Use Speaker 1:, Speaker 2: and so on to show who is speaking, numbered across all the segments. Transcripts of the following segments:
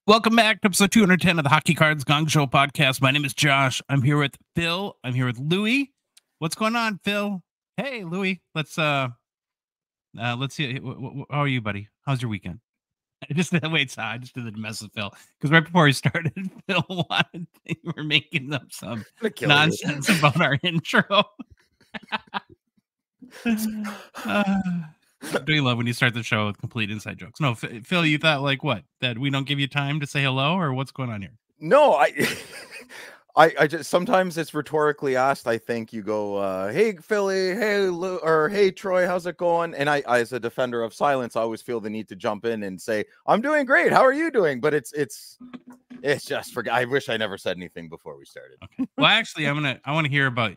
Speaker 1: Welcome back to episode 210 of the Hockey Cards Gongshow podcast. My name is Josh. I'm here with Phil. I'm here with Louie. What's going on, Phil? Hey, Louie. Let's see. How are you, buddy? How's your weekend? I just did the mess with Phil because right before we started, Phil wanted we were making up some nonsense about our intro. Do you love when you start the show with complete inside jokes? No, Phil, you thought like what? That we don't give you time to say hello, or what's going on here?
Speaker 2: No, I just sometimes it's rhetorically asked. I think you go, "Hey Philly, hey Lou, or hey Troy, how's it going?" And I, as a defender of silence, I always feel the need to jump in and say, "I'm doing great. How are you doing?" But it's just for. I wish I never said anything before we started.
Speaker 1: Okay. Well, actually, I want to hear about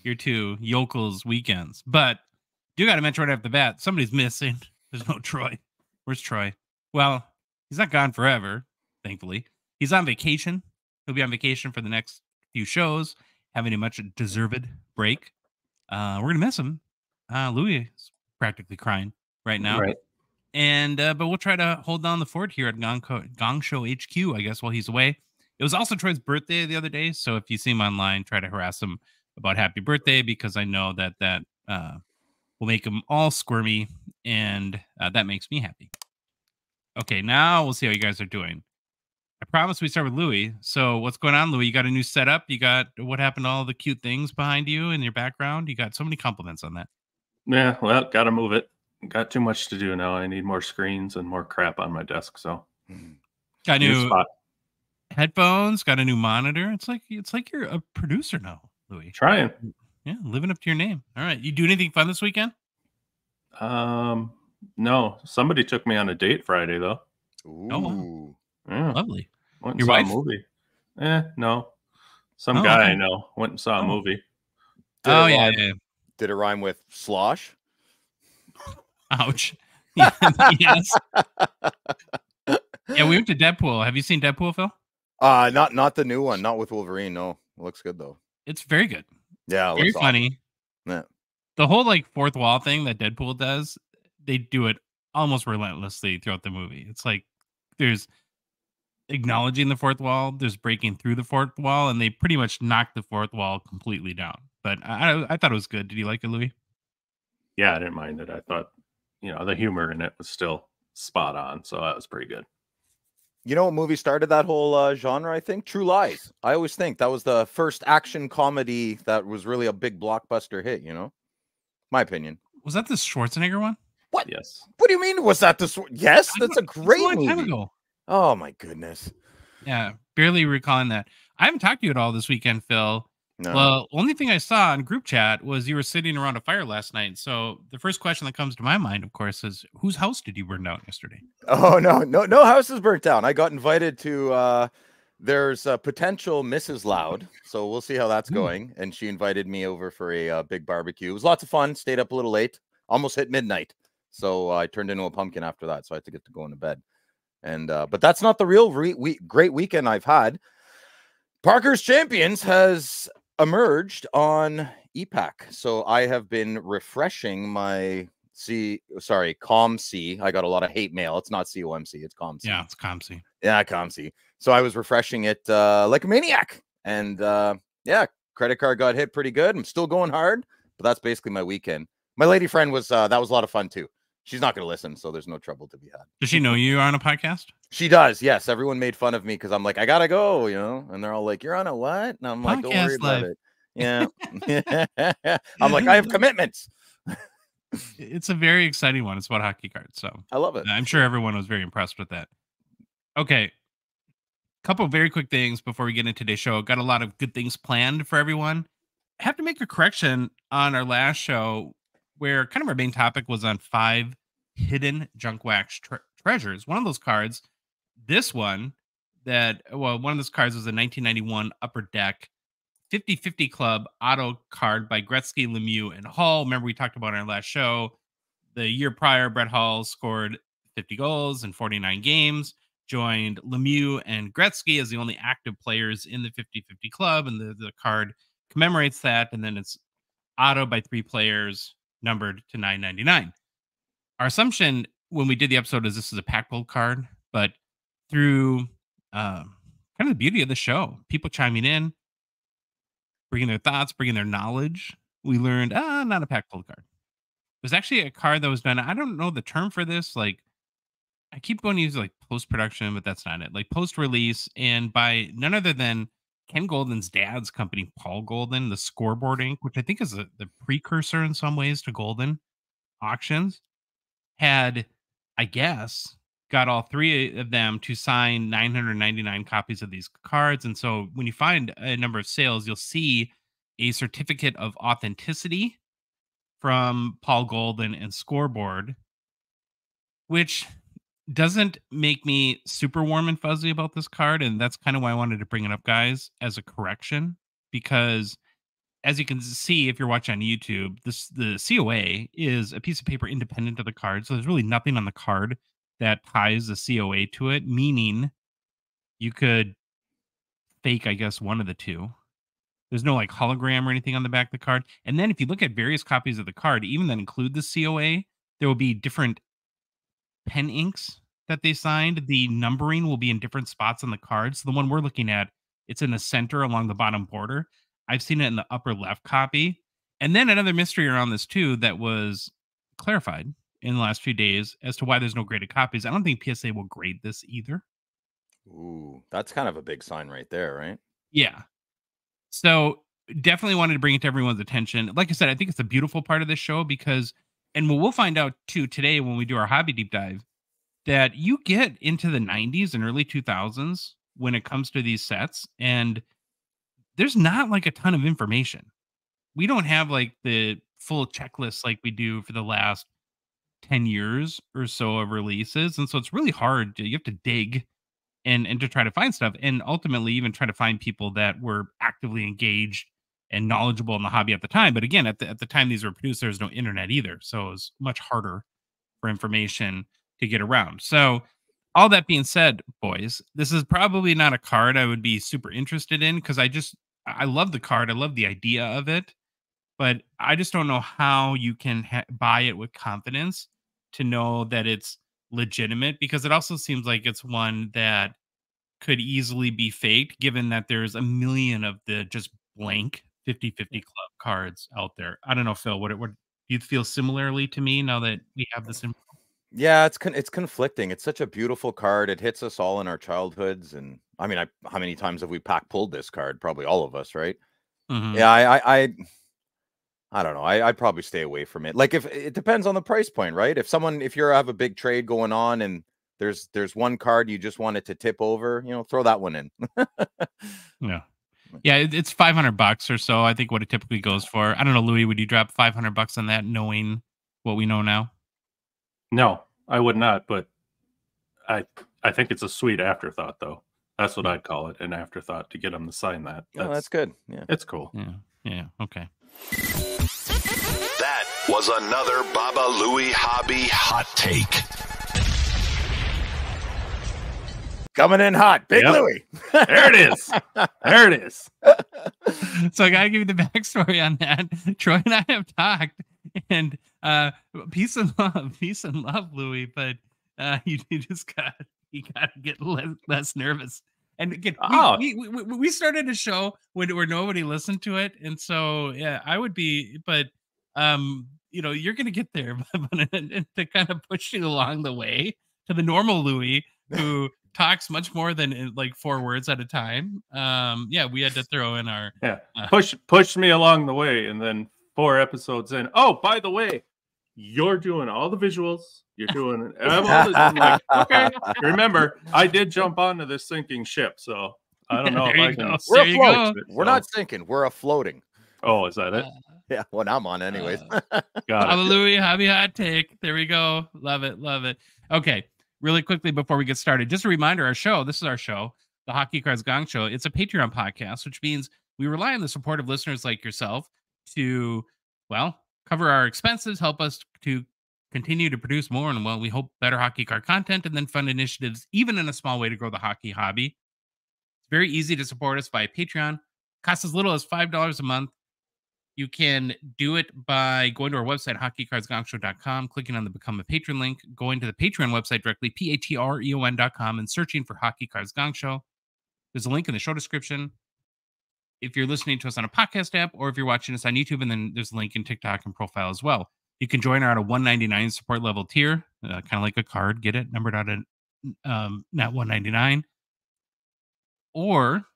Speaker 1: your two yokels weekends, but you got to mention right off the bat, somebody's missing. There's no Troy. Where's Troy? Well, he's not gone forever, thankfully. He's on vacation. He'll be on vacation for the next few shows, having a much deserved break. We're gonna miss him. Louis is practically crying right now.
Speaker 3: Right.
Speaker 1: And but we'll try to hold down the fort here at Gongshow HQ, I guess, while he's away. It was also Troy's birthday the other day, so if you see him online, try to harass him about happy birthday, because I know that will make him all squirmy, and that makes me happy. Okay, now we'll see how you guys are doing. I promise we start with Louis. So what's going on, Louis? You got a new setup? You got what happened to all the cute things behind you in your background? You got so many compliments on that.
Speaker 3: Yeah, well, got to move it. Got too much to do now. I need more screens and more crap on my desk. So
Speaker 1: got new headphones, got a new monitor. It's like you're a producer now, Louis.
Speaker 3: Trying.
Speaker 1: Yeah, living up to your name. All right. You do anything fun this weekend?
Speaker 3: No. Somebody took me on a date Friday though.
Speaker 2: Ooh.
Speaker 1: Oh, wow.
Speaker 3: Yeah.
Speaker 1: Lovely.
Speaker 3: Went and
Speaker 1: Your
Speaker 3: saw
Speaker 1: wife?
Speaker 3: a movie. No. Some guy I know went and saw a movie.
Speaker 1: Yeah.
Speaker 2: Did it rhyme with slosh?
Speaker 1: Ouch. Yeah, yes. Yeah, we went to Deadpool. Have you seen Deadpool, Phil?
Speaker 2: Not the new one. Not with Wolverine. No, it looks good though.
Speaker 1: It's very good.
Speaker 2: Yeah,
Speaker 1: very funny.
Speaker 2: Yeah.
Speaker 1: The whole like fourth wall thing that Deadpool does, they do it almost relentlessly throughout the movie. It's like there's acknowledging the fourth wall, there's breaking through the fourth wall, and they pretty much knock the fourth wall completely down. But I thought it was good. Did you like it, Louis?
Speaker 3: Yeah, I didn't mind it. I thought, the humor in it was still spot on. So that was pretty good.
Speaker 2: You know what movie started that whole genre, I think? True Lies. I always think that was the first action comedy that was really a big blockbuster hit, My opinion.
Speaker 1: Was that the Schwarzenegger one?
Speaker 2: What?
Speaker 3: Yes.
Speaker 2: What do you mean? Was that the... Yes, that's a great movie.
Speaker 1: Time ago.
Speaker 2: Oh, my goodness.
Speaker 1: Yeah, barely recalling that. I haven't talked to you at all this weekend, Phil.
Speaker 2: No.
Speaker 1: Well, only thing I saw in group chat was you were sitting around a fire last night. So the first question that comes to my mind, of course, is whose house did you burn down yesterday?
Speaker 2: Oh, no houses burnt down. I got invited to, there's a potential Mrs. Loud. So we'll see how that's going. And she invited me over for a big barbecue. It was lots of fun. Stayed up a little late, almost hit midnight. So I turned into a pumpkin after that. So I had to get to go into bed. And, but that's not the real great weekend I've had. Parker's Champions has emerged on EPAC. So I have been refreshing my COMC. I got a lot of hate mail. It's not COMC, it's COMC.
Speaker 1: Yeah, it's COMC.
Speaker 2: Yeah, COMC. So I was refreshing it like a maniac. And yeah, credit card got hit pretty good. I'm still going hard, but that's basically my weekend. My lady friend was that was a lot of fun too. She's not going to listen, so there's no trouble to be had.
Speaker 1: Does she know you are on a podcast?
Speaker 2: She does, yes. Everyone made fun of me because I'm like, I got to go, and they're all like, you're on a what? And I'm like, don't worry about it. Yeah. I'm like, I have commitments.
Speaker 1: It's a very exciting one. It's about hockey cards, so
Speaker 2: I love it.
Speaker 1: I'm sure everyone was very impressed with that. Okay. Couple of very quick things before we get into today's show. Got a lot of good things planned for everyone. I have to make a correction on our last show where kind of our main topic was on 5 hidden junk wax treasures. One of those cards, one of those cards was a 1991 Upper Deck 50-50 Club auto card by Gretzky, Lemieux, and Hall. Remember we talked about in our last show, the year prior, Brett Hall scored 50 goals in 49 games, joined Lemieux and Gretzky as the only active players in the 50-50 Club, and the card commemorates that, and then it's auto by 3 players, numbered to 999. Our assumption when we did the episode is this is a pack pulled card, but through kind of the beauty of the show. People chiming in, bringing their thoughts, bringing their knowledge. We learned, not a pack pulled card. There's actually a card that was done. I don't know the term for this. Like, I keep going to use like post production, but that's not it. Like post release, and by none other than Ken Golden's dad's company, Paul Golden, the Scoreboard Inc., which I think is the precursor in some ways to Golden Auctions, had, I guess, got all three of them to sign 999 copies of these cards. And so when you find a number of sales, you'll see a certificate of authenticity from Paul Golden and Scoreboard, which doesn't make me super warm and fuzzy about this card. And that's kind of why I wanted to bring it up, guys, as a correction, because as you can see, if you're watching on YouTube, the COA is a piece of paper independent of the card. So there's really nothing on the card that ties the COA to it, meaning you could fake, I guess, one of the two. There's no like hologram or anything on the back of the card. And then if you look at various copies of the card, even that include the COA, there will be different pen inks that they signed. The numbering will be in different spots on the card. So the one we're looking at, it's in the center along the bottom border. I've seen it in the upper left copy. And then another mystery around this too that was clarified in the last few days as to why there's no graded copies. I don't think PSA will grade this either.
Speaker 2: Ooh, that's kind of a big sign right there, right?
Speaker 1: Yeah. So definitely wanted to bring it to everyone's attention. Like I said, I think it's a beautiful part of this show because, and we'll find out too today when we do our hobby deep dive, that you get into the 90s and early 2000s when it comes to these sets, and there's not like a ton of information. We don't have like the full checklist like we do for the last 10 years or so of releases. And so it's really hard. You have to dig and to try to find stuff, and ultimately even try to find people that were actively engaged and knowledgeable in the hobby at the time. But again, at the time these were produced, there was no internet either. So it was much harder for information to get around. So all that being said, boys, this is probably not a card I would be super interested in because I love the card. I love the idea of it, but I just don't know how you can buy it with confidence to know that it's legitimate, because it also seems like it's one that could easily be faked, given that there's a million of the just blank 50-50 club cards out there. I don't know, Phil, what do you feel similarly to me now that we have this info?
Speaker 2: Yeah, it's conflicting. It's such a beautiful card. It hits us all in our childhoods, and I mean, how many times have we pack pulled this card? Probably all of us, right?
Speaker 1: Mm-hmm.
Speaker 2: Yeah, I don't know. I'd probably stay away from it. Like, if it depends on the price point, right? If you have a big trade going on and there's one card you just want it to tip over, throw that one in.
Speaker 1: Yeah, it's $500 or so. I think what it typically goes for. I don't know, Louis, would you drop $500 on that, knowing what we know now?
Speaker 3: No, I would not. But I think it's a sweet afterthought, though. That's what I'd call it, an afterthought, to get them to sign that.
Speaker 2: That's good. Yeah,
Speaker 3: it's cool.
Speaker 1: Yeah. Okay.
Speaker 4: That was another Baba Louie Hobby Hot Take.
Speaker 2: Coming in hot, Big Louie.
Speaker 3: There it is. There it is.
Speaker 1: So I gotta give you the backstory on that. Troy and I have talked, and peace and love, Louie. But you gotta get less nervous. And again, we started a show where nobody listened to it, and so yeah, I would be, but you're gonna get there, but to kind of push you along the way to the normal Louie who talks much more than like 4 words at a time. We had to throw in our
Speaker 3: push me along the way, and then 4 episodes in. Oh, by the way, you're doing all the visuals. You're doing I'm like, okay. Remember, I did jump onto this sinking ship, so I don't know if I can.
Speaker 2: We're afloat. We're not sinking. We're afloating.
Speaker 3: Oh, is that it?
Speaker 2: Yeah, well, I'm on anyways.
Speaker 3: Got it.
Speaker 1: Louie Hobby Hot Take. There we go. Love it. Okay. Really quickly before we get started, just a reminder, this is our show, the Hockey Cards Gongshow. It's a Patreon podcast, which means we rely on the support of listeners like yourself to, cover our expenses, help us to continue to produce more and, we hope, better hockey card content, and then fund initiatives, even in a small way, to grow the hockey hobby. It's very easy to support us via Patreon. Costs as little as $5 a month. You can do it by going to our website, hockeycardsgongshow.com, clicking on the Become a Patron link, going to the Patreon website directly, patreon.com, and searching for Hockey Cards Gongshow. There's a link in the show description. If you're listening to us on a podcast app, or if you're watching us on YouTube, and then there's a link in TikTok and profile as well. You can join our at a $1.99 support level tier, kind of like a card. Get it numbered out at not $1.99, or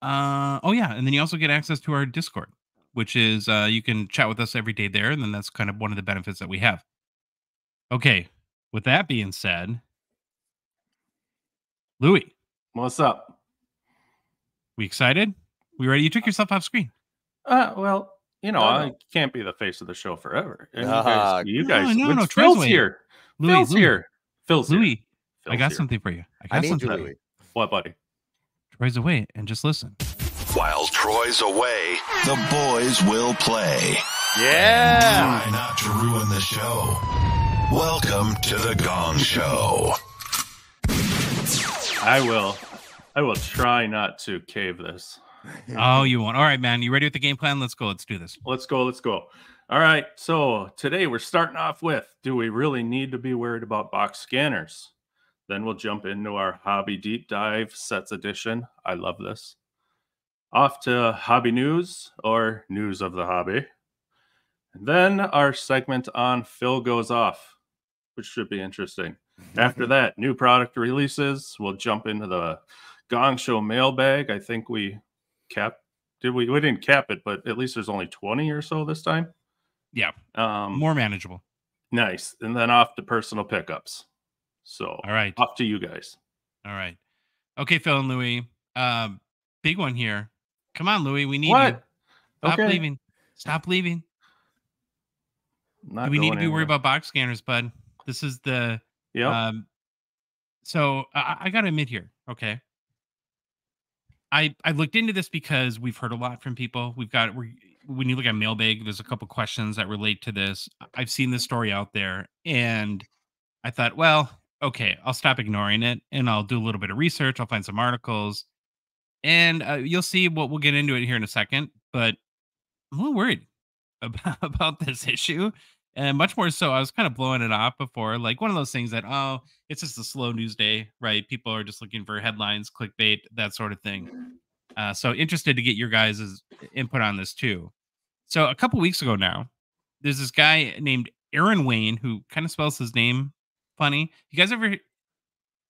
Speaker 1: and then you also get access to our Discord, which is you can chat with us every day there, and then that's kind of one of the benefits that we have. Okay, with that being said, Louis,
Speaker 3: What's up?
Speaker 1: we excited? We ready? You took yourself off screen.
Speaker 3: Well,
Speaker 2: No.
Speaker 3: I can't be the face of the show forever. And
Speaker 2: Ah,
Speaker 3: you guys,
Speaker 1: no,
Speaker 3: Phil's
Speaker 1: Troy's
Speaker 3: here.
Speaker 1: Louis,
Speaker 3: Phil's here. Phil's here.
Speaker 1: Louis, I
Speaker 3: Phil's
Speaker 1: got
Speaker 3: here.
Speaker 1: something for you.
Speaker 2: I need you,
Speaker 1: something.
Speaker 2: Louis.
Speaker 3: What, buddy?
Speaker 1: Troy's away, and just listen.
Speaker 4: While Troy's away, the boys will play.
Speaker 2: Yeah.
Speaker 4: Try not to ruin the show. Welcome to the Gong Show.
Speaker 3: I will try not to cave this.
Speaker 1: Oh, you won't. All right, man. You ready with the game plan? Let's go. Let's do this.
Speaker 3: Let's go. All right. So today we're starting off with, do we really need to be worried about box scanners? Then we'll jump into our hobby deep dive sets edition. I love this. Off to hobby news, or news of the hobby. And then our segment on Phil Goes Off, which should be interesting. After that, new product releases. We'll jump into the Gongshow Mailbag. I think we didn't cap it, but at least there's only 20 or so this time.
Speaker 1: Yeah. More manageable.
Speaker 3: Nice. And then off to personal pickups. So
Speaker 1: All right.
Speaker 3: off to you guys.
Speaker 1: All right. Okay, Phil and Louis. Big one here. Come on, Louis. We need
Speaker 3: What?
Speaker 1: you. Stop
Speaker 3: Okay.
Speaker 1: leaving. Stop leaving.
Speaker 3: Not
Speaker 1: We need to
Speaker 3: going
Speaker 1: be worried
Speaker 3: anywhere.
Speaker 1: about box scanners, bud. This is the
Speaker 3: Yep.
Speaker 1: so I gotta admit here, okay. I looked into this because we've heard a lot from people. When you look at Mailbag, there's a couple questions that relate to this. I've seen this story out there, and I thought, well, okay, I'll stop ignoring it, and I'll do a little bit of research. I'll find some articles, and you'll see what we'll get into it here in a second. But I'm a little worried about this issue, and much more so. I was kind of blowing it off before, like one of those things that, oh, it's just a slow news day, right? People are just looking for headlines, clickbait, that sort of thing. So interested to get your guys' input on this too. So a couple weeks ago now, there's this guy named Aaron Wayne who kind of spells his name funny. You guys ever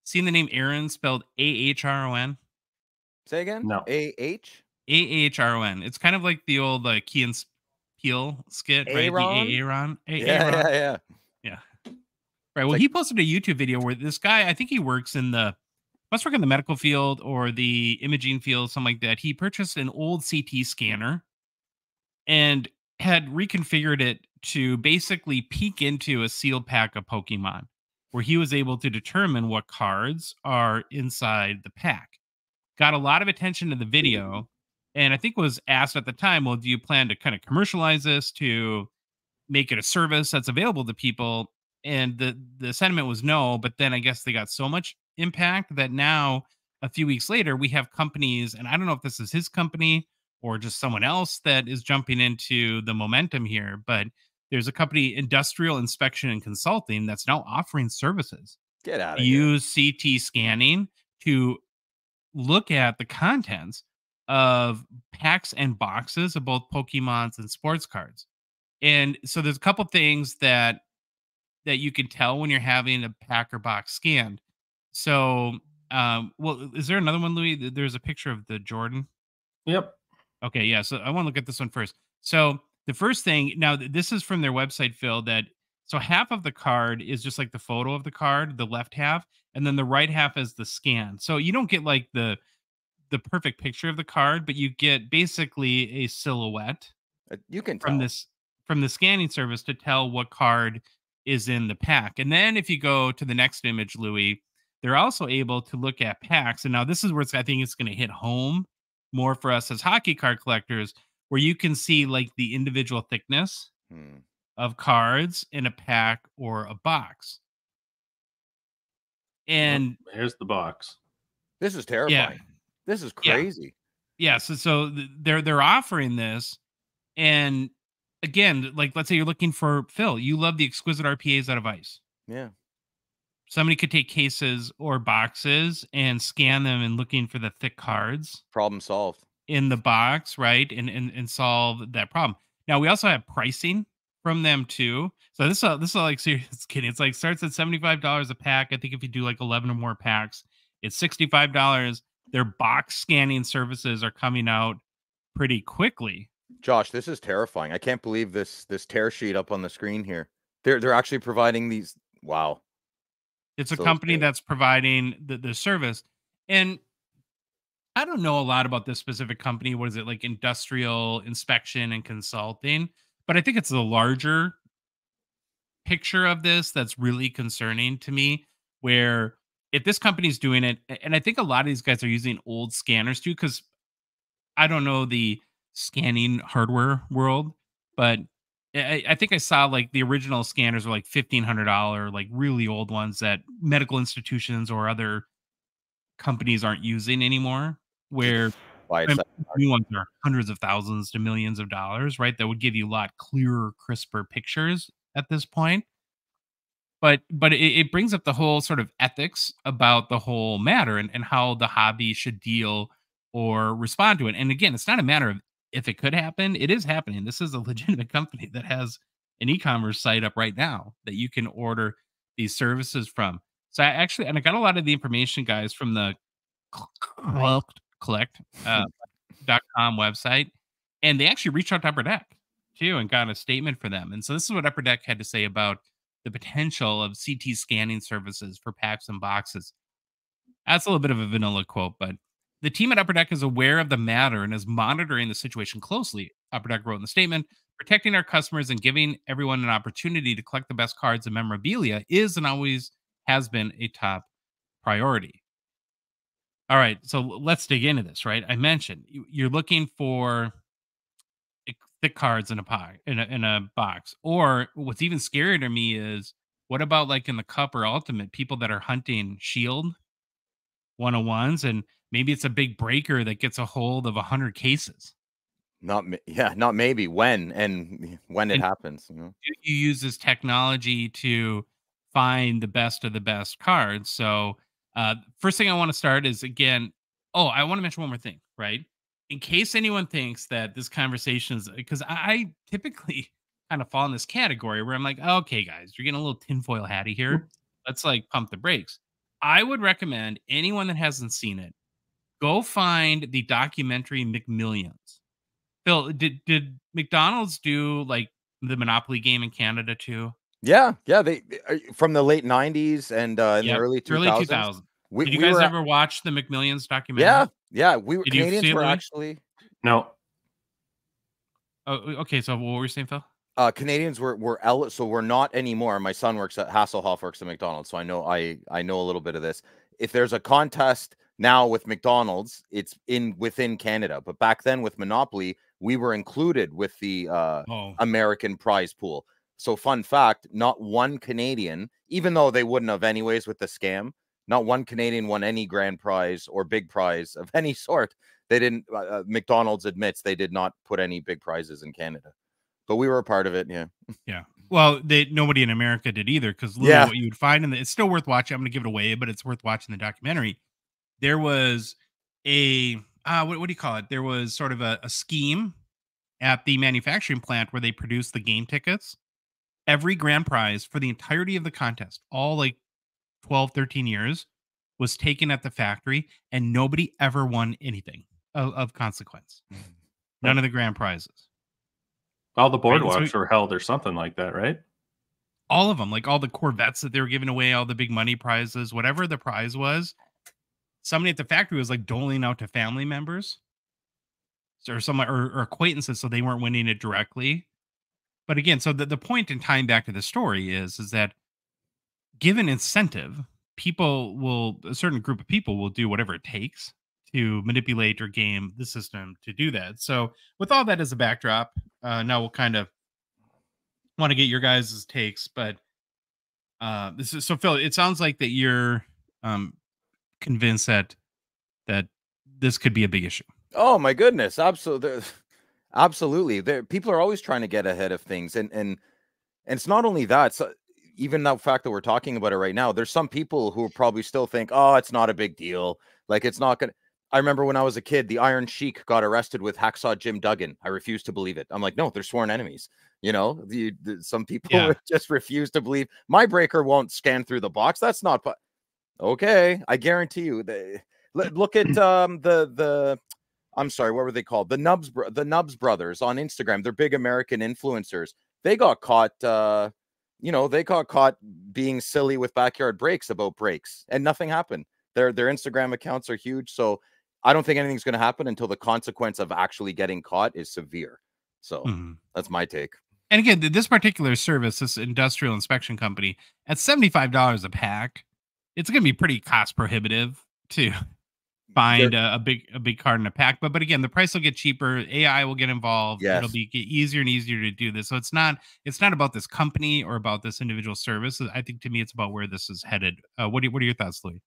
Speaker 1: seen the name Aaron spelled Ahron?
Speaker 2: Say again?
Speaker 3: No.
Speaker 2: A-H?
Speaker 1: Ahron. It's kind of like the old Key and Peele skit, right?
Speaker 2: Aaron?
Speaker 1: The Aaron.
Speaker 2: Yeah.
Speaker 1: Yeah. Right. Well, he posted a YouTube video where this guy, I think he must work in the medical field or the imaging field, something like that. He purchased an old CT scanner and had reconfigured it to basically peek into a sealed pack of Pokemon, where he was able to determine what cards are inside the pack. Got a lot of attention to the video, and I think was asked at the time, well, do you plan to kind of commercialize this to make it a service that's available to people? And the sentiment was no, but then I guess they got so much impact that now, a few weeks later, we have companies, and I don't know if this is his company or just someone else that is jumping into the momentum here, but there's a company, Industrial Inspection and Consulting, that's now offering services.
Speaker 2: Get out of here.
Speaker 1: Use CT scanning to look at the contents of packs and boxes of both Pokemons and sports cards. And so there's a couple things that you can tell when you're having a pack or box scanned. So, well, is there another one, Louis? There's a picture of the Jordan.
Speaker 3: Yep.
Speaker 1: Okay, yeah. So I want to look at this one first. So the first thing, now this is from their website, Phil, so half of the card is just like the photo of the card, the left half, and then the right half is the scan. So you don't get like the perfect picture of the card, but you get basically a silhouette
Speaker 2: You can tell.
Speaker 1: from the scanning service to tell what card is in the pack. And then if you go to the next image, Louis, they're also able to look at packs. And now this is where I think it's going to hit home more for us as hockey card collectors, where you can see like the individual thickness of cards in a pack or a box. And
Speaker 3: here's the box.
Speaker 2: This is terrifying. This is crazy.
Speaker 1: Yeah, they're offering this, and again, like let's say you're looking for Phil, you love the exquisite RPAs out of Ice.
Speaker 2: Yeah.
Speaker 1: Somebody could take cases or boxes and scan them and looking for the thick cards
Speaker 2: Problem solved.
Speaker 1: in the box, right? And solve that problem. Now we also have pricing from them too. So this is like serious kidding. It's like starts at $75 a pack. I think if you do like 11 or more packs, it's $65. Their box scanning services are coming out pretty quickly.
Speaker 2: Josh, this is terrifying. I can't believe this tear sheet up on the screen here. They're actually providing these. Wow.
Speaker 1: It's a
Speaker 2: So
Speaker 1: company
Speaker 2: scary.
Speaker 1: that's providing the service. And I don't know a lot about this specific company. What is it, like industrial inspection and consulting? But I think it's the larger picture of this that's really concerning to me. Where if this company's doing it, and I think a lot of these guys are using old scanners too, because I don't know the scanning hardware world, but I think I saw like the original scanners were like $1,500, like really old ones that medical institutions or other companies aren't using anymore. Where
Speaker 2: Why it's that
Speaker 1: new ones are hundreds of thousands to millions of dollars, right? That would give you a lot clearer, crisper pictures at this point. But it brings up the whole sort of ethics about the whole matter and how the hobby should deal or respond to it. And again, it's not a matter of if it could happen, it is happening. This is a legitimate company that has an e-commerce site up right now that you can order these services from. So I got a lot of the information, guys, from the collect .com website, and they actually reached out to Upper Deck too and got a statement for them. And so this is what Upper Deck had to say about the potential of CT scanning services for packs and boxes. That's a little bit of a vanilla quote, but the team at Upper Deck is aware of the matter and is monitoring the situation closely. Upper Deck wrote in the statement, protecting our customers and giving everyone an opportunity to collect the best cards and memorabilia is and always has been a top priority. All right, so let's dig into this, right? I mentioned you're looking for thick cards in a pie in a box. Or what's even scarier to me is what about like in the cup or ultimate, people that are hunting shield 101s and maybe it's a big breaker that gets a hold of 100 cases.
Speaker 2: not maybe when it
Speaker 1: And
Speaker 2: happens, you know.
Speaker 1: you use this technology to find the best of the best cards. So, first thing I want to start is again, I want to mention one more thing, right? In case anyone thinks that this conversation is because I typically kind of fall in this category where I'm like, okay, guys, you're getting a little tinfoil hatty here. Let's like pump the brakes. I would recommend anyone that hasn't seen it, go find the documentary McMillions. Phil, did McDonald's do like the Monopoly game in Canada too?
Speaker 2: Yeah, they from the late 90s and in the
Speaker 1: Yep,
Speaker 2: early
Speaker 1: early
Speaker 2: 2000s.
Speaker 1: 2000s.
Speaker 2: We
Speaker 1: Did you
Speaker 2: we
Speaker 1: guys
Speaker 2: were
Speaker 1: ever watch the McMillions documentary?
Speaker 2: yeah, we were
Speaker 1: Did you see
Speaker 2: Canadians
Speaker 1: it,
Speaker 2: were
Speaker 1: Louis?
Speaker 2: actually
Speaker 3: No.
Speaker 1: Oh, okay. So what were you saying, Phil?
Speaker 2: Canadians so we're not anymore. My son works at Hasselhoff, works at McDonald's, so I know a little bit of this. If there's a contest now with McDonald's, it's within Canada, but back then with Monopoly, we were included with the American prize pool. So fun fact, not one Canadian, even though they wouldn't have anyways with the scam, not one Canadian won any grand prize or big prize of any sort. They didn't. McDonald's admits they did not put any big prizes in Canada. But we were a part of it, yeah.
Speaker 1: Yeah. Well, nobody in America did either, because
Speaker 2: Yeah.
Speaker 1: what you would find it's still worth watching. I'm going to give it away, but it's worth watching the documentary. There was a what do you call it? There was sort of a scheme at the manufacturing plant where they produced the game tickets. Every grand prize for the entirety of the contest, all like 12, 13 years, was taken at the factory, and nobody ever won anything of consequence. None of the grand prizes.
Speaker 3: All the
Speaker 1: Right,
Speaker 3: boardwalks
Speaker 1: so-
Speaker 3: were held or something like that, right?
Speaker 1: All of them, like all the Corvettes that they were giving away, all the big money prizes, whatever the prize was, somebody at the factory was like doling out to family members or someone or acquaintances, so they weren't winning it directly. But again, so the point in tying back to the story is that given incentive, a certain group of people will do whatever it takes to manipulate or game the system to do that. So with all that as a backdrop, now we'll kind of want to get your guys' takes, but so Phil, it sounds like that you're convinced that this could be a big issue.
Speaker 2: Oh my goodness, absolutely, absolutely. People are always trying to get ahead of things, and it's not only that. So even the fact that we're talking about it right now, there's some people who probably still think, oh, it's not a big deal. Like it's not gonna. I remember when I was a kid, the Iron Sheik got arrested with Hacksaw Jim Duggan. I refuse to believe it. I'm like, no, they're sworn enemies. You know, some people just refuse to believe my breaker won't scan through the box. That's not okay. I guarantee you. Look at the I'm sorry, what were they called? The Nubs brothers on Instagram. They're big American influencers. They got caught. They got caught being silly with backyard breaks about breaks, and nothing happened. Their Instagram accounts are huge, so I don't think anything's going to happen until the consequence of actually getting caught is severe. So that's my take.
Speaker 1: And again, this particular service, this industrial inspection company, at $75 a pack, it's going to be pretty cost prohibitive to find a big card in a pack. But again, the price will get cheaper. AI will get involved.
Speaker 2: Yes.
Speaker 1: It'll be easier and easier to do this. So it's not about this company or about this individual service. I think to me, it's about where this is headed. What are your thoughts, Louis?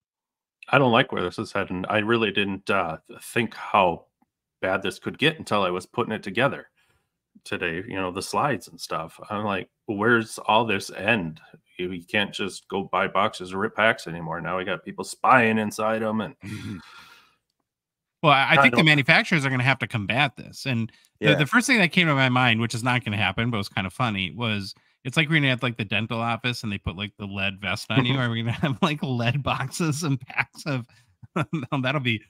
Speaker 3: I don't like where this is heading. I really didn't think how bad this could get until I was putting it together today, the slides and stuff. I'm like, where's all this end? You can't just go buy boxes or rip packs anymore. Now we got people spying inside them. And
Speaker 1: well, I think the manufacturers are going to have to combat this. And the first thing that came to my mind, which is not going to happen, but was kind of funny, was it's like we're going to have like the dental office and they put like the lead vest on you. Are we going to have like lead boxes and packs of that'll be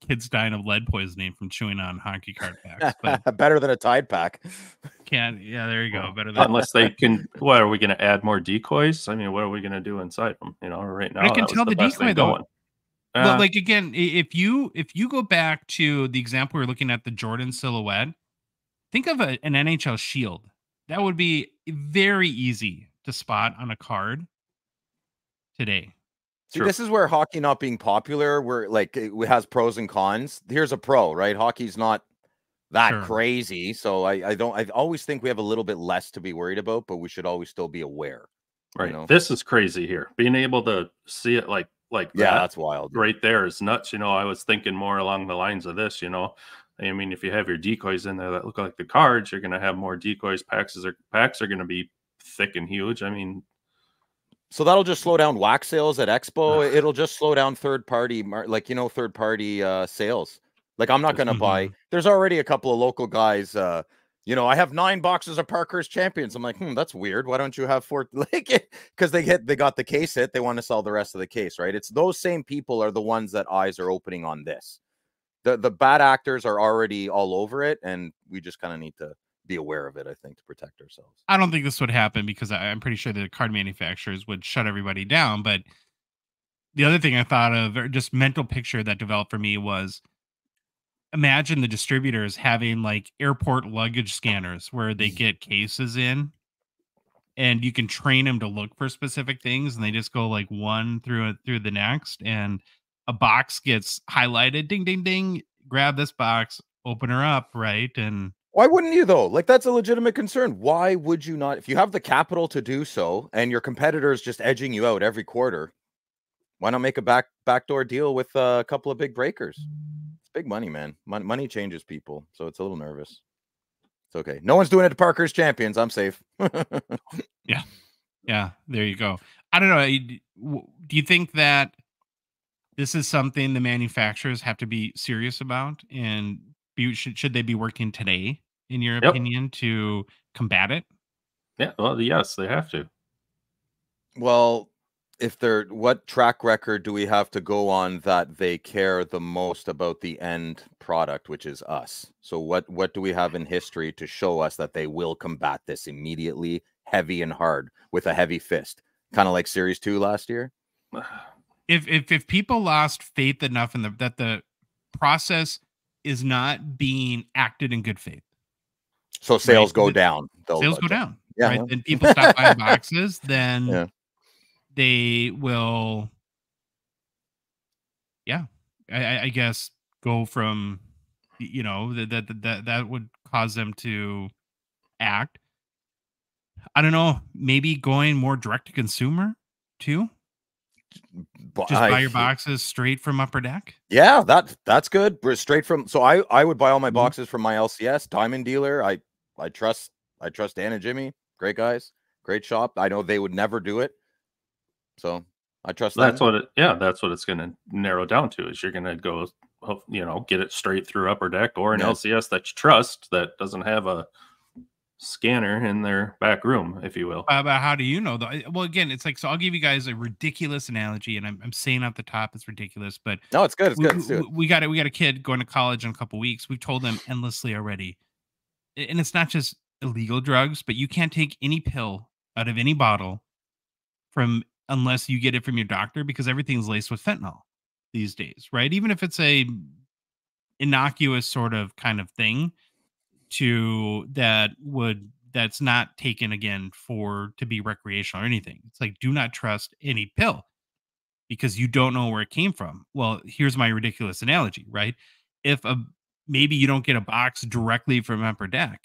Speaker 1: kids dying of lead poisoning from chewing on hockey card packs. But
Speaker 2: better than a Tide pack.
Speaker 1: There you go. Better than
Speaker 3: unless they can. What are we going to add more decoys? I mean, what are we going to do inside them? Right now,
Speaker 1: I can tell the decoy though. But like again, if you go back to the example we're looking at, the Jordan silhouette, think of an NHL shield. That would be very easy to spot on a card today.
Speaker 2: See, this is where hockey not being popular, where like it has pros and cons. Here's a pro, right? Hockey's not that crazy, so I always think we have a little bit less to be worried about, but we should always still be aware.
Speaker 3: Right. This is crazy here. Being able to see it like
Speaker 2: that's wild.
Speaker 3: Right there is nuts. I was thinking more along the lines of this. I mean, if you have your decoys in there that look like the cards, you're going to have more decoys. Packs are going to be thick and huge. I mean.
Speaker 2: So that'll just slow down wax sales at Expo. It'll just slow down third-party sales. Like I'm not going to buy. There's already a couple of local guys. I have 9 boxes of Parker's Champions. I'm like, that's weird. Why don't you have 4? Like, because they got the case hit. They want to sell the rest of the case, right? It's those same people are the ones that eyes are opening on this. The bad actors are already all over it, and we just kind of need to be aware of it, I think, to protect ourselves.
Speaker 1: I don't think this would happen because I'm pretty sure the card manufacturers would shut everybody down. But the other thing I thought of, or just mental picture that developed for me, was imagine the distributors having like airport luggage scanners where they get cases in and you can train them to look for specific things, and they just go like one through the next, and a box gets highlighted, ding, ding, ding, grab this box, open her up, right? And
Speaker 2: why wouldn't you though? Like that's a legitimate concern. Why would you not? If you have the capital to do so and your competitor is just edging you out every quarter, why not make a backdoor deal with a couple of big breakers? It's big money, man. Money changes people, so it's a little nervous. It's okay. No one's doing it to Parker's Champions. I'm safe.
Speaker 1: Yeah. There you go. I don't know. Do you think that this is something the manufacturers have to be serious about, and should they be working today, in your opinion, to combat it?
Speaker 3: Yeah. Well, yes, they have to.
Speaker 2: Well, what track record do we have to go on that they care the most about the end product, which is us? So what do we have in history to show us that they will combat this immediately, heavy and hard, with a heavy fist, kind of like Series 2 last year?
Speaker 1: If people lost faith enough in that the process is not being acted in good faith,
Speaker 2: so sales go down.
Speaker 1: Sales go down.
Speaker 2: Yeah.
Speaker 1: Right? Then people stop buying boxes. Then they will. Yeah, I guess go from, that would cause them to act. I don't know. Maybe going more direct to consumer too. Just buy your boxes straight from Upper Deck?
Speaker 2: Yeah, that's good. We're straight from, so I would buy all my boxes from my LCS Diamond dealer. I trust Dan and Jimmy, great guys, great shop. I know they would never do it, so I trust
Speaker 3: That's
Speaker 2: them.
Speaker 3: that's what it's going to narrow down to, is you're going to go, get it straight through Upper Deck or an LCS that you trust, that doesn't have a scanner in their back room, if you will.
Speaker 1: But how do you know though? Well, again, it's like, so I'll give you guys a ridiculous analogy, and I'm saying off the top it's ridiculous, but
Speaker 2: no, it's good.
Speaker 1: We got a kid going to college in a couple weeks. We've told them endlessly already, and it's not just illegal drugs, but you can't take any pill out of any bottle unless you get it from your doctor, because everything's laced with fentanyl these days, right? Even if it's a innocuous sort of kind of thing that's not taken again to be recreational or anything. It's like, do not trust any pill because you don't know where it came from. Well, here's my ridiculous analogy, right? If maybe you don't get a box directly from Upper Deck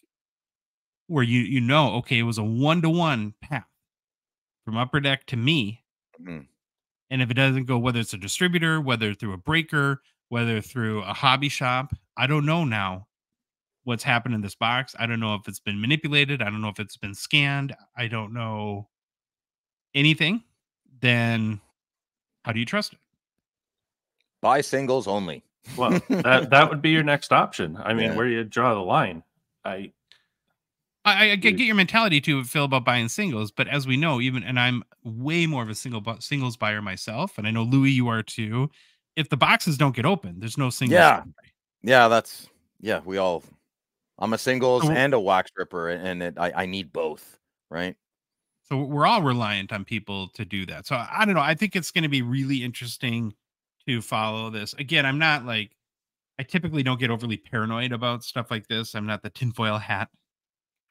Speaker 1: where you know, okay, it was a 1-to-1 path from Upper Deck to me.
Speaker 2: Mm-hmm.
Speaker 1: And if it doesn't go, whether it's a distributor, whether through a breaker, whether through a hobby shop, I don't know now what's happened in this box. I don't know if it's been manipulated. I don't know if it's been scanned. I don't know anything. Then how do you trust it?
Speaker 2: Buy singles only.
Speaker 3: Well, that would be your next option. I mean, where do you draw the line? I
Speaker 1: get your mentality too, Phil, about buying singles, but as we know, and I'm way more of a singles buyer myself, and I know Louis, you are too. If the boxes don't get open, there's no singles. I'm a singles and a wax ripper, and I need both, right? So we're all reliant on people to do that. So I don't know. I think it's going to be really interesting to follow this. Again, I'm not like, I typically don't get overly paranoid about stuff like this. I'm not the tinfoil hat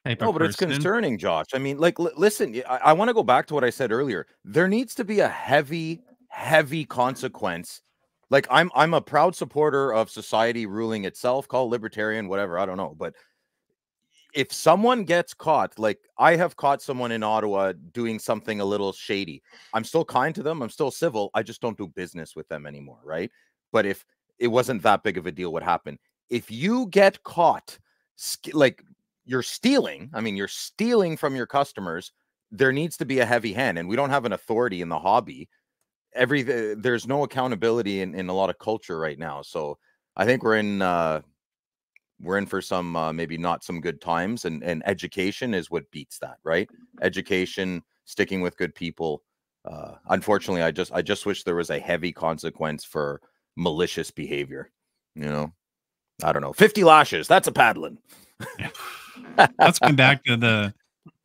Speaker 1: type of person.
Speaker 2: It's concerning, Josh. I mean, like, listen, I want to go back to what I said earlier. There needs to be a heavy consequence. Like, I'm a proud supporter of society ruling itself, call it libertarian, whatever, I don't know. But if someone gets caught, like I have caught someone in Ottawa doing something a little shady, I'm still kind to them. I'm still civil. I just don't do business with them anymore, right? But if it wasn't that big of a deal, what happened? If you get caught, like you're stealing from your customers, there needs to be a heavy hand. And we don't have an authority in the hobby. There's no accountability in a lot of culture right now. So I think we're in for some maybe not some good times, and education is what beats that, right? Education, sticking with good people. Unfortunately, I just wish there was a heavy consequence for malicious behavior. I don't know, 50 lashes, that's a paddling.
Speaker 1: Yeah. Let's come back to the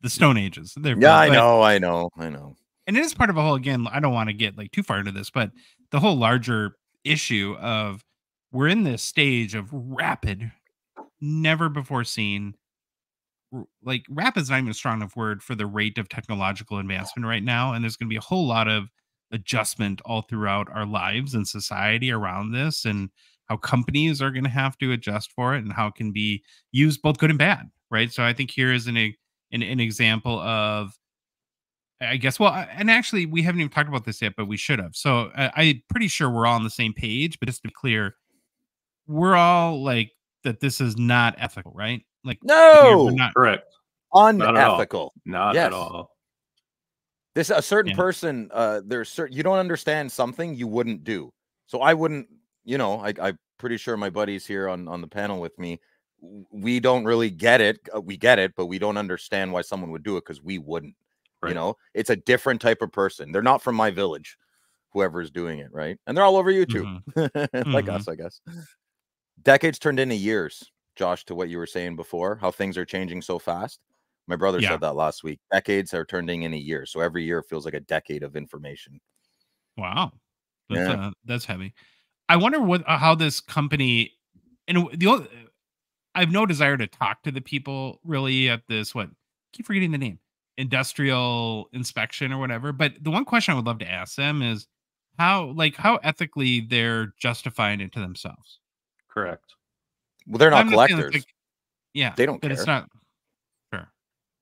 Speaker 1: Stone Ages.
Speaker 2: I know.
Speaker 1: And it is part of a whole, again, I don't want to get like too far into this, but the whole larger issue of we're in this stage of rapid, never before seen, like rapid is not even a strong enough word for the rate of technological advancement right now. And there's going to be a whole lot of adjustment all throughout our lives and society around this, and how companies are going to have to adjust for it, and how it can be used both good and bad. Right. So I think here is an example of, I guess, well, and actually we haven't even talked about this yet, but we should have. So I'm pretty sure we're all on the same page, but just to be clear, we're all like that this is not ethical, right? Like,
Speaker 2: no,
Speaker 3: we're not correct.
Speaker 2: Unethical.
Speaker 3: Not at all.
Speaker 2: This a certain person, you don't understand something you wouldn't do. So I wouldn't, I'm pretty sure my buddies here on the panel with me, we don't really get it. We get it, but we don't understand why someone would do it, because we wouldn't. Right. It's a different type of person. They're not from my village, whoever's doing it, right? And they're all over YouTube, like us, I guess. Decades turned into years, Josh, to what you were saying before, how things are changing so fast. My brother said that last week. Decades are turning into years. So every year feels like a decade of information.
Speaker 1: Wow. That's heavy. I wonder how this company, and I have no desire to talk to the people really at this, I keep forgetting the name, industrial inspection or whatever. But the one question I would love to ask them is how ethically they're justifying it to themselves.
Speaker 3: Correct.
Speaker 2: Well, they're not collectors.
Speaker 1: They
Speaker 2: don't care.
Speaker 1: It's not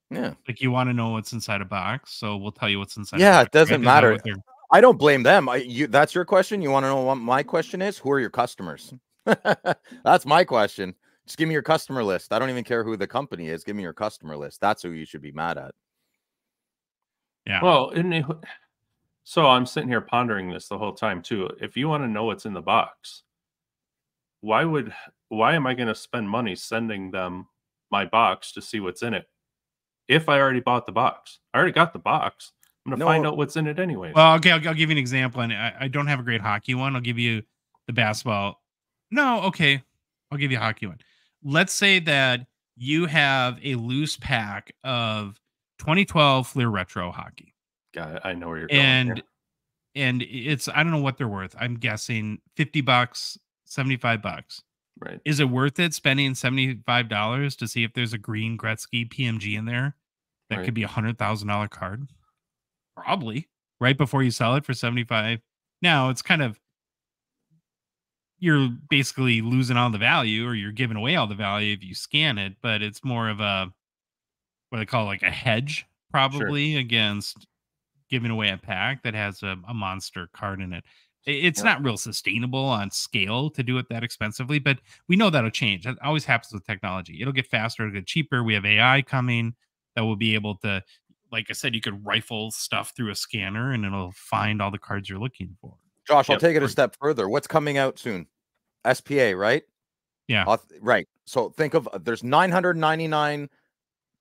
Speaker 2: Yeah.
Speaker 1: Like, you want to know what's inside a box, so we'll tell you what's inside.
Speaker 2: Yeah, it doesn't matter. I don't blame them. That's your question. You want to know what my question is? Who are your customers? That's my question. Just give me your customer list. I don't even care who the company is. Give me your customer list. That's who you should be mad at.
Speaker 1: Yeah.
Speaker 3: Well, so I'm sitting here pondering this the whole time too. If you want to know what's in the box, why am I going to spend money sending them my box to see what's in it? If I already bought the box, I already got the box. I'm going to find out what's in it anyways.
Speaker 1: Well, okay, I'll give you an example, and I don't have a great hockey one. I'll give you the basketball. No, okay, I'll give you a hockey one. Let's say that you have a loose pack of 2012 Fleer Retro hockey.
Speaker 3: Got it. I know where you're going.
Speaker 1: And it's, I don't know what they're worth. I'm guessing $50, $75.
Speaker 3: Right.
Speaker 1: Is it worth it spending $75 to see if there's a green Gretzky PMG in there that could be $100,000 card? Probably. Right before you sell it for 75. Now it's kind of, you're basically losing all the value, or you're giving away all the value if you scan it, but it's more of a, what they call like a hedge, probably, against giving away a pack that has a monster card in it. It's not real sustainable on scale to do it that expensively, but we know that'll change. That always happens with technology. It'll get faster, it'll get cheaper. We have AI coming that will be able to, like I said, you could rifle stuff through a scanner and it'll find all the cards you're looking for.
Speaker 2: Josh, I'll take it a step further. What's coming out soon? SPA, right?
Speaker 1: Yeah.
Speaker 2: Right. So think of, there's 999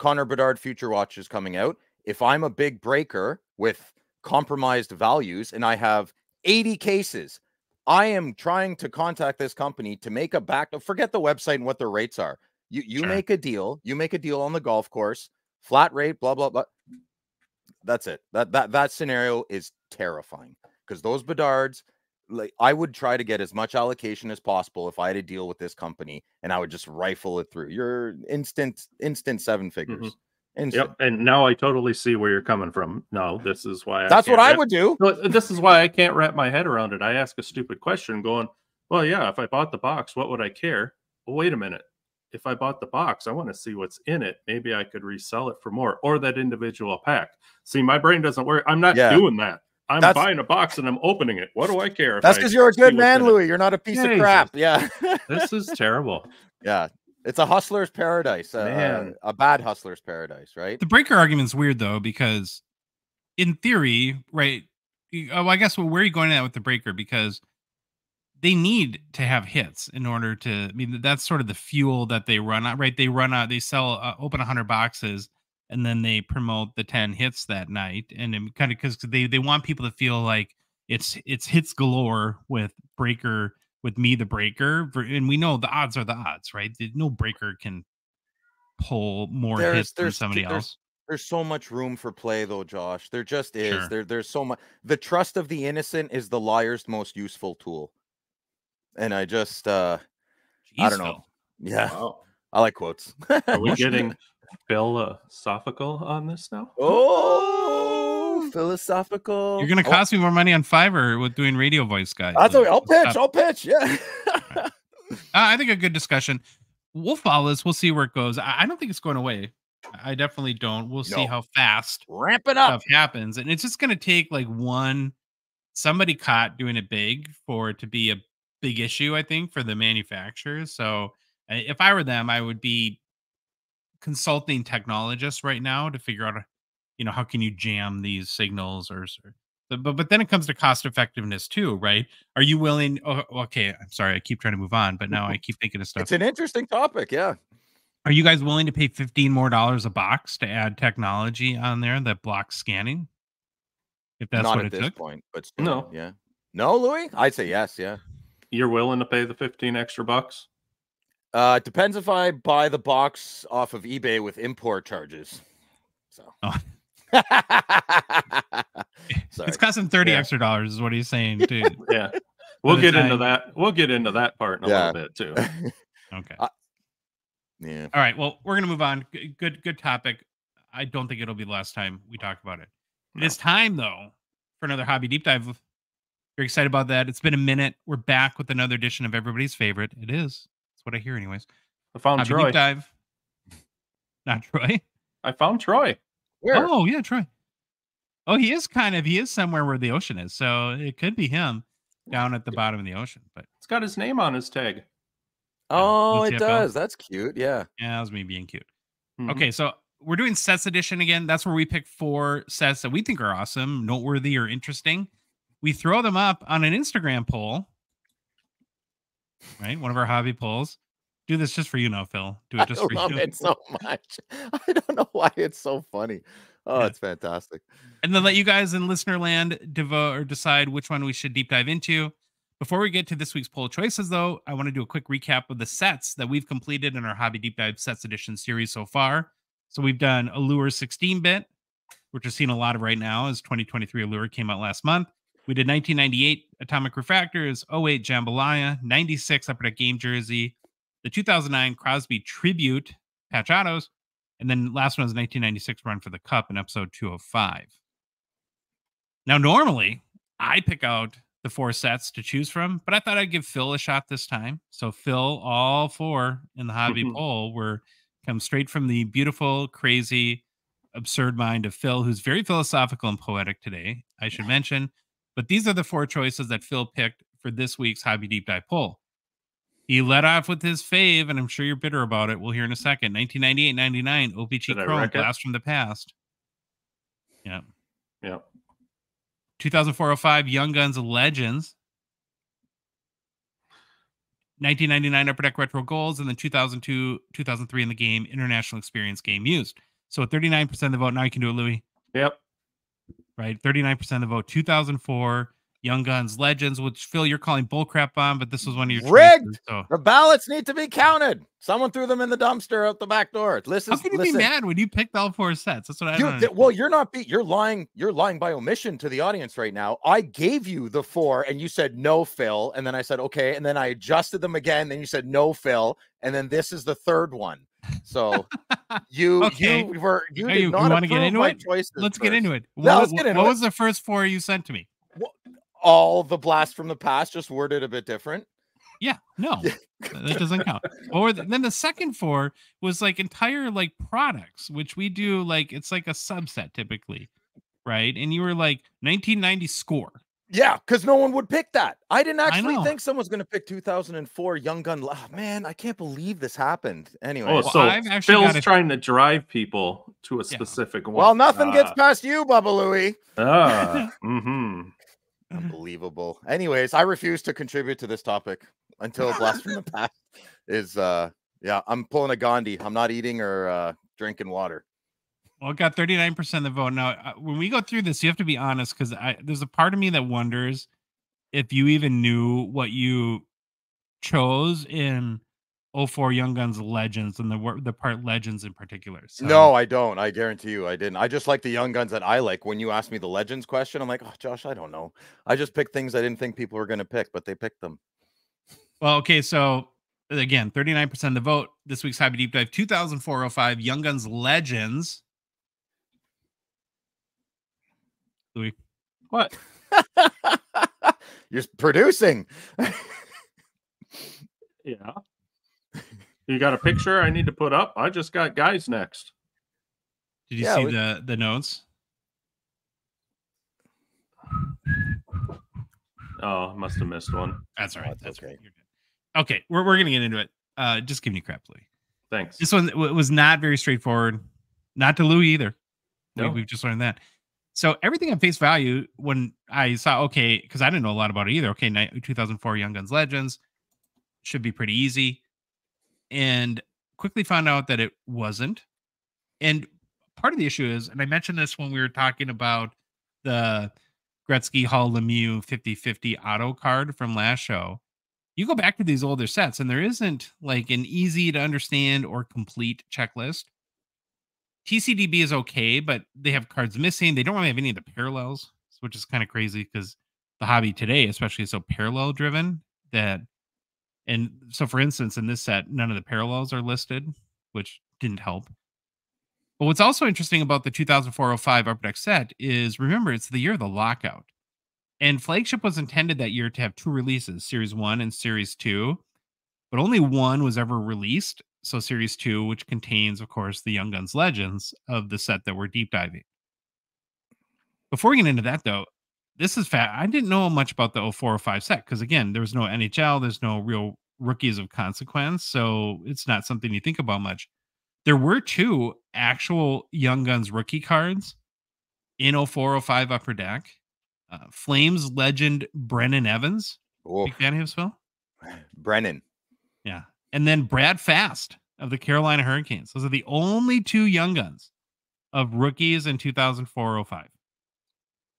Speaker 2: Connor Bedard Future Watches coming out. If I'm a big breaker with compromised values and I have 80 cases, I am trying to contact this company to make a forget the website and what their rates are. You make a deal. You make a deal on the golf course, flat rate, blah, blah, blah. That's it. That scenario is terrifying, because those Bedards, like, I would try to get as much allocation as possible if I had to deal with this company, and I would just rifle it through. You're instant 7 figures.
Speaker 3: Yep. And now I totally see where you're coming from. No, this is why
Speaker 2: that's what I would do.
Speaker 3: This is why I can't wrap my head around it. I ask a stupid question going, well, yeah, if I bought the box, what would I care? Well, wait a minute. If I bought the box, I want to see what's in it. Maybe I could resell it for more, or that individual pack. See, my brain doesn't work. I'm not doing that. I'm buying a box and I'm opening it. What do I care?
Speaker 2: That's because you're a good man, Louis. You're not a piece of crap. Yeah.
Speaker 3: This is terrible.
Speaker 2: Yeah. It's a hustler's paradise, a bad hustler's paradise, right?
Speaker 1: The breaker argument's weird, though, because in theory, right? Oh, I guess, where are you going at with the breaker? Because they need to have hits in order to, I mean, that's sort of the fuel that they run out, right? They sell, open 100 boxes, and then they promote the 10 hits that night. And it kind of, because they want people to feel like it's hits galore with breaker, with me, the breaker, and we know the odds are the odds, right? No breaker can pull more hits than somebody else.
Speaker 2: There's so much room for play, though, Josh. There just is. There's so much. The trust of the innocent is the liar's most useful tool. And I just, I don't know. Yeah, wow. I like quotes.
Speaker 3: Are we getting philosophical on this now?
Speaker 2: Oh, philosophical.
Speaker 1: You're going to cost me more money on Fiverr with doing radio voice, guys.
Speaker 2: That's okay. I'll pitch. Yeah.
Speaker 1: Right. I think a good discussion. We'll follow this. We'll see where it goes. I don't think it's going away. I definitely don't. We'll see how fast
Speaker 2: ramp it up
Speaker 1: stuff happens. And it's just going to take like somebody caught doing it big for it to be a big issue, I think, for the manufacturers. So if I were them, I would be consulting technologists right now to figure out, how can you jam these signals but then it comes to cost effectiveness too, right? Are you willing? Oh, okay. I'm sorry. I keep trying to move on, but now I keep thinking of stuff.
Speaker 2: It's an interesting topic. Yeah.
Speaker 1: Are you guys willing to pay $15 more a box to add technology on there that blocks scanning? If that's
Speaker 2: not
Speaker 1: what
Speaker 2: at
Speaker 1: it
Speaker 2: this
Speaker 1: took?
Speaker 2: point, but still, no. Yeah. No, Louis? I'd say yes. Yeah.
Speaker 3: You're willing to pay the 15 extra bucks?
Speaker 2: It depends if I buy the box off of eBay with import charges. So
Speaker 1: it's costing $30 extra dollars is what he's saying too.
Speaker 3: Yeah. We'll get into that. We'll get into that part in a little bit too.
Speaker 1: Okay.
Speaker 2: Yeah.
Speaker 1: All right. Well, we're going to move on. Good topic. I don't think it'll be the last time we talk about it. No. It is time, though, for another hobby deep dive. Very excited about that. It's been a minute. We're back with another edition of everybody's favorite. It is. That's what I hear anyways.
Speaker 3: I found
Speaker 1: hobby
Speaker 3: Troy.
Speaker 1: Deep dive. Not Troy.
Speaker 3: I found Troy.
Speaker 2: Where?
Speaker 1: Oh, yeah, Troy. Oh, he is somewhere where the ocean is. So it could be him down at the bottom of the ocean. But
Speaker 3: It's got his name on his tag.
Speaker 2: Oh,
Speaker 1: Let's
Speaker 2: it
Speaker 1: see it, Phil.
Speaker 2: does. That's cute. Yeah.
Speaker 1: Yeah, that was me being cute.
Speaker 3: Mhm.
Speaker 1: Okay, so we're doing sets edition again. That's where we pick 4 sets that we think are awesome, noteworthy, or interesting. We throw them up on an Instagram poll, right? One of our hobby polls. Do this just for you now, Phil. Do it just
Speaker 2: I
Speaker 1: for
Speaker 2: love
Speaker 1: you.
Speaker 2: it so much. I don't know why it's so funny. Oh,
Speaker 1: Yeah.
Speaker 2: it's fantastic.
Speaker 1: And then let you guys in listener land devote or decide which one we should deep dive into. Before we get to this week's poll choices, though, I want to do a quick recap of the sets that we've completed in our Hobby Deep Dive Sets Edition series so far. So we've done Allure 16-bit, which we're seeing a lot of right now as 2023 Allure came out last month. We did 1998 Atomic Refractors, 08 Jambalaya, 96 Upper Deck Game Jersey, the 2009 Crosby Tribute Patch Autos, and then last one was 1996 Run for the Cup in episode 205. Now, normally, I pick out the 4 sets to choose from, but I thought I'd give Phil a shot this time. So, Phil, all 4 in the hobby poll come straight from the beautiful, crazy, absurd mind of Phil, who's very philosophical and poetic today, I should mention. But these are the 4 choices that Phil picked for this week's Hobby Deep Dive poll. He led off with his fave, and I'm sure you're bitter about it. We'll hear in a second. 1998-99 OPG
Speaker 3: Did I
Speaker 1: Chrome
Speaker 3: wreck it?
Speaker 1: Blast from the Past. Yeah.
Speaker 3: Yeah.
Speaker 1: 2004-05 Young Guns Legends. 1999 Upper Deck Retro Golds, and then 2002-2003 in the game International Experience Game Used. So 39% of the vote. Now you can do it, Louis.
Speaker 3: Yep.
Speaker 1: Right? 39% of the vote. 2004 Young Guns Legends, which Phil, you're calling bullcrap on, but this was one of your
Speaker 2: Rigged.
Speaker 1: choices, so.
Speaker 2: The ballots need to be counted. Someone threw them in the dumpster out the back door. Listen,
Speaker 1: How can you be mad when you picked all 4 sets? That's what I don't
Speaker 2: well, you're not you're lying by omission to the audience right now. I gave you the 4 and you said no, Phil, and then I said okay, and then I adjusted them again, then you said no, Phil, and then this is the 3rd one. So you
Speaker 1: Okay.
Speaker 2: you
Speaker 1: Are
Speaker 2: did
Speaker 1: you
Speaker 2: not
Speaker 1: want to get
Speaker 2: approve
Speaker 1: into
Speaker 2: my
Speaker 1: it?
Speaker 2: choices
Speaker 1: Let's get
Speaker 2: first.
Speaker 1: into it.
Speaker 2: No, let's get into
Speaker 1: what
Speaker 2: it.
Speaker 1: was the first 4 you sent to me?
Speaker 2: All the Blast from the Past, just worded a bit different.
Speaker 1: Yeah, no, that doesn't count. Or then the second 4 was like entire like products, which we do like it's like a subset typically, right? And you were like 1990 Score.
Speaker 2: Yeah, because no one would pick that. I didn't
Speaker 1: I
Speaker 2: actually
Speaker 1: know.
Speaker 2: think someone's going to pick 2004 Young Gun. Oh, man, I can't believe this happened. Anyway,
Speaker 3: Oh, so
Speaker 1: I've actually
Speaker 3: Phil's
Speaker 1: got
Speaker 3: trying to drive people to a specific one.
Speaker 2: well, nothing gets past you, Bubba Louie.
Speaker 3: Mm-hmm.
Speaker 2: Unbelievable. Anyways, I refuse to contribute to this topic until Blast from the Past is yeah, I'm pulling a Gandhi. I'm not eating or drinking water.
Speaker 1: Well, it got 39% of the vote. Now, when we go through this, you have to be honest because there's a part of me that wonders if you even knew what you chose in 04 Young Guns Legends and the part Legends in particular. So,
Speaker 2: No, I don't. I guarantee you I didn't. I just like the Young Guns that I like. When you asked me the Legends question, I'm like, oh, Josh, I don't know. I just picked things I didn't think people were going to pick, but they picked them.
Speaker 1: well, okay, so again, 39% of the vote. This week's Hobby Deep Dive 2004-05 Young Guns Legends. Louis.
Speaker 3: What?
Speaker 2: You're producing.
Speaker 3: Yeah. You got a picture I need to put up? I just got guys next.
Speaker 1: Did you
Speaker 2: Yeah,
Speaker 1: see
Speaker 2: we-
Speaker 1: the notes?
Speaker 3: Oh, I must have missed one.
Speaker 1: That's all right.
Speaker 2: that's
Speaker 1: That's
Speaker 2: okay.
Speaker 1: right. You're good. Okay, we're gonna get into it. Just giving you crap, Louis.
Speaker 3: Thanks.
Speaker 1: This one was not very straightforward. Not to Louis either.
Speaker 3: No.
Speaker 1: We've just learned that. So everything at face value, when I saw, okay, because I didn't know a lot about it either. Okay, 2004 Young Guns Legends should be pretty easy. And quickly found out that it wasn't. And part of the issue is, and I mentioned this when we were talking about the Gretzky Hall Lemieux 50-50 auto card from last show. You go back to these older sets and there isn't like an easy to understand or complete checklist. TCDB is okay, but they have cards missing. They don't really have any of the parallels, which is kind of crazy because the hobby today, especially, is so parallel driven that. And so, for instance, in this set, none of the parallels are listed, which didn't help. But what's also interesting about the 2004-05 Upper Deck set is, remember, it's the year of the lockout. And Flagship was intended that year to have 2 releases, Series 1 and Series 2. But only one was ever released. So Series 2, which contains, of course, the Young Guns Legends of the set that we're deep diving. Before we get into that, though, this is fat. I didn't know much about the 0405 set because, again, there was no NHL. There's no real rookies of consequence. So it's not something you think about much. There were 2 actual Young Guns rookie cards in 0405 Upper Deck. Flames legend Brennan Evans.
Speaker 2: Oh,
Speaker 1: Big fan of his, Phil?
Speaker 2: Brennan.
Speaker 1: Yeah. And then Brad Fast of the Carolina Hurricanes. Those are the only 2 Young Guns of rookies in 2004-05.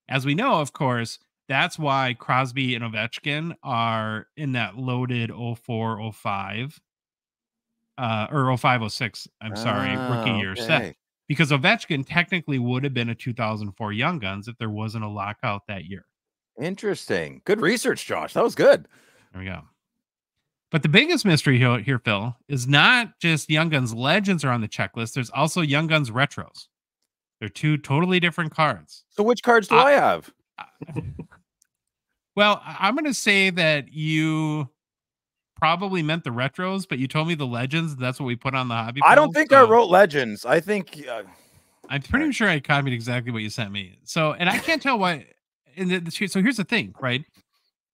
Speaker 1: As we know, of course, that's why Crosby and Ovechkin are in that loaded 04-05 or 05-06, I'm sorry, rookie year set. Because Ovechkin technically would have been a 2004 Young Guns if there wasn't a lockout that year.
Speaker 2: Interesting. Good research, Josh. That was good.
Speaker 1: There we go. But the biggest mystery here, Phil, is not just Young Guns Legends are on the checklist. There's also Young Guns Retros. They're 2 totally different cards.
Speaker 2: So which cards do I have?
Speaker 1: Well, I'm going to say that you probably meant the retros, but you told me the legends. That's what we put on the hobby.
Speaker 2: I don't think I wrote legends. I think
Speaker 1: I'm pretty sure I copied exactly what you sent me. So, and I can't tell why. So here's the thing, right?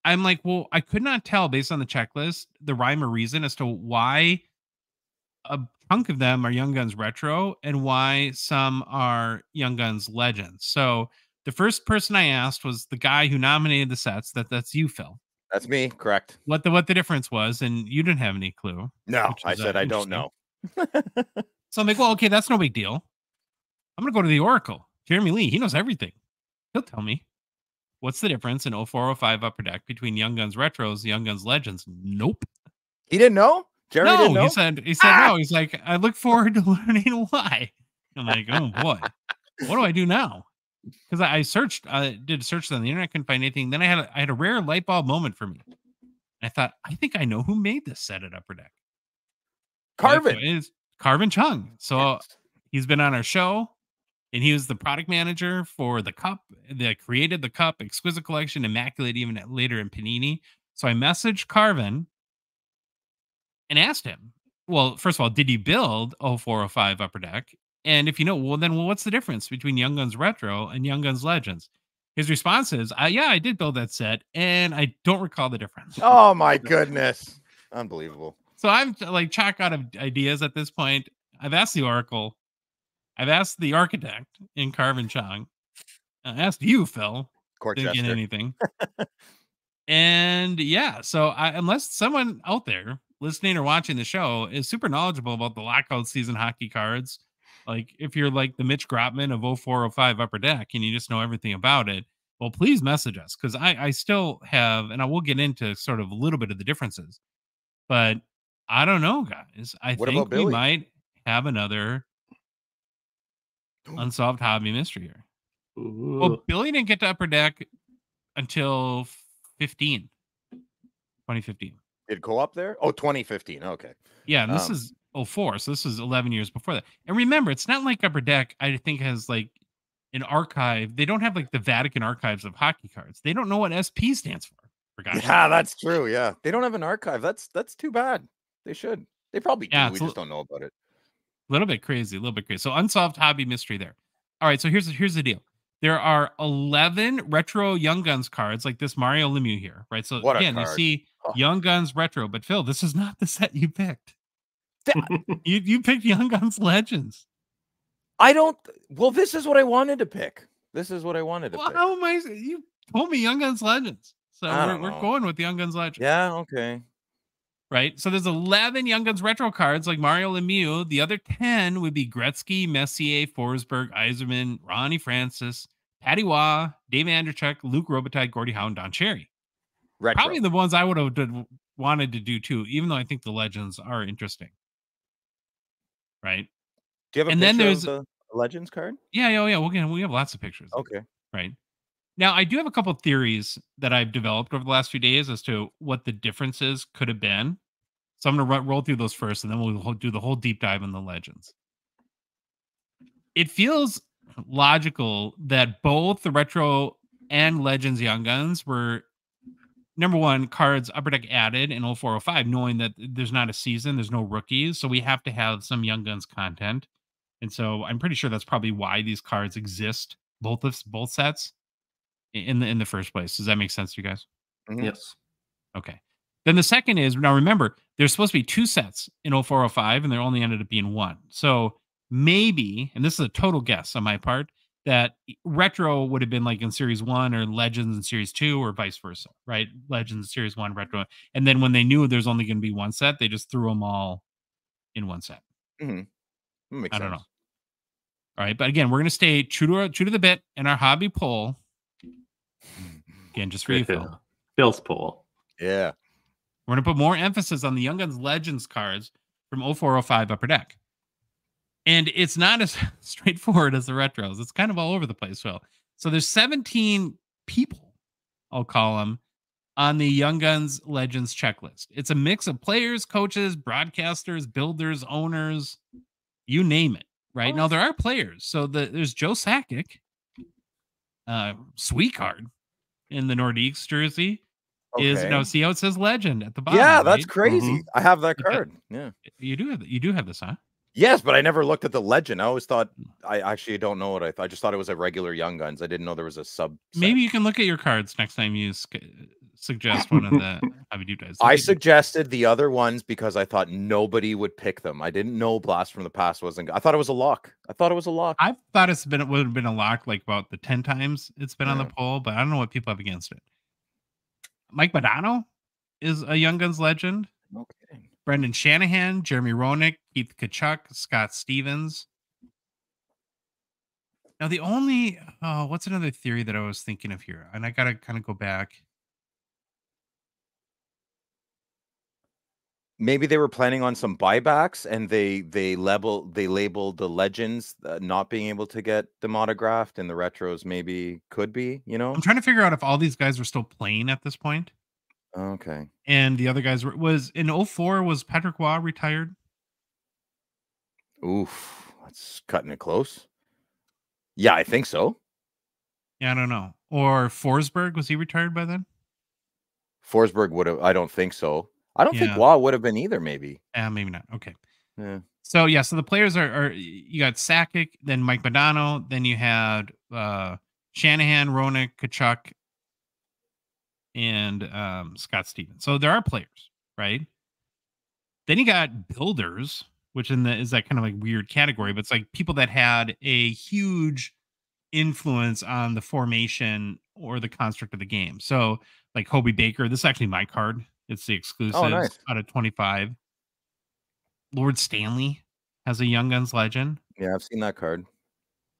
Speaker 1: I'm like, well, I could not tell based on the checklist the rhyme or reason as to why a chunk of them are Young Guns Retro and why some are Young Guns Legends. So the first person I asked was the guy who nominated the sets. That's you, Phil.
Speaker 2: That's me, correct.
Speaker 1: What the difference was, and you didn't have any clue.
Speaker 2: No, I said I don't know.
Speaker 1: So I'm like, well, okay, that's no big deal. I'm gonna go to the Oracle. Jeremy Lee, he knows everything. He'll tell me. What's the difference in 0405 Upper Deck between Young Guns Retros and Young Guns Legends? Nope.
Speaker 2: He didn't know? Jeremy didn't know?
Speaker 1: He said no. He's like, I look forward to learning why. I'm like, oh boy, what do I do now? Because I searched, did a search on the internet, couldn't find anything. Then I had a rare light bulb moment for me. I thought, I think I know who made this set at Upper Deck.
Speaker 2: Carvin.
Speaker 1: It's Carvin Chung. So he's been on our show, and he was the product manager for the cup that created the cup, Exquisite Collection, Immaculate, even later in Panini. So I messaged Carvin and asked him, well, first of all, did you build 0405 Upper Deck? And if you know, well, what's the difference between Young Guns Retro and Young Guns Legends? His response is, yeah, I did build that set, and I don't recall the difference.
Speaker 2: Oh, my goodness. Unbelievable.
Speaker 1: So I'm like chock out of ideas at this point. I've asked the Oracle. I've asked the architect in Carvin Chung. I asked you, Phil. Didn't get anything. And yeah, so unless someone out there listening or watching the show is super knowledgeable about the lockout season hockey cards, like if you're like the Mitch Grotman of 0405 Upper Deck and you just know everything about it, well, please message us, because I still have, and I will get into sort of a little bit of the differences, but I don't know, guys. I think we might have another unsolved hobby mystery here.
Speaker 3: Ooh.
Speaker 1: Well, Billy didn't get to Upper Deck until 2015.
Speaker 2: Did go up there? Oh, 2015. Okay.
Speaker 1: Yeah, and this is 04, so this is 11 years before that. And remember, it's not like Upper Deck, I think, has like an archive. They don't have like the Vatican archives of hockey cards. They don't know what SP stands for.
Speaker 2: Yeah, that's true. Yeah, they don't have an archive. That's too bad. They should. They probably do. We just don't know about it.
Speaker 1: A little bit crazy. So unsolved hobby mystery there. All right, so here's the deal. There are 11 retro Young Guns cards like this Mario Lemieux here, right? So again, you see Young Guns Retro, but Phil, this is not the set you picked. you picked Young Guns Legends.
Speaker 2: Well, this is what I wanted to pick. Pick.
Speaker 1: How am I? You told me Young Guns Legends. So we're going with Young Guns Legends.
Speaker 2: Yeah, okay.
Speaker 1: Right? So there's 11 Young Guns Retro cards like Mario Lemieux. The other 10 would be Gretzky, Messier, Forsberg, Yzerman, Ronnie Francis, Patty Waugh, Dave Andrechuk, Luke Robitaille, Gordie Howe, and Don Cherry.
Speaker 2: Retro.
Speaker 1: Probably the ones I would have wanted to do too, even though I think the Legends are interesting. Right?
Speaker 2: Do you have a picture of the Legends card?
Speaker 1: Yeah. We have lots of pictures.
Speaker 2: Okay.
Speaker 1: Right. Now, I do have a couple of theories that I've developed over the last few days as to what the differences could have been. So I'm going to roll through those first, and then we'll do the whole deep dive on the Legends. It feels logical that both the Retro and Legends Young Guns were, number one, cards Upper Deck added in 0405, knowing that there's not a season, there's no rookies, so we have to have some Young Guns content. And so I'm pretty sure that's probably why these cards exist both sets in the first place. Does that make sense to you guys?
Speaker 2: Mhm.
Speaker 3: Yes.
Speaker 1: Okay. Then the second is, now remember, there's supposed to be 2 sets in 0405, and there only ended up being 1. So maybe, and this is a total guess on my part, that retro would have been like in series 1 or legends in series 2 or vice versa, right? Legends series 1, retro. And then when they knew there's only going to be 1 set, they just threw them all in 1 set.
Speaker 2: Mhm. That makes
Speaker 1: I don't
Speaker 2: sense.
Speaker 1: know. All right, but again, we're going to stay true to the bit in our hobby poll. Again, just for you, Phil.
Speaker 3: Phil's poll.
Speaker 2: Yeah.
Speaker 1: We're going to put more emphasis on the Young Guns Legends cards from 0405 Upper Deck. And it's not as straightforward as the retros. It's kind of all over the place, Phil. So there's 17 people, I'll call them, on the Young Guns Legends checklist. It's a mix of players, coaches, broadcasters, builders, owners, you name it, right? Now, there are players. So there's Joe Sakic, sweet card in the Nordiques jersey. Is now see how it says legend at the bottom.
Speaker 2: Yeah,
Speaker 1: right?
Speaker 2: that's crazy. I have that
Speaker 1: But
Speaker 2: card. Yeah.
Speaker 1: You do have this, huh?
Speaker 2: Yes, but I never looked at the legend. I always thought I actually don't know what I thought. I just thought it was a regular Young Guns. I didn't know there was a sub.
Speaker 1: Maybe you can look at your cards next time you suggest one of the Hobby Deep Dives.
Speaker 2: I suggested the other ones because I thought nobody would pick them. I didn't know Blast from the Past wasn't. I thought it was a lock.
Speaker 1: I thought it would have been a lock like about the 10 times it's been on the poll, but I don't know what people have against it. Mike Modano is a Young Guns legend.
Speaker 2: No kidding.
Speaker 1: Brendan Shanahan, Jeremy Roenick, Keith Kachuk, Scott Stevens. Now the only what's another theory that I was thinking of here? And I gotta kind of go back.
Speaker 2: Maybe they were planning on some buybacks, and they labeled the legends not being able to get them autographed, and the retros maybe could be. You know,
Speaker 1: I'm trying to figure out if all these guys were still playing at this point.
Speaker 2: Okay.
Speaker 1: And the other guys was in 04, was Patrick Waugh retired?
Speaker 2: Oof, that's cutting it close. Yeah, I think so.
Speaker 1: Yeah, I don't know. Or Forsberg, was he retired by then?
Speaker 2: Forsberg would have. I don't think so. I don't think Waugh would have been either. Maybe.
Speaker 1: Maybe not. Okay.
Speaker 2: Yeah.
Speaker 1: So so the players are you got Sakic, then Mike Modano, then you had Shanahan, Roenick, Kachuk, and Scott Stevens. So there are players, right? Then you got builders, which is that kind of like weird category, but it's like people that had a huge influence on the formation or the construct of the game. So like Hobie Baker, this is actually my card. It's the exclusives out of 25. Lord Stanley has a Young Guns legend.
Speaker 2: Yeah, I've seen that card.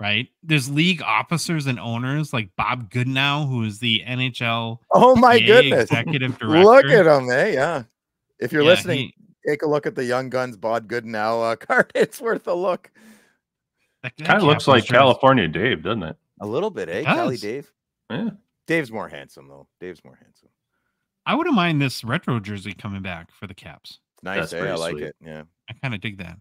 Speaker 1: Right? There's league officers and owners like Bob Goodnow, who is the NHL.
Speaker 2: Oh my goodness!
Speaker 1: Executive director.
Speaker 2: Look at him, eh? Yeah. If you're listening, take a look at the Young Guns Bob Goodnow card. It's worth a look.
Speaker 3: That kind of looks like California Dave, doesn't it?
Speaker 2: A little bit, eh? Cali Dave.
Speaker 3: Yeah.
Speaker 2: Dave's more handsome though. Dave's more handsome.
Speaker 1: I wouldn't mind this retro jersey coming back for the Caps.
Speaker 2: Nice, eh? I like it. Yeah.
Speaker 1: I kind of dig that.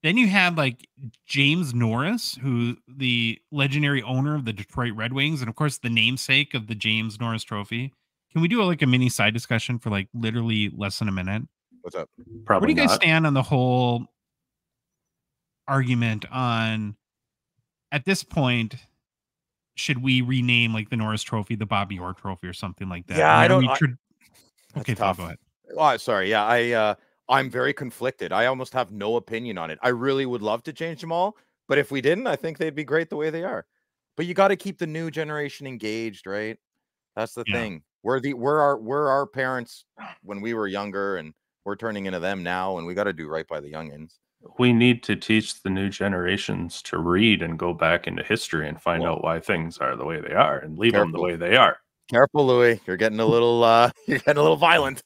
Speaker 1: Then you had like James Norris, who the legendary owner of the Detroit Red Wings, and of course the namesake of the James Norris Trophy. Can we do like a mini side discussion for like literally less than a minute?
Speaker 2: What's up?
Speaker 3: Probably.
Speaker 1: Where do you guys stand on the whole argument on, at this point, should we rename like the Norris Trophy the Bobby Orr Trophy or something like that?
Speaker 2: Yeah, I don't.
Speaker 1: Okay,
Speaker 2: tough.
Speaker 1: Paul, go ahead.
Speaker 2: Oh, sorry. Yeah, I'm very conflicted. I almost have no opinion on it. I really would love to change them all, but if we didn't, I think they'd be great the way they are. But you got to keep the new generation engaged, right? That's the thing. We're our parents when we were younger, and we're turning into them now, and we got to do right by the youngins.
Speaker 3: We need to teach the new generations to read and go back into history and find out why things are the way they are, and leave them the way they are.
Speaker 2: Careful, Louis. You're getting a little violent.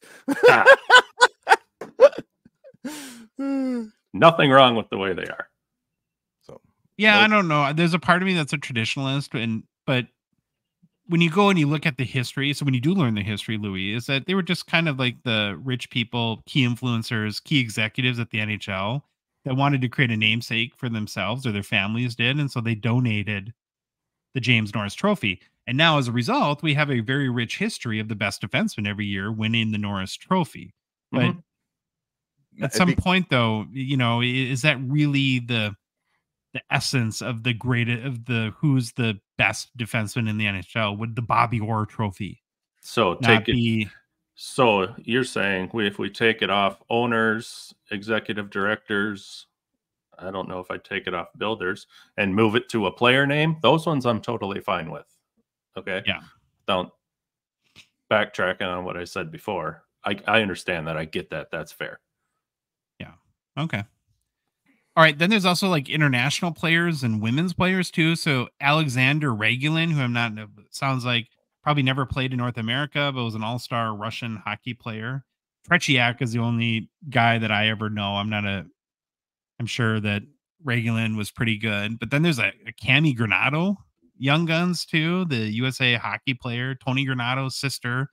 Speaker 3: Nothing wrong with the way they are.
Speaker 2: So
Speaker 1: I don't know. There's a part of me that's a traditionalist, but when you go and you look at the history, so when you do learn the history, Louis, is that they were just kind of like the rich people, key influencers, key executives at the NHL that wanted to create a namesake for themselves, or their families did, and so they donated the James Norris Trophy. And now, as a result, we have a very rich history of the best defenseman every year winning the Norris Trophy. But at some point, though, is that really the essence of who's the best defenseman in the NHL. Would the Bobby Orr Trophy
Speaker 3: So
Speaker 1: not be?
Speaker 3: So you're saying if we take it off owners, executive directors, I don't know if I take it off builders and move it to a player name, those ones I'm totally fine with. Okay.
Speaker 1: Yeah.
Speaker 3: Don't backtracking on what I said before. I understand that. I get that. That's fair.
Speaker 1: Yeah. Okay. All right. Then there's also like international players and women's players too. So Alexander Regulin, who sounds like probably never played in North America, but was an all-star Russian hockey player. Tretiak is the only guy that I ever know. I'm sure that Regulin was pretty good. But then there's a Cami Granado, Young Guns too, the USA hockey player, Tony Granado's sister.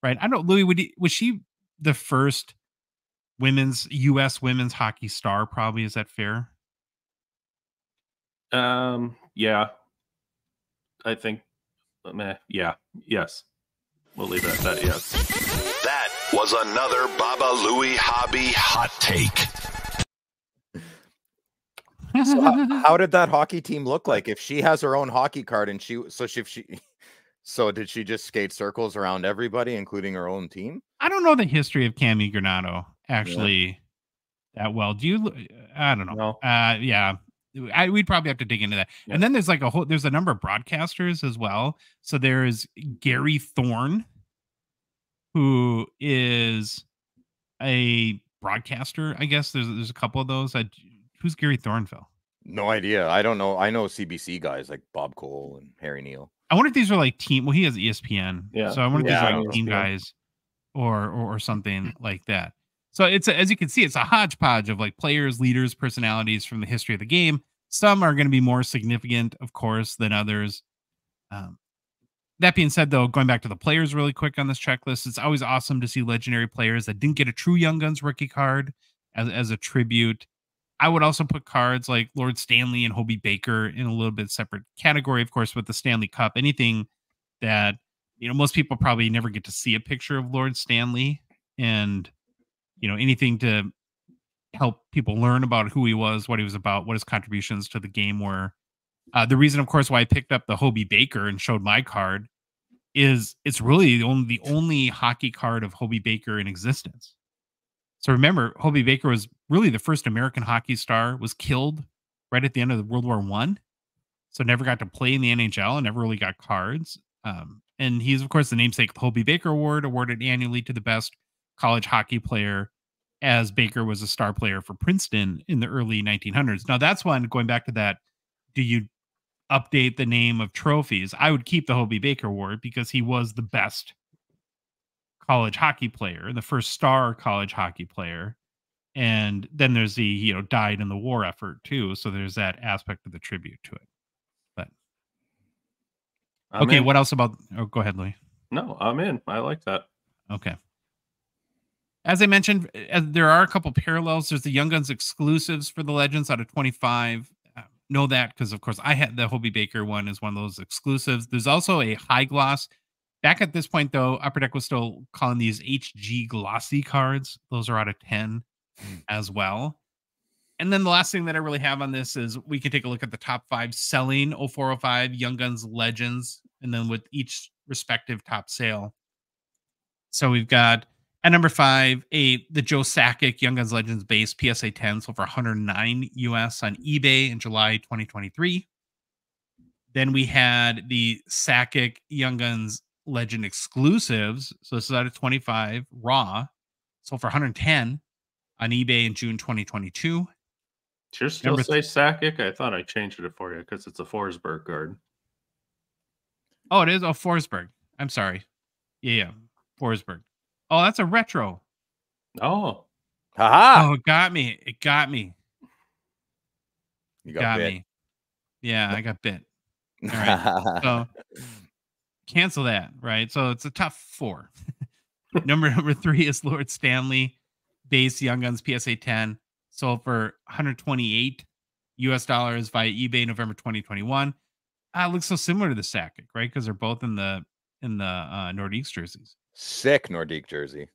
Speaker 1: Right. I don't know, Louis, was she the first U.S. women's hockey star? Probably. Is that fair?
Speaker 3: Yeah. I think, yeah. Yes. We'll leave it at that, yes.
Speaker 4: That was another Baba Louie Hobby hot take.
Speaker 2: So how did that hockey team look like? If she has her own hockey card and so did she just skate circles around everybody, including her own team?
Speaker 1: I don't know the history of Cami Granado actually that well. Do you? I don't know.
Speaker 3: No.
Speaker 1: Yeah. We'd probably have to dig into that. Yeah. And then there's there's a number of broadcasters as well. So there's Gary Thorne, who is a broadcaster. I guess there's a couple of those. Who's Gary Thorne, Phil?
Speaker 2: No idea. I don't know. I know CBC guys like Bob Cole and Harry Neal.
Speaker 1: I wonder if these are like team. Well, he has ESPN.
Speaker 3: Yeah.
Speaker 1: So I wonder if these are like team guys or something like that. So as you can see, it's a hodgepodge of like players, leaders, personalities from the history of the game. Some are going to be more significant, of course, than others. That being said, though, going back to the players really quick on this checklist, it's always awesome to see legendary players that didn't get a true Young Guns rookie card as a tribute. I would also put cards like Lord Stanley and Hobie Baker in a little bit separate category, of course, with the Stanley Cup. Anything that, most people probably never get to see a picture of Lord Stanley, and, anything to help people learn about who he was, what he was about, what his contributions to the game were. The reason, of course, why I picked up the Hobie Baker and showed my card is it's really the only hockey card of Hobie Baker in existence. So remember, Hobie Baker was really the first American hockey star, was killed right at the end of the World War I. So never got to play in the NHL and never really got cards. And he's, of course, the namesake of the Hobie Baker Award, awarded annually to the best college hockey player, as Baker was a star player for Princeton in the early 1900s. Now, that's one, going back to that, do you update the name of trophies? I would keep the Hobie Baker Award because he was the best college hockey player, the first star college hockey player. And then there's the, died in the war effort too. So there's that aspect of the tribute to it. But okay, what else about, go ahead, Louis.
Speaker 3: No, I'm in. I like that.
Speaker 1: Okay. As I mentioned, there are a couple parallels. There's the Young Guns exclusives for the Legends out of 25. Know that because, of course, I had the Hobie Baker one as one of those exclusives. There's also a high gloss. Back at this point, though, Upper Deck was still calling these HG glossy cards. Those are out of 10 as well. And then the last thing that I really have on this is we can take a look at the top 5 selling 0405 Young Guns Legends, and then with each respective top sale. So we've got at number 5, the Joe Sakic Young Guns Legends base PSA 10 sold for $109 US on eBay in July 2023. Then we had the Sakic Young Guns Legend exclusives. So this is out of 25 raw, sold for $110 on eBay in June 2022.
Speaker 3: Should still say Sakic? I thought I changed it for you because it's a Forsberg card.
Speaker 1: Oh, it is? Oh, Forsberg. I'm sorry. Yeah, Forsberg. Oh, that's a retro.
Speaker 3: Oh.
Speaker 2: Haha.
Speaker 1: Oh, it got me. It got me.
Speaker 2: You got bit.
Speaker 1: Me. Yeah, I got bit. All right. So cancel that, right? So it's a tough 4. Number 3 is Lord Stanley base Young Guns PSA 10, sold for $128 US via eBay November 2021. It looks so similar to the Sakic, right? Because they're both in the Nordiques jerseys.
Speaker 2: Sick Nordique jersey.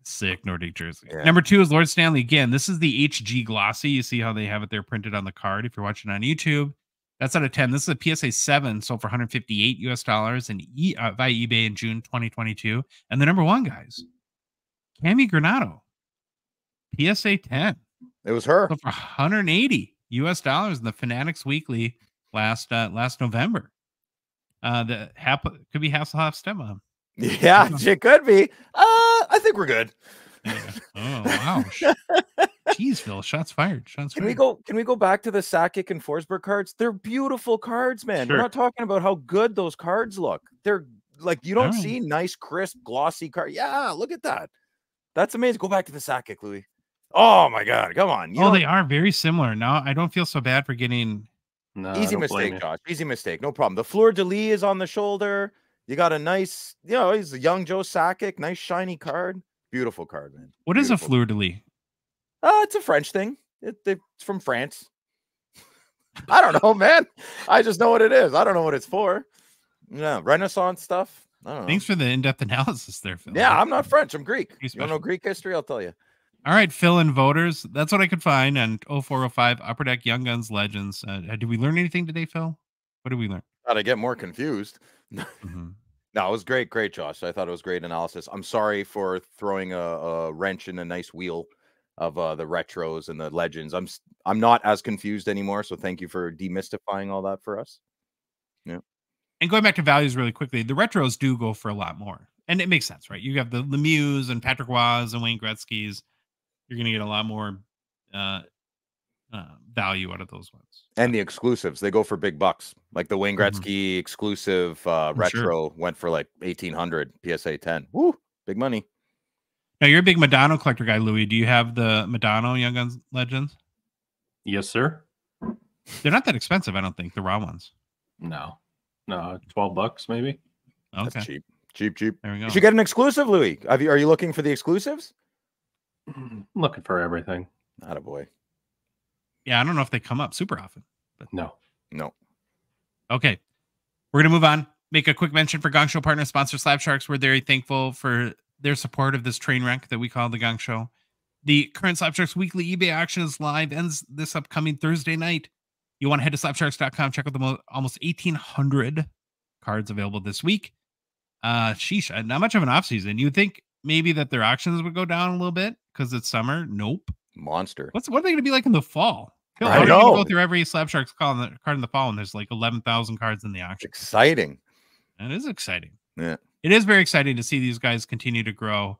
Speaker 1: Sick Nordic jersey.
Speaker 2: Yeah.
Speaker 1: Number 2 is Lord Stanley. Again, this is the HG Glossy. You see how they have it there printed on the card if you're watching on YouTube. That's out of 10. This is a PSA 7, sold for $158 US and via eBay in June 2022. And the number 1, guys, Cami Granado, PSA 10.
Speaker 2: It was her.
Speaker 1: Sold for $180 US in the Fanatics Weekly last November. The could be Hasselhoff Stepmom.
Speaker 2: Yeah, it could be. I think we're good.
Speaker 1: Yeah. Oh wow! Jeez, Phil, shots fired. Shots
Speaker 2: Can
Speaker 1: fired.
Speaker 2: we go back to the Sakic and Forsberg cards? They're beautiful cards, man.
Speaker 3: Sure.
Speaker 2: We're not talking about how good those cards look. They're like, you don't
Speaker 1: All right.
Speaker 2: see nice, crisp, glossy card. Yeah, look at that. That's amazing. Go back to the Sakic, Louis. Oh my God, come on.
Speaker 1: They are very similar. Now I don't feel so bad for getting.
Speaker 3: No, I
Speaker 2: Easy
Speaker 3: don't blame
Speaker 2: mistake,
Speaker 3: you.
Speaker 2: Josh. Easy mistake. No problem. The Fleur de Lis is on the shoulder. You got a nice, he's a young Joe Sakic. Nice, shiny card. Beautiful card, man.
Speaker 1: What is a
Speaker 2: Beautiful.
Speaker 1: fleur de lis?
Speaker 2: It's a French thing. It's from France. I don't know, man. I just know what it is. I don't know what it's for. Yeah, Renaissance stuff. I don't know.
Speaker 1: Thanks for the in-depth analysis there, Phil.
Speaker 2: Yeah, I'm not French. I'm Greek.
Speaker 1: Pretty
Speaker 2: You want to know
Speaker 1: special.
Speaker 2: Greek history? I'll tell you.
Speaker 1: All right, Phil and voters. That's what I could find on 0405 Upper Deck Young Guns Legends. Did we learn anything today, Phil? What did we learn?
Speaker 2: Gotta get more confused.
Speaker 1: Mhm.
Speaker 2: No, it was great, Josh. I thought it was great analysis. I'm sorry for throwing a wrench in a nice wheel of the retros and the legends. I'm not as confused anymore. So thank you for demystifying all that for us.
Speaker 1: And going back to values really quickly, the retros do go for a lot more. And it makes sense, right? You have the Lemieux and Patrick Roy's and Wayne Gretzky's. You're going to get a lot more value out of those ones.
Speaker 2: And the exclusives, they go for big bucks. Like the Wayne Gretzky exclusive retro went for like 1,800 PSA 10. Woo, big money.
Speaker 1: Now, you're a big Madonna collector guy, Louis. Do you have the Madonna Young Guns Legends?
Speaker 3: Yes, sir.
Speaker 1: They're not that expensive, I don't think, the raw ones.
Speaker 3: No, $12 maybe.
Speaker 1: Okay,
Speaker 2: That's cheap.
Speaker 1: there we go.
Speaker 2: You should get an exclusive, Louis. Are you looking for the exclusives?
Speaker 3: I'm looking for everything.
Speaker 2: Attaboy.
Speaker 1: Yeah, I don't know if they come up super often.
Speaker 3: No.
Speaker 1: Okay, we're going to move on. Make a quick mention for Gongshow partner sponsor Slab Sharks. We're very thankful for their support of this train wreck that we call the Gongshow. The current Slab Sharks weekly eBay auction is live, ends this upcoming Thursday night. You want to head to slabsharks.com, check out the almost 1,800 cards available this week. Sheesh, not much of an off season. You'd think maybe that their auctions would go down a little bit because it's summer. Nope.
Speaker 2: Monster.
Speaker 1: What are they going to be like in the fall? Phil,
Speaker 2: I
Speaker 1: how are you going
Speaker 2: know.
Speaker 1: to go through every Slab Sharks card in the fall and there's like 11,000 cards in the auction?
Speaker 2: Exciting.
Speaker 1: That is exciting.
Speaker 2: Yeah.
Speaker 1: It is very exciting to see these guys continue to grow.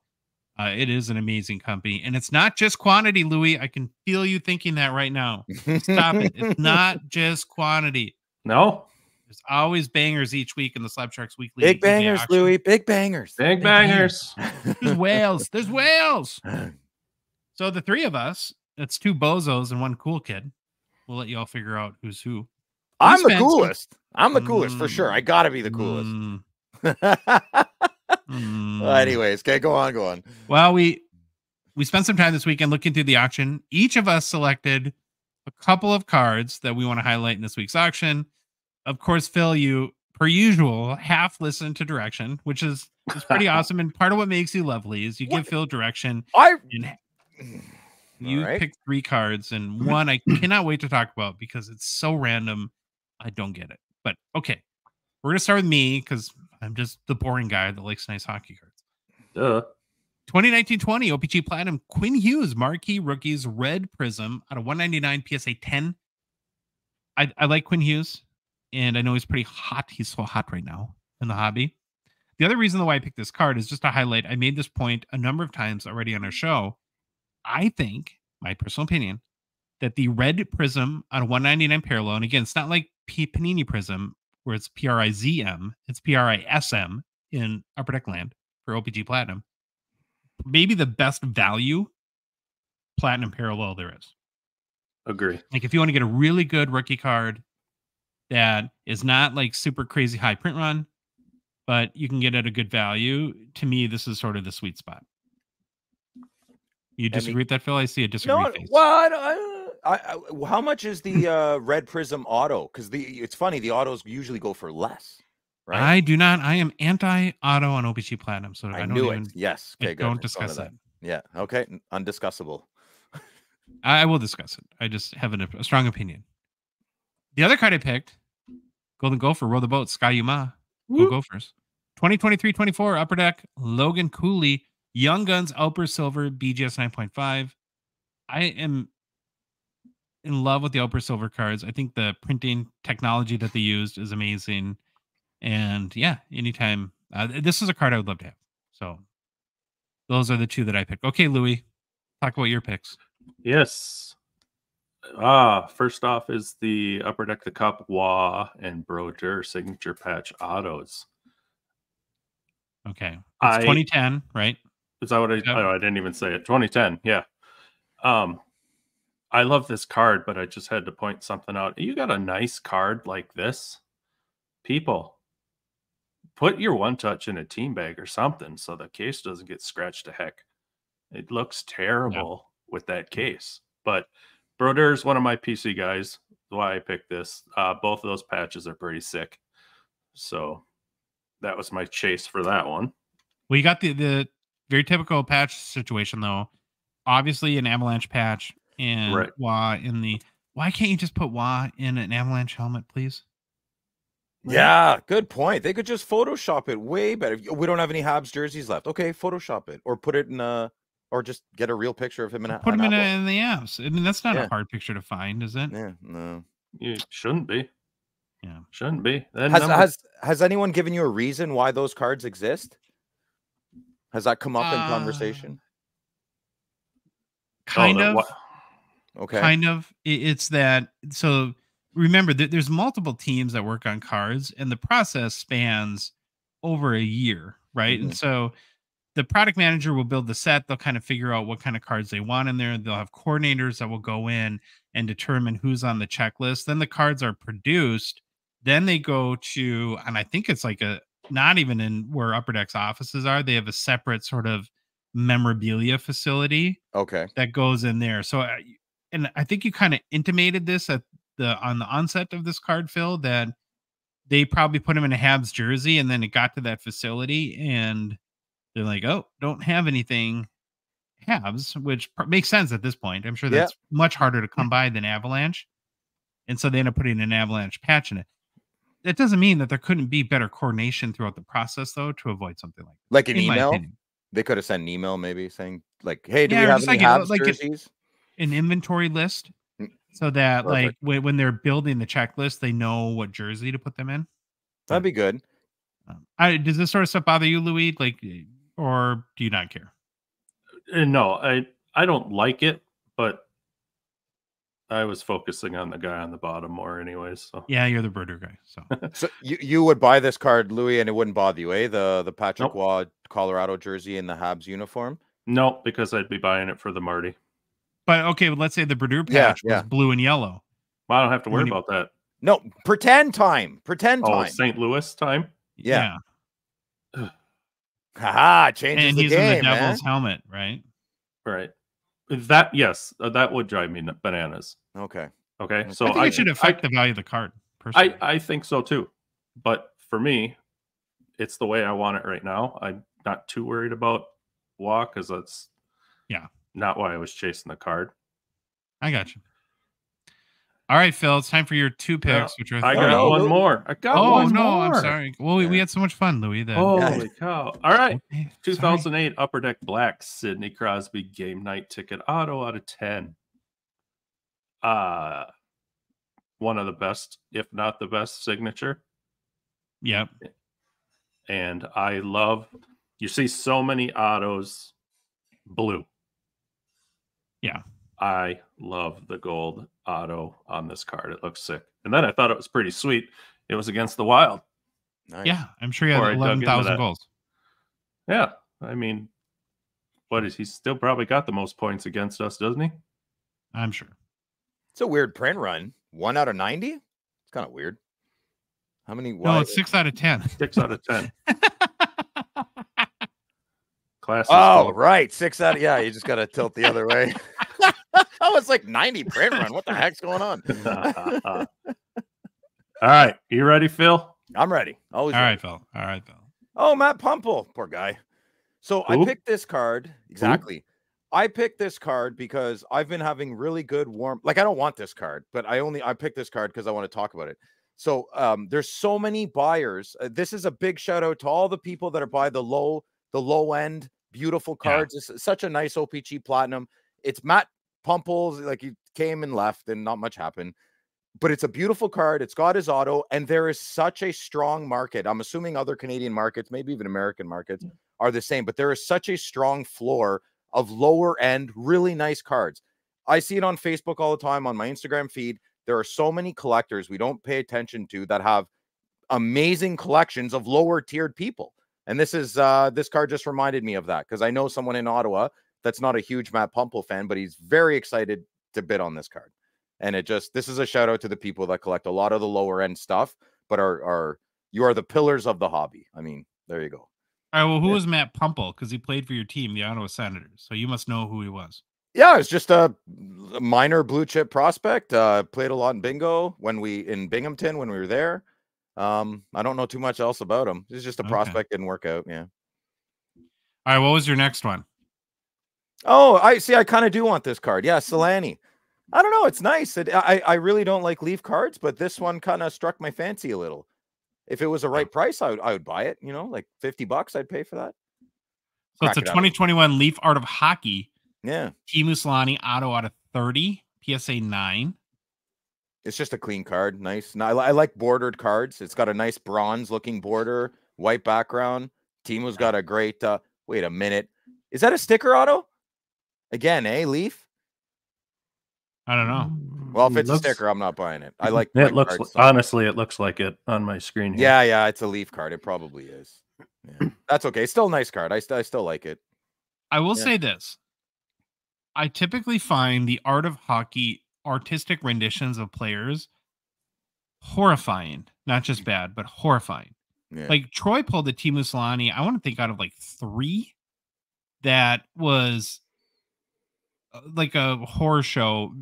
Speaker 1: It is an amazing company. And it's not just quantity, Louis. I can feel you thinking that right now. Stop it. It's not just quantity.
Speaker 3: No.
Speaker 1: There's always bangers each week in the Slab Sharks Weekly.
Speaker 2: Big
Speaker 1: eBay
Speaker 2: bangers,
Speaker 1: auction.
Speaker 2: Louis. Big bangers.
Speaker 3: Big bangers.
Speaker 1: There's whales. There's whales. So the three of us, it's two bozos and one cool kid. We'll let you all figure out who's who.
Speaker 2: I'm the
Speaker 1: spent
Speaker 2: coolest. I'm the coolest for sure. I gotta be the coolest. Well, anyways, okay, go on.
Speaker 1: Well, we spent some time this weekend looking through the auction. Each of us selected a couple of cards that we want to highlight in this week's auction. Of course, Phil, you, per usual, half listen to direction, which is pretty awesome. And part of what makes you lovely is you give Phil direction. You
Speaker 2: All right.
Speaker 1: picked 3 cards, and one I cannot wait to talk about because it's so random. I don't get it. But okay, we're going to start with me because I'm just the boring guy that likes nice hockey cards.
Speaker 3: Duh.
Speaker 1: 2019-20 OPG Platinum Quinn Hughes Marquee Rookies Red Prism out of 199 PSA 10. I like Quinn Hughes, and I know he's pretty hot. He's so hot right now in the hobby. The other reason why I picked this card is just to highlight. I made this point a number of times already on our show. I think, my personal opinion, that the Red Prism out of 199 parallel, and again, it's not like Panini Prism where it's PRIZM, it's PRISM in Upper Deck Land for OPG Platinum. Maybe the best value Platinum parallel there is.
Speaker 3: Agree.
Speaker 1: Like if you want to get a really good rookie card that is not like super crazy high print run, but you can get at a good value, to me, this is sort of the sweet spot. You disagree with that, Phil? I see a disagree face.
Speaker 2: What? How much is the Red Prism auto? Because it's funny, the autos usually go for less, right?
Speaker 1: I do not. I am anti-auto on OPG Platinum, so I don't
Speaker 2: knew
Speaker 1: even.
Speaker 2: it. Yes. Okay, good.
Speaker 1: Don't
Speaker 2: We're going
Speaker 1: discuss
Speaker 2: to
Speaker 1: that.
Speaker 2: Yeah. Okay. Undiscussable.
Speaker 1: I will discuss it. I just have a strong opinion. The other card I picked, Golden Gopher, row the boat, Sky Yuma. Go Gophers. 2023-24 Upper Deck, Logan Cooley, Young Guns, Outburst Silver, BGS 9.5. I am in love with the Outburst Silver cards. I think the printing technology that they used is amazing. And yeah, anytime. This is a card I would love to have. So those are the two that I picked. Okay, Louis, talk about your picks.
Speaker 3: Yes. First off is the Upper Deck the Cup Wah and Broder signature patch autos.
Speaker 1: Okay. It's 2010, right?
Speaker 3: Is that what I didn't even say it. 2010, yeah. I love this card, but I just had to point something out. You got a nice card like this. People, put your one touch in a team bag or something so the case doesn't get scratched to heck. It looks terrible with that case. But Broder is one of my PC guys. That's why I picked this. Both of those patches are pretty sick. So that was my chase for that one.
Speaker 1: Well, you got the very typical patch situation, though. Obviously, an Avalanche patch and Wah in the... Why can't you just put Wah in an Avalanche helmet, please?
Speaker 2: Yeah, good point. They could just Photoshop it way better. We don't have any Habs jerseys left. Okay, Photoshop it. Or put it in a... Or just get a real picture of him in
Speaker 1: put him in the apps. I mean, that's not a hard picture to find, is it?
Speaker 2: Yeah, no.
Speaker 3: You shouldn't be.
Speaker 1: Yeah.
Speaker 3: Shouldn't be. Then
Speaker 2: has anyone given you a reason why those cards exist? Has that come up in conversation?
Speaker 1: Kind of.
Speaker 2: Okay.
Speaker 1: Kind of. It's that. So remember, there's multiple teams that work on cards, and the process spans over a year, right?
Speaker 2: Mm-hmm.
Speaker 1: And so the product manager will build the set. They'll kind of figure out what kind of cards they want in there. They'll have coordinators that will go in and determine who's on the checklist. Then the cards are produced. Then they go to, and I think it's like not even in where Upper Deck's offices are. They have a separate sort of memorabilia facility.
Speaker 2: Okay.
Speaker 1: That goes in there. So, and I think you kind of intimated this on the onset of this card, Phil, that they probably put him in a Habs jersey, and then it got to that facility, and they're like, "Oh, don't have anything Habs," which makes sense at this point. I'm sure that's much harder to come by than Avalanche, and so they end up putting an Avalanche patch in it. That doesn't mean that there couldn't be better coordination throughout the process, though, to avoid something
Speaker 2: like an email. They could have sent an email, maybe saying, "Like, hey, do we have any Habs jerseys?"
Speaker 1: An inventory list, so that like when they're building the checklist, they know what jersey to put them in.
Speaker 2: That'd be good.
Speaker 1: Does this sort of stuff bother you, Louis? Like, or do you not care?
Speaker 3: No, I don't like it, but I was focusing on the guy on the bottom more anyways. So
Speaker 1: yeah, you're the Broder guy.
Speaker 2: So you would buy this card, Louis, and it wouldn't bother you, eh? The Patrick Waugh Colorado jersey in the Habs uniform?
Speaker 3: No, because I'd be buying it for the Marty.
Speaker 1: But okay, let's say the Broder patch was blue and yellow.
Speaker 3: Well, I don't have to worry about that.
Speaker 2: No, pretend time. Pretend time.
Speaker 3: St. Louis time?
Speaker 1: Yeah.
Speaker 2: Haha, changes
Speaker 1: and
Speaker 2: the
Speaker 1: he's
Speaker 2: game,
Speaker 1: in the Devil's helmet, right?
Speaker 3: Right. That would drive me bananas.
Speaker 2: Okay.
Speaker 3: So
Speaker 1: I think it should affect the value of the card. Personally,
Speaker 3: I think so too. But for me, it's the way I want it right now. I'm not too worried about Waugh because that's not why I was chasing the card.
Speaker 1: I got you. All right, Phil, it's time for your two picks. Which
Speaker 3: I got one more. I got one more.
Speaker 1: I'm sorry. Well, we had so much fun, Louis.
Speaker 3: Holy cow. All right. Okay, 2008 Upper Deck Black Sidney Crosby game night ticket auto out of 10. One of the best, if not the best signature.
Speaker 1: Yep.
Speaker 3: And I love, you see so many autos blue.
Speaker 1: Yeah.
Speaker 3: I love the gold auto on this card. It looks sick. And then I thought it was pretty sweet. It was against the Wild.
Speaker 2: Nice.
Speaker 1: Yeah, I'm sure he had 11,000 goals.
Speaker 3: Yeah. I mean, he still probably got the most points against us, doesn't he?
Speaker 1: I'm sure.
Speaker 2: It's a weird print run. 1 out of 90? It's kind of weird. How many?
Speaker 1: No, it's 6 out of 10.
Speaker 3: 6 out of 10. Classic.
Speaker 2: Oh, right. 6 out of, you just got to tilt the other way. I was like 90 print run. What the heck's going on?
Speaker 3: All right. You ready, Phil?
Speaker 2: I'm ready. Always ready.
Speaker 1: All right, Phil.
Speaker 2: Oh, Matt Pumple. Poor guy. So I picked this card. Exactly. I picked this card because I've been having really good warm. Like, I don't want this card, but I picked this card because I want to talk about it. So there's so many buyers. This is a big shout out to all the people that are buy the low end beautiful cards. It's such a nice OPG Platinum. It's Matt Pumples, like he came and left and not much happened. But it's a beautiful card. It's got his auto, and there is such a strong market. I'm assuming other Canadian markets, maybe even American markets, are the same, but there is such a strong floor of lower end, really nice cards. I see it on Facebook all the time, on my Instagram feed. There are so many collectors we don't pay attention to that have amazing collections of lower tiered people. And this card just reminded me of that, because I know someone in Ottawa that's not a huge Matt Pumple fan, but he's very excited to bid on this card. And this is a shout out to the people that collect a lot of the lower end stuff, but you are the pillars of the hobby. I mean, there you go.
Speaker 1: All right. Well, who was Matt Pumple? Because he played for your team, the Ottawa Senators. So you must know who he was.
Speaker 2: Yeah, it's just a minor blue chip prospect. Played a lot in bingo in Binghamton when we were there. I don't know too much else about him. He's just a prospect, didn't work out. Yeah.
Speaker 1: All right. What was your next one?
Speaker 2: Oh, I see. I kind of do want this card. Yeah, Solani. I don't know. It's nice. I really don't like Leaf cards, but this one kind of struck my fancy a little. If it was the right price, I would buy it. You know, like $50, I'd pay for that.
Speaker 1: So it's a 2021 Leaf Art of Hockey.
Speaker 2: Yeah.
Speaker 1: Teemu Selanne auto out of 30, PSA 9.
Speaker 2: It's just a clean card. Nice. I like bordered cards. It's got a nice bronze looking border, white background. Teemu's got a great, wait a minute. Is that a sticker auto? Again, Leaf?
Speaker 1: I don't know.
Speaker 2: Well, if it's a sticker, I'm not buying it. I like
Speaker 3: it. Honestly, it looks like it on my screen here.
Speaker 2: Yeah, it's a Leaf card. It probably is. Yeah. That's okay. It's still a nice card. I still like it.
Speaker 1: I will say this. I typically find the Art of Hockey artistic renditions of players horrifying. Not just bad, but horrifying.
Speaker 2: Yeah.
Speaker 1: Like Troy pulled the Teemu Selanne, I want to think out of like 3 that was like a horror show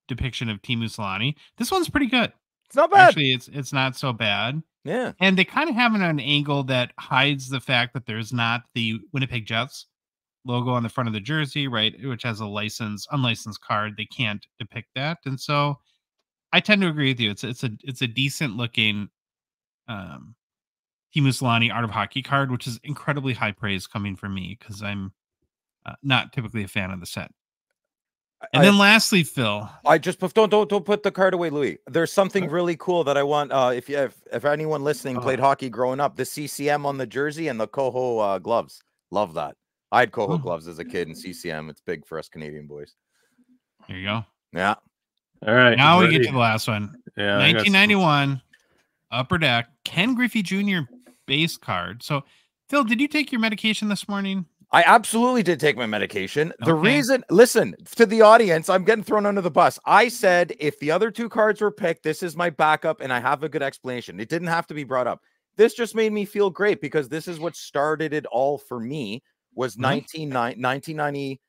Speaker 1: depiction of Teemu Selanne. This one's pretty good.
Speaker 2: It's not bad.
Speaker 1: Actually, it's not so bad.
Speaker 2: Yeah.
Speaker 1: And they kind of have it on an angle that hides the fact that there's not the Winnipeg Jets logo on the front of the jersey, right? Which has a unlicensed card. They can't depict that. And so I tend to agree with you. It's a decent looking Teemu Selanne Art of Hockey card, which is incredibly high praise coming from me because I'm not typically a fan of the set. And then lastly, Phil,
Speaker 2: I just don't put the card away, Louis. There's something really cool that I want. If anyone listening played hockey growing up, the CCM on the jersey and the Coho gloves. Love that. I had Coho gloves as a kid, and CCM. It's big for us Canadian boys.
Speaker 1: There you go.
Speaker 2: Yeah.
Speaker 3: All right.
Speaker 1: Now we get to the last one.
Speaker 3: Yeah.
Speaker 1: 1991 Upper Deck Ken Griffey Jr. base card. So, Phil, did you take your medication this morning?
Speaker 2: I absolutely did take my medication. The reason, listen to the audience, I'm getting thrown under the bus. I said if the other 2 cards were picked, this is my backup, and I have a good explanation. It didn't have to be brought up. This just made me feel great because this is what started it all for me. Was 1990,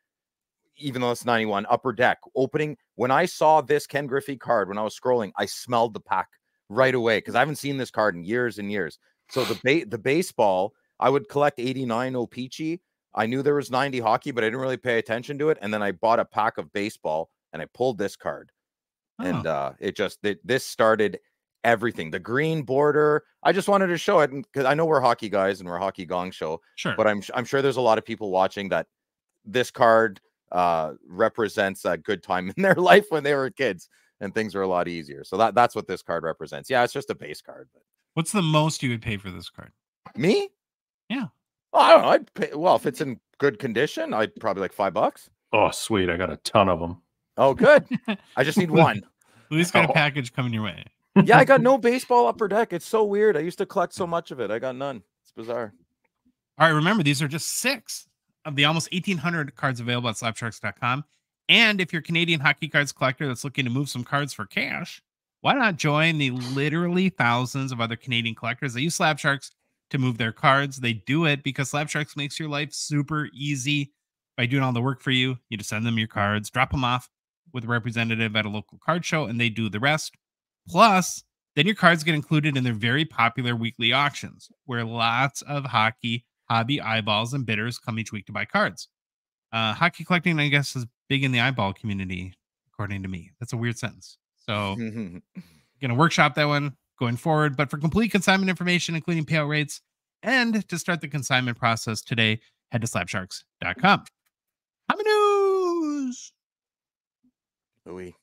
Speaker 2: even though it's 91, Upper Deck opening. When I saw this Ken Griffey card, when I was scrolling, I smelled the pack right away because I haven't seen this card in years and years. So the baseball, I would collect 89 O-Pee-Chee. I knew there was 90 hockey, but I didn't really pay attention to it. And then I bought a pack of baseball and I pulled this card. And this started everything. The green border. I just wanted to show it because I know we're hockey guys and we're Hockey Gongshow.
Speaker 1: Sure.
Speaker 2: But I'm sure there's a lot of people watching that this card represents a good time in their life when they were kids and things were a lot easier. So that's what this card represents. Yeah, it's just a base card. But
Speaker 1: what's the most you would pay for this card?
Speaker 2: Me?
Speaker 1: Yeah.
Speaker 2: Oh, I don't know. I'd pay, well, if it's in good condition, I'd probably like $5.
Speaker 3: Oh, sweet. I got a ton of them.
Speaker 2: Oh, good. I just need one.
Speaker 1: Louis got a package coming your way.
Speaker 2: Yeah, I got no baseball Upper Deck. It's so weird. I used to collect so much of it. I got none. It's bizarre.
Speaker 1: All right. Remember, these are just 6 of the almost 1,800 cards available at slapsharks.com. And if you're a Canadian hockey cards collector that's looking to move some cards for cash, why not join the literally thousands of other Canadian collectors that use Slapsharks to move their cards? They do it because Slapsharks makes your life super easy by doing all the work for you. You just send them your cards, drop them off with a representative at a local card show, and they do the rest. Plus, then your cards get included in their very popular weekly auctions, where lots of hockey hobby eyeballs and bidders come each week to buy cards. Hockey collecting, I guess, is big in the eyeball community, according to me. That's a weird sentence. So, going to workshop that one going forward. But for complete consignment information, including payout rates, and to start the consignment process today, head to slapsharks.com. Hobby news.
Speaker 2: Louis.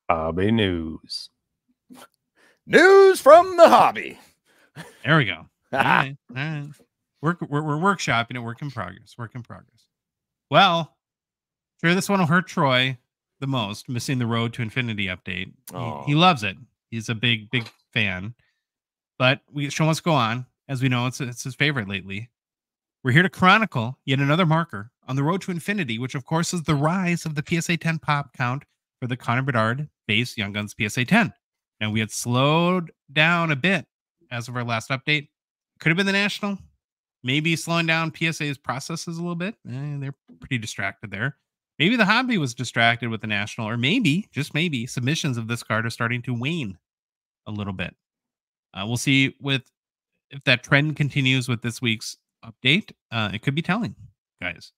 Speaker 3: Hobby news.
Speaker 2: News from the hobby.
Speaker 1: There we go. All right. We're workshopping it. Work in progress. Well, sure, this one will hurt Troy the most, missing the Road to Infinity update. He loves it. He's a big fan. But show must go on. As we know, it's his favorite lately. We're here to chronicle yet another marker on the Road to Infinity, which of course is the rise of the PSA 10 pop count for the Connor Bedard base Young Guns PSA 10. And we had slowed down a bit as of our last update. Could have been the National. Maybe slowing down PSA's processes a little bit. They're pretty distracted there. Maybe the hobby was distracted with the National, or maybe, just maybe, submissions of this card are starting to wane a little bit. We'll see if that trend continues with this week's update. It could be telling, guys.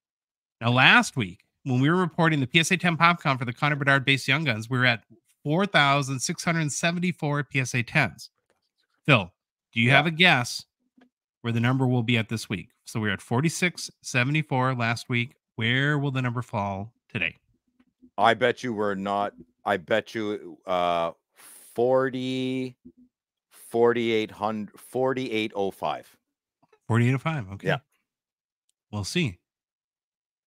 Speaker 1: Now, last week, when we were reporting the PSA 10 pop count for the Connor Bedard base Young Guns, we were at 4,674 PSA 10s. Phil, do you have a guess where the number will be at this week? So we're at 4,674 last week. Where will the number fall today?
Speaker 2: I bet you we're not. I bet you 4,805.
Speaker 1: 4,805. Okay.
Speaker 2: Yeah.
Speaker 1: We'll see.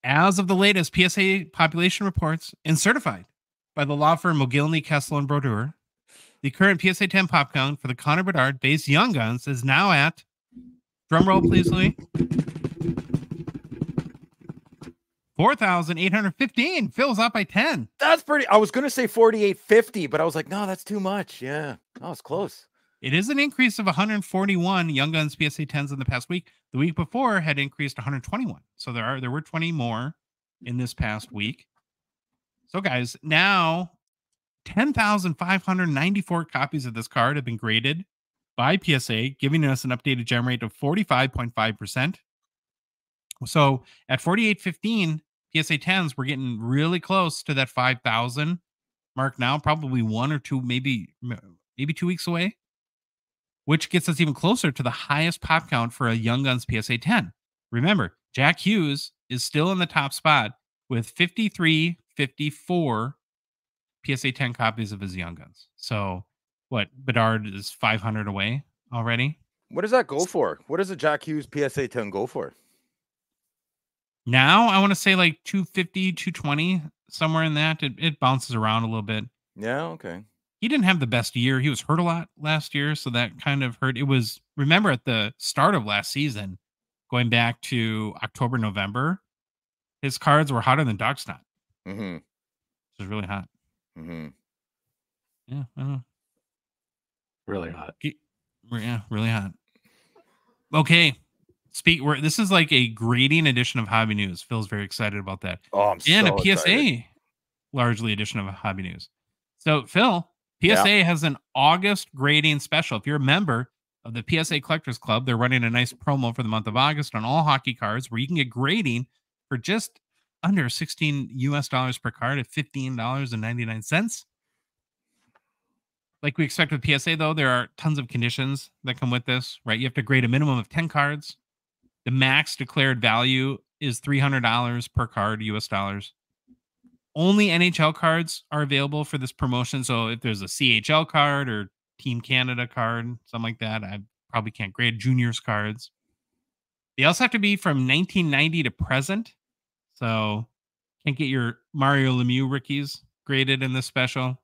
Speaker 1: As of the latest PSA population reports and certified by the law firm Mogilny, Kessel, and Brodeur, the current PSA 10 pop count for the Connor Bedard base Young Guns is now at, drum roll please, Louis, 4,815. Phil's up by 10.
Speaker 2: That's pretty. I was going to say 4,850, but I was like, no, that's too much. Yeah. Oh, it's close.
Speaker 1: It is an increase of 141 Young Guns PSA 10s in the past week. The week before had increased 121. So there were 20 more in this past week. So guys, now 10,594 copies of this card have been graded by PSA, giving us an updated gem rate of 45.5%. So at 4,815 PSA 10s, we're getting really close to that 5,000 mark now, probably 1 or 2, maybe 2 weeks away, which gets us even closer to the highest pop count for a Young Guns PSA 10. Remember, Jack Hughes is still in the top spot with 5,354 PSA 10 copies of his Young Guns. So what, Bedard is 500 away already?
Speaker 2: What does that go for? What does a Jack Hughes PSA 10 go for?
Speaker 1: Now I want to say like 250, 220, somewhere in that. It bounces around a little bit.
Speaker 2: Yeah, okay.
Speaker 1: He didn't have the best year. He was hurt a lot last year, so that kind of hurt. It was, remember at the start of last season, going back to October, November, his cards were hotter than dog snot.
Speaker 2: Mm-hmm.
Speaker 1: It was really hot.
Speaker 2: Mm-hmm.
Speaker 1: Yeah, I know.
Speaker 3: Really hot.
Speaker 1: Yeah, really hot. Okay. This is like a grading edition of Hobby News. Phil's very excited about that.
Speaker 2: Oh, I'm
Speaker 1: and
Speaker 2: so
Speaker 1: a PSA
Speaker 2: excited.
Speaker 1: largely edition of Hobby News. So, Phil, PSA has an August grading special. If you're a member of the PSA Collectors Club, they're running a nice promo for the month of August on all hockey cards where you can get grading for just under $16 US per card at $15.99. Like we expect with PSA, though, there are tons of conditions that come with this, right? You have to grade a minimum of 10 cards. The max declared value is $300 per card, US dollars. Only NHL cards are available for this promotion. So if there's a CHL card or Team Canada card, something like that, I probably can't grade juniors cards. They also have to be from 1990 to present. So can't get your Mario Lemieux rookies graded in this special.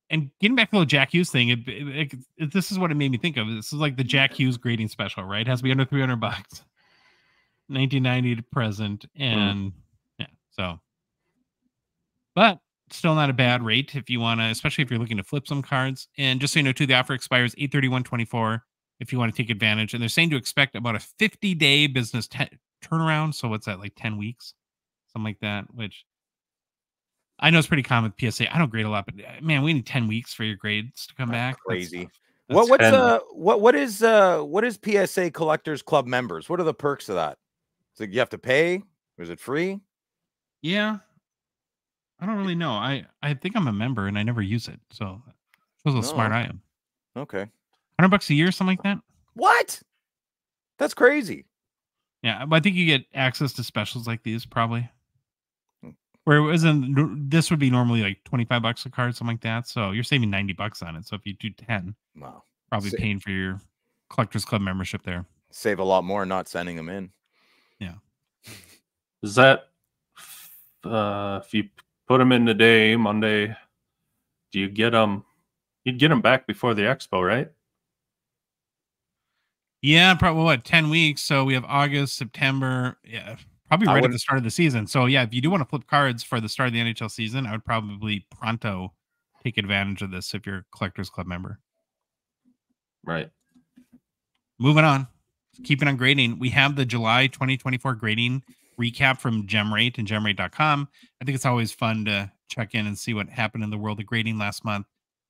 Speaker 1: And getting back to the Jack Hughes thing, this is what it made me think of. This is like the Jack Hughes grading special, right? It has to be under $300, 1990 to present, and yeah, so. But still not a bad rate if you want to, especially if you're looking to flip some cards. And just so you know, too, the offer expires 8/31/24 if you want to take advantage. And they're saying to expect about a 50-day business turnaround. So what's that, like 10 weeks, something like that? Which I know it's pretty common with PSA. I don't grade a lot, but man, we need 10 weeks for your grades to come back.
Speaker 2: Crazy.
Speaker 3: That's
Speaker 2: What is PSA Collectors Club members? What are the perks of that? So you have to pay? Was it free?
Speaker 1: Yeah. I don't really know. I think I'm a member and I never use it. So shows how smart I am.
Speaker 2: Okay.
Speaker 1: $100 a year, something like that.
Speaker 2: What? That's crazy.
Speaker 1: Yeah, but I think you get access to specials like these probably. Where it wasn't, this would be normally like $25 a card, something like that. So you're saving $90 on it. So if you do 10,
Speaker 2: wow,
Speaker 1: probably paying for your Collectors Club membership there.
Speaker 2: Save a lot more not sending them in.
Speaker 1: Yeah.
Speaker 3: Is that if you put them in today, Monday, do you get them? You'd get them back before the expo, right?
Speaker 1: Yeah, probably what, 10 weeks. So we have August, September. Yeah, probably right at the start of the season. So yeah, if you do want to flip cards for the start of the NHL season, I would probably pronto take advantage of this if you're a Collectors Club member.
Speaker 3: Right.
Speaker 1: Moving on. Keeping on grading. We have the July 2024 grading recap from GemRate and gemrate.com. I think it's always fun to check in and see what happened in the world of grading last month.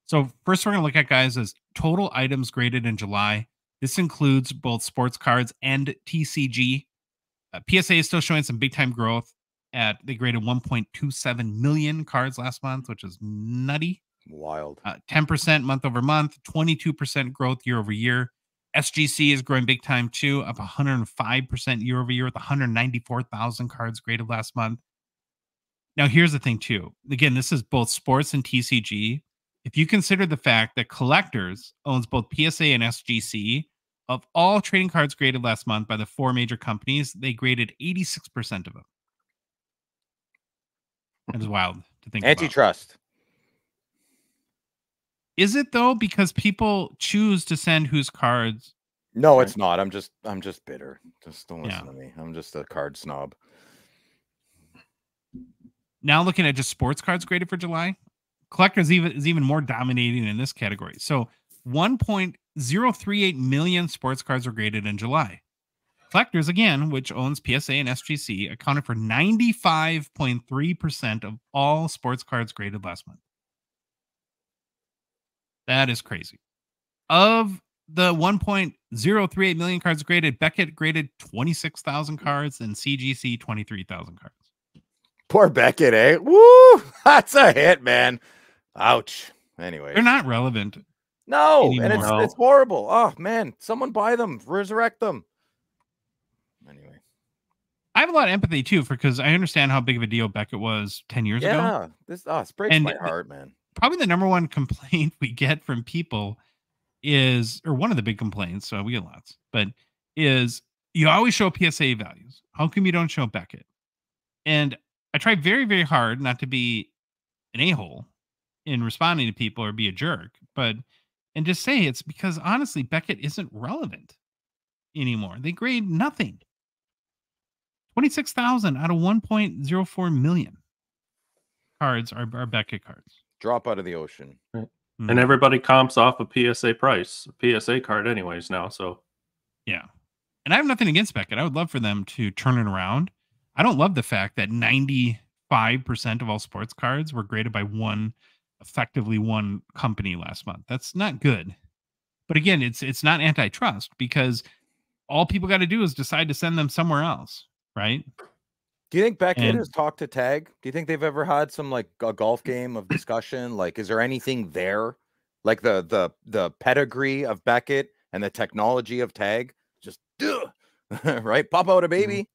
Speaker 1: So first we're going to look at, guys, is total items graded in July. This includes both sports cards and TCG. PSA is still showing some big time growth. They graded 1.27 million cards last month, which is nutty.
Speaker 2: Wild.
Speaker 1: 10% month over month, 22% growth year over year. SGC is growing big time too, up 105% year over year with 194,000 cards graded last month. Now, here's the thing too. Again, this is both sports and TCG. If you consider the fact that Collectors owns both PSA and SGC, of all trading cards graded last month by the 4 major companies, they graded 86% of them. That is wild to think about.
Speaker 2: Antitrust.
Speaker 1: Is it though? Because people choose to send whose cards.
Speaker 2: No, it's not. I'm just bitter. Just don't listen
Speaker 1: Yeah.
Speaker 2: to me. I'm just a card snob.
Speaker 1: Now looking at just sports cards graded for July, Collectors is even more dominating in this category. So 1.038 million sports cards were graded in July. Collectors, again, which owns PSA and SGC, accounted for 95.3% of all sports cards graded last month. That is crazy. Of the 1.038 million cards graded, Beckett graded 26,000 cards and CGC 23,000 cards.
Speaker 2: Poor Beckett, eh? Woo! That's a hit, man. Ouch. Anyway.
Speaker 1: They're not relevant.
Speaker 2: No,
Speaker 1: anymore.
Speaker 2: and it's horrible. Oh, man. Someone buy them. Resurrect them. Anyway.
Speaker 1: I have a lot of empathy, too, because I understand how big of a deal Beckett was 10 years ago.
Speaker 2: Yeah. This breaks my heart, man.
Speaker 1: Probably the number one complaint we get from people is, or one of the big complaints, so we get lots, but is you always show PSA values. How come you don't show Beckett? And I try very, very hard not to be an a-hole in responding to people or be a jerk, and just say it's because honestly, Beckett isn't relevant anymore. They grade nothing. 26,000 out of 1.04 million cards are Beckett cards.
Speaker 2: Drop out of the ocean.
Speaker 3: Right. And everybody comps off a PSA price, a PSA card anyways now. So
Speaker 1: yeah. And I have nothing against Beckett. I would love for them to turn it around. I don't love the fact that 95% of all sports cards were graded by effectively one company last month. That's not good. But again, it's not antitrust because all people got to do is decide to send them somewhere else, right?
Speaker 2: Do you think Beckett has talked to Tag? Do you think they've ever had some like a golf game of discussion? Like, is there anything there? Like the pedigree of Beckett and the technology of Tag? Just right? Pop out a baby.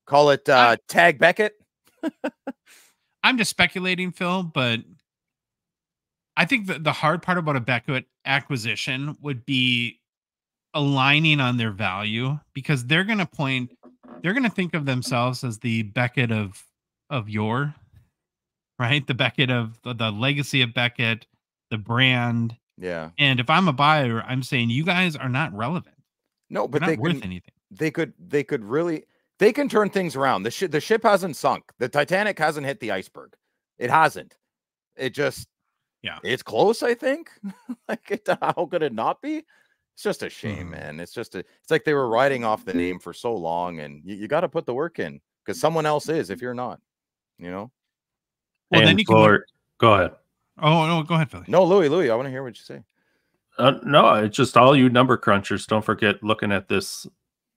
Speaker 2: Call it Tag Beckett.
Speaker 1: I'm just speculating, Phil, but I think that the hard part about a Beckett acquisition would be aligning on their value because they're going to think of themselves as the Beckett of yore, right? The Beckett of the legacy of Beckett, the brand.
Speaker 2: Yeah.
Speaker 1: And if I'm a buyer, I'm saying you guys are not relevant.
Speaker 2: No, but
Speaker 1: they're not worth anything.
Speaker 2: They could really, they can turn things around. The ship hasn't sunk. The Titanic hasn't hit the iceberg. It hasn't. It just, it's close, I think. Like, how could it not be? It's just a shame, man. It's like they were riding off the name for so long, and you got to put the work in because someone else is if you're not, you know.
Speaker 1: Well, then you can
Speaker 3: go ahead.
Speaker 1: Oh no, go ahead, Philly.
Speaker 2: No, Louis, I want to hear what you say.
Speaker 3: No, it's just all you number crunchers. Don't forget looking at this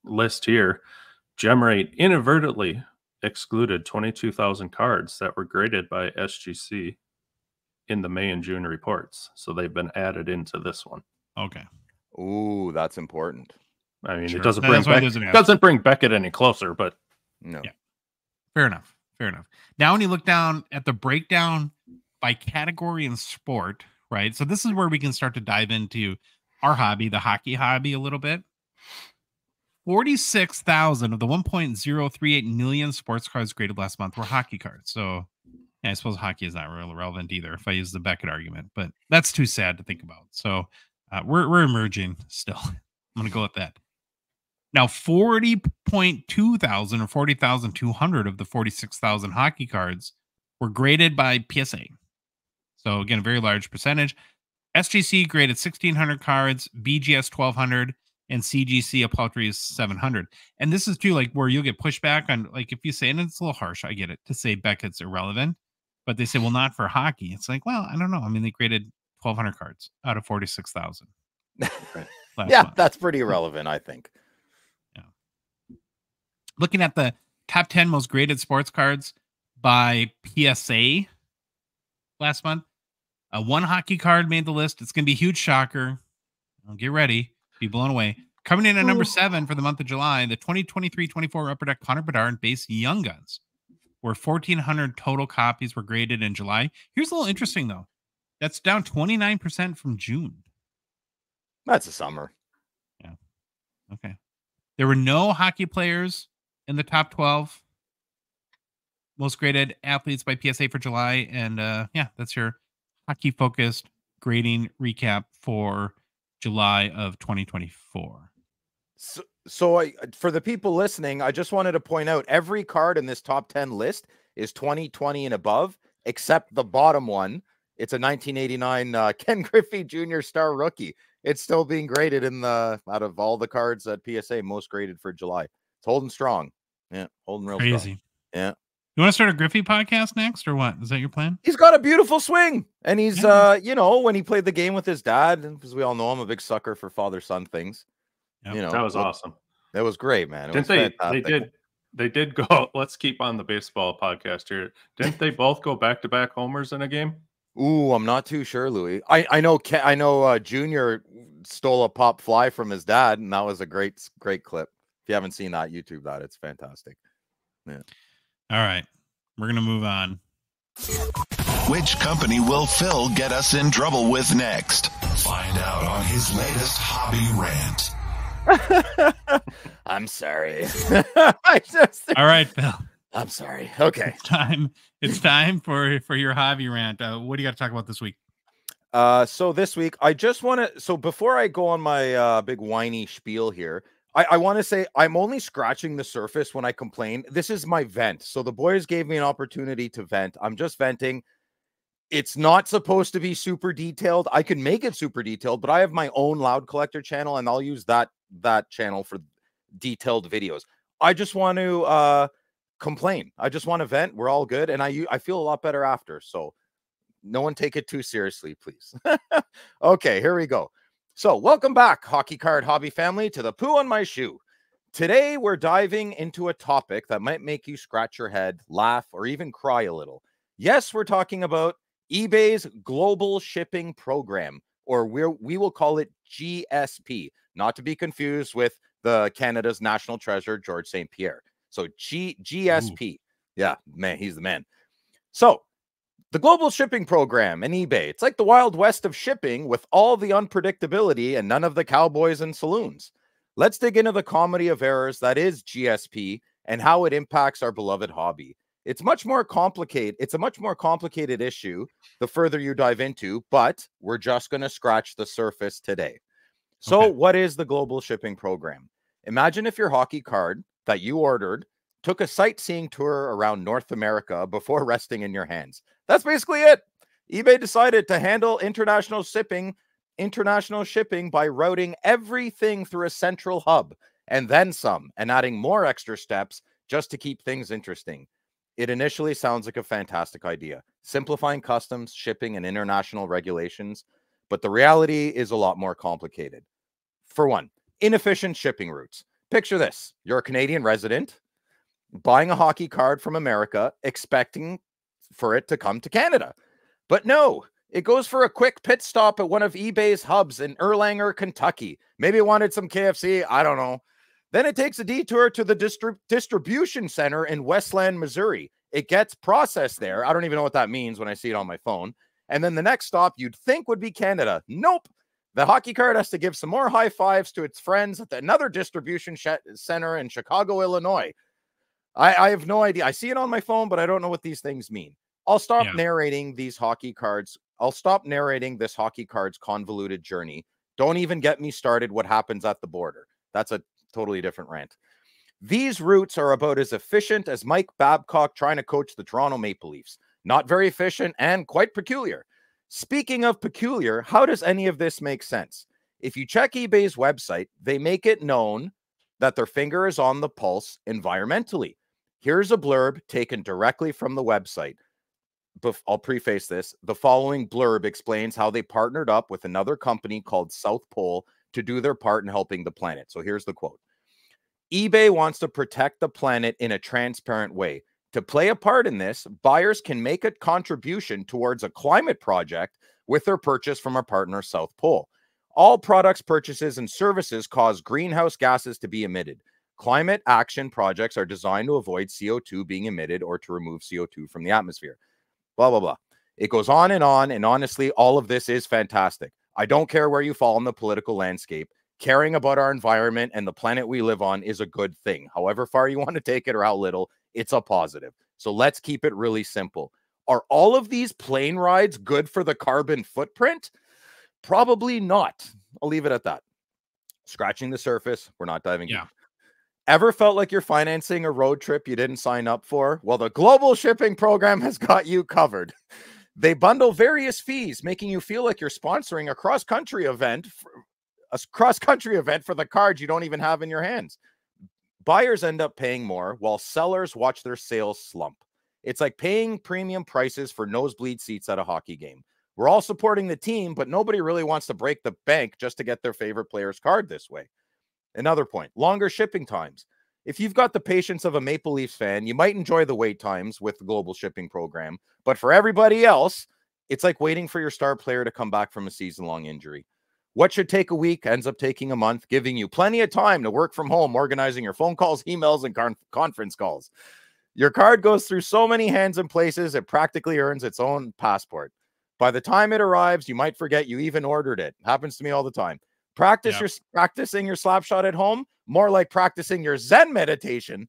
Speaker 3: list here. GemRate inadvertently excluded 22,000 cards that were graded by SGC in the May and June reports. So they've been added into this one.
Speaker 1: Okay.
Speaker 2: Ooh, that's important.
Speaker 3: I mean,
Speaker 1: Sure.
Speaker 3: it doesn't
Speaker 1: That's why
Speaker 3: bring
Speaker 1: there's an
Speaker 3: doesn't bring Beckett any closer, but
Speaker 2: No.
Speaker 1: Yeah. Fair enough. Fair enough. Now, when you look down at the breakdown by category and sport, right? So this is where we can start to dive into our hobby, the hockey hobby, a little bit. 46,000 of the 1.038 million sports cards graded last month were hockey cards. So yeah, I suppose hockey is not really relevant either if I use the Beckett argument, but that's too sad to think about. So we're emerging still. I'm going to go with that. Now, 40.2 thousand or 40,200 of the 46,000 hockey cards were graded by PSA. So again, a very large percentage. SGC graded 1,600 cards, BGS 1,200, and CGC a paltry 700. And this is too, like, where you'll get pushback on, like, if you say, and it's a little harsh, I get it, to say Beckett's irrelevant, but they say, well, not for hockey. It's like, well, I don't know. I mean, they graded 1,200 cards out of 46,000.
Speaker 2: Yeah, that's pretty irrelevant, I think.
Speaker 1: Yeah. Looking at the top 10 most graded sports cards by PSA last month, one hockey card made the list. It's going to be a huge shocker. Get ready. Be blown away. Coming in at number 7 for the month of July, the 2023-24 Upper Deck Connor Bedard base Young Guns, where 1,400 total copies were graded in July. Here's a little interesting, though. That's down 29% from June.
Speaker 2: That's a summer.
Speaker 1: Yeah. Okay. There were no hockey players in the top 12 most graded athletes by PSA for July. And yeah, that's your hockey-focused grading recap for July of 2024.
Speaker 2: So for the people listening, I just wanted to point out every card in this top 10 list is 2020 and above, except the bottom one. It's a 1989 Ken Griffey Jr. Star Rookie. It's still being graded in the, out of all the cards at PSA, most graded for July. It's holding strong. Yeah, holding real
Speaker 1: Crazy.
Speaker 2: strong. Yeah.
Speaker 1: You want to start a Griffey podcast next, or what? Is that your plan?
Speaker 2: He's got a beautiful swing. And he's, you know, when he played the game with his dad, because we all know I'm a big sucker for father-son things.
Speaker 1: Yep.
Speaker 2: You know,
Speaker 3: that was awesome.
Speaker 2: That was great, man. It
Speaker 3: Didn't
Speaker 2: was
Speaker 3: they?
Speaker 2: fantastic.
Speaker 3: They did go. Let's keep on the baseball podcast here. Didn't they both go back-to-back homers in a game?
Speaker 2: Ooh, I'm not too sure, Louis. I know Junior stole a pop fly from his dad, and that was a great clip. If you haven't seen that, YouTube that. It's fantastic. Yeah.
Speaker 1: All right. We're going to move on.
Speaker 4: Which company will Phil get us in trouble with next? Find out on his latest hobby rant.
Speaker 2: I'm sorry.
Speaker 1: All right, Phil.
Speaker 2: I'm sorry. Okay.
Speaker 1: It's time for your hobby rant. What do you got to talk about this week?
Speaker 2: So this week, I just want to, so before I go on my big whiny spiel here, I want to say I'm only scratching the surface when I complain. This is my vent. So the boys gave me an opportunity to vent. I'm just venting. It's not supposed to be super detailed. I can make it super detailed, but I have my own Loud Collector channel, and I'll use that channel for detailed videos. I just want to complain. I just want to vent. We're all good, and I feel a lot better after. So no one take it too seriously, please. Okay, here we go. So welcome back, Hockey Card Hobby family, to the Poo on My Shoe. Today, we're diving into a topic that might make you scratch your head, laugh, or even cry a little. Yes, we're talking about eBay's Global Shipping Program, or we will call it GSP, not to be confused with the Canada's National Treasure, George St. Pierre. So GSP. Ooh. Yeah, man, he's the man. So the Global Shipping Program and eBay, it's like the Wild West of shipping with all the unpredictability and none of the cowboys and saloons. Let's dig into the comedy of errors that is GSP and how it impacts our beloved hobby. It's a much more complicated issue the further you dive into, but we're just going to scratch the surface today. So What is the Global Shipping Program? Imagine if your hockey card that you ordered took a sightseeing tour around North America before resting in your hands. That's basically it. eBay decided to handle international shipping by routing everything through a central hub and then some, and adding more extra steps just to keep things interesting. It initially sounds like a fantastic idea, simplifying customs, shipping, and international regulations, but the reality is a lot more complicated. For one, inefficient shipping routes. Picture this. You're a Canadian resident. buying a hockey card from America, expecting for it to come to Canada. But no, it goes for a quick pit stop at one of eBay's hubs in Erlanger, Kentucky. Maybe it wanted some KFC. I don't know. Then it takes a detour to the distribution center in Westland, Missouri. It gets processed there. I don't even know what that means when I see it on my phone. And then the next stop you'd think would be Canada. Nope. The hockey card has to give some more high fives to its friends at another distribution center in Chicago, Illinois. I have no idea. I see it on my phone, but I don't know what these things mean. I'll stop narrating these hockey cards. I'll stop narrating this hockey cards convoluted journey. Don't even get me started what happens at the border. That's a totally different rant. These routes are about as efficient as Mike Babcock trying to coach the Toronto Maple Leafs. Not very efficient and quite peculiar. Speaking of peculiar, how does any of this make sense? If you check eBay's website, they make it known that their finger is on the pulse environmentally. Here's a blurb taken directly from the website. I'll preface this. The following blurb explains how they partnered up with another company called South Pole to do their part in helping the planet. So here's the quote. eBay wants to protect the planet in a transparent way. To play a part in this, buyers can make a contribution towards a climate project with their purchase from our partner, South Pole. All products, purchases, and services cause greenhouse gases to be emitted. Climate action projects are designed to avoid CO2 being emitted or to remove CO2 from the atmosphere. Blah, blah, blah. It goes on, and honestly, all of this is fantastic. I don't care where you fall in the political landscape. Caring about our environment and the planet we live on is a good thing. However far you want to take it or how little, it's a positive. So let's keep it really simple. Are all of these plane rides good for the carbon footprint? Probably not. I'll leave it at that. Scratching the surface. We're not diving deep. Ever felt like you're financing a road trip you didn't sign up for? Well, the global shipping program has got you covered. They bundle various fees, making you feel like you're sponsoring a cross-country event for the cards you don't even have in your hands. Buyers end up paying more while sellers watch their sales slump. It's like paying premium prices for nosebleed seats at a hockey game. We're all supporting the team, but nobody really wants to break the bank just to get their favorite player's card this way. Another point, longer shipping times. If you've got the patience of a Maple Leafs fan, you might enjoy the wait times with the global shipping program. But for everybody else, it's like waiting for your star player to come back from a season-long injury. What should take a week ends up taking a month, giving you plenty of time to work from home, organizing your phone calls, emails, and conference calls. Your card goes through so many hands and places, it practically earns its own passport. By the time it arrives, you might forget you even ordered it. Happens to me all the time. Practicing your slap shot at home, more like practicing your Zen meditation.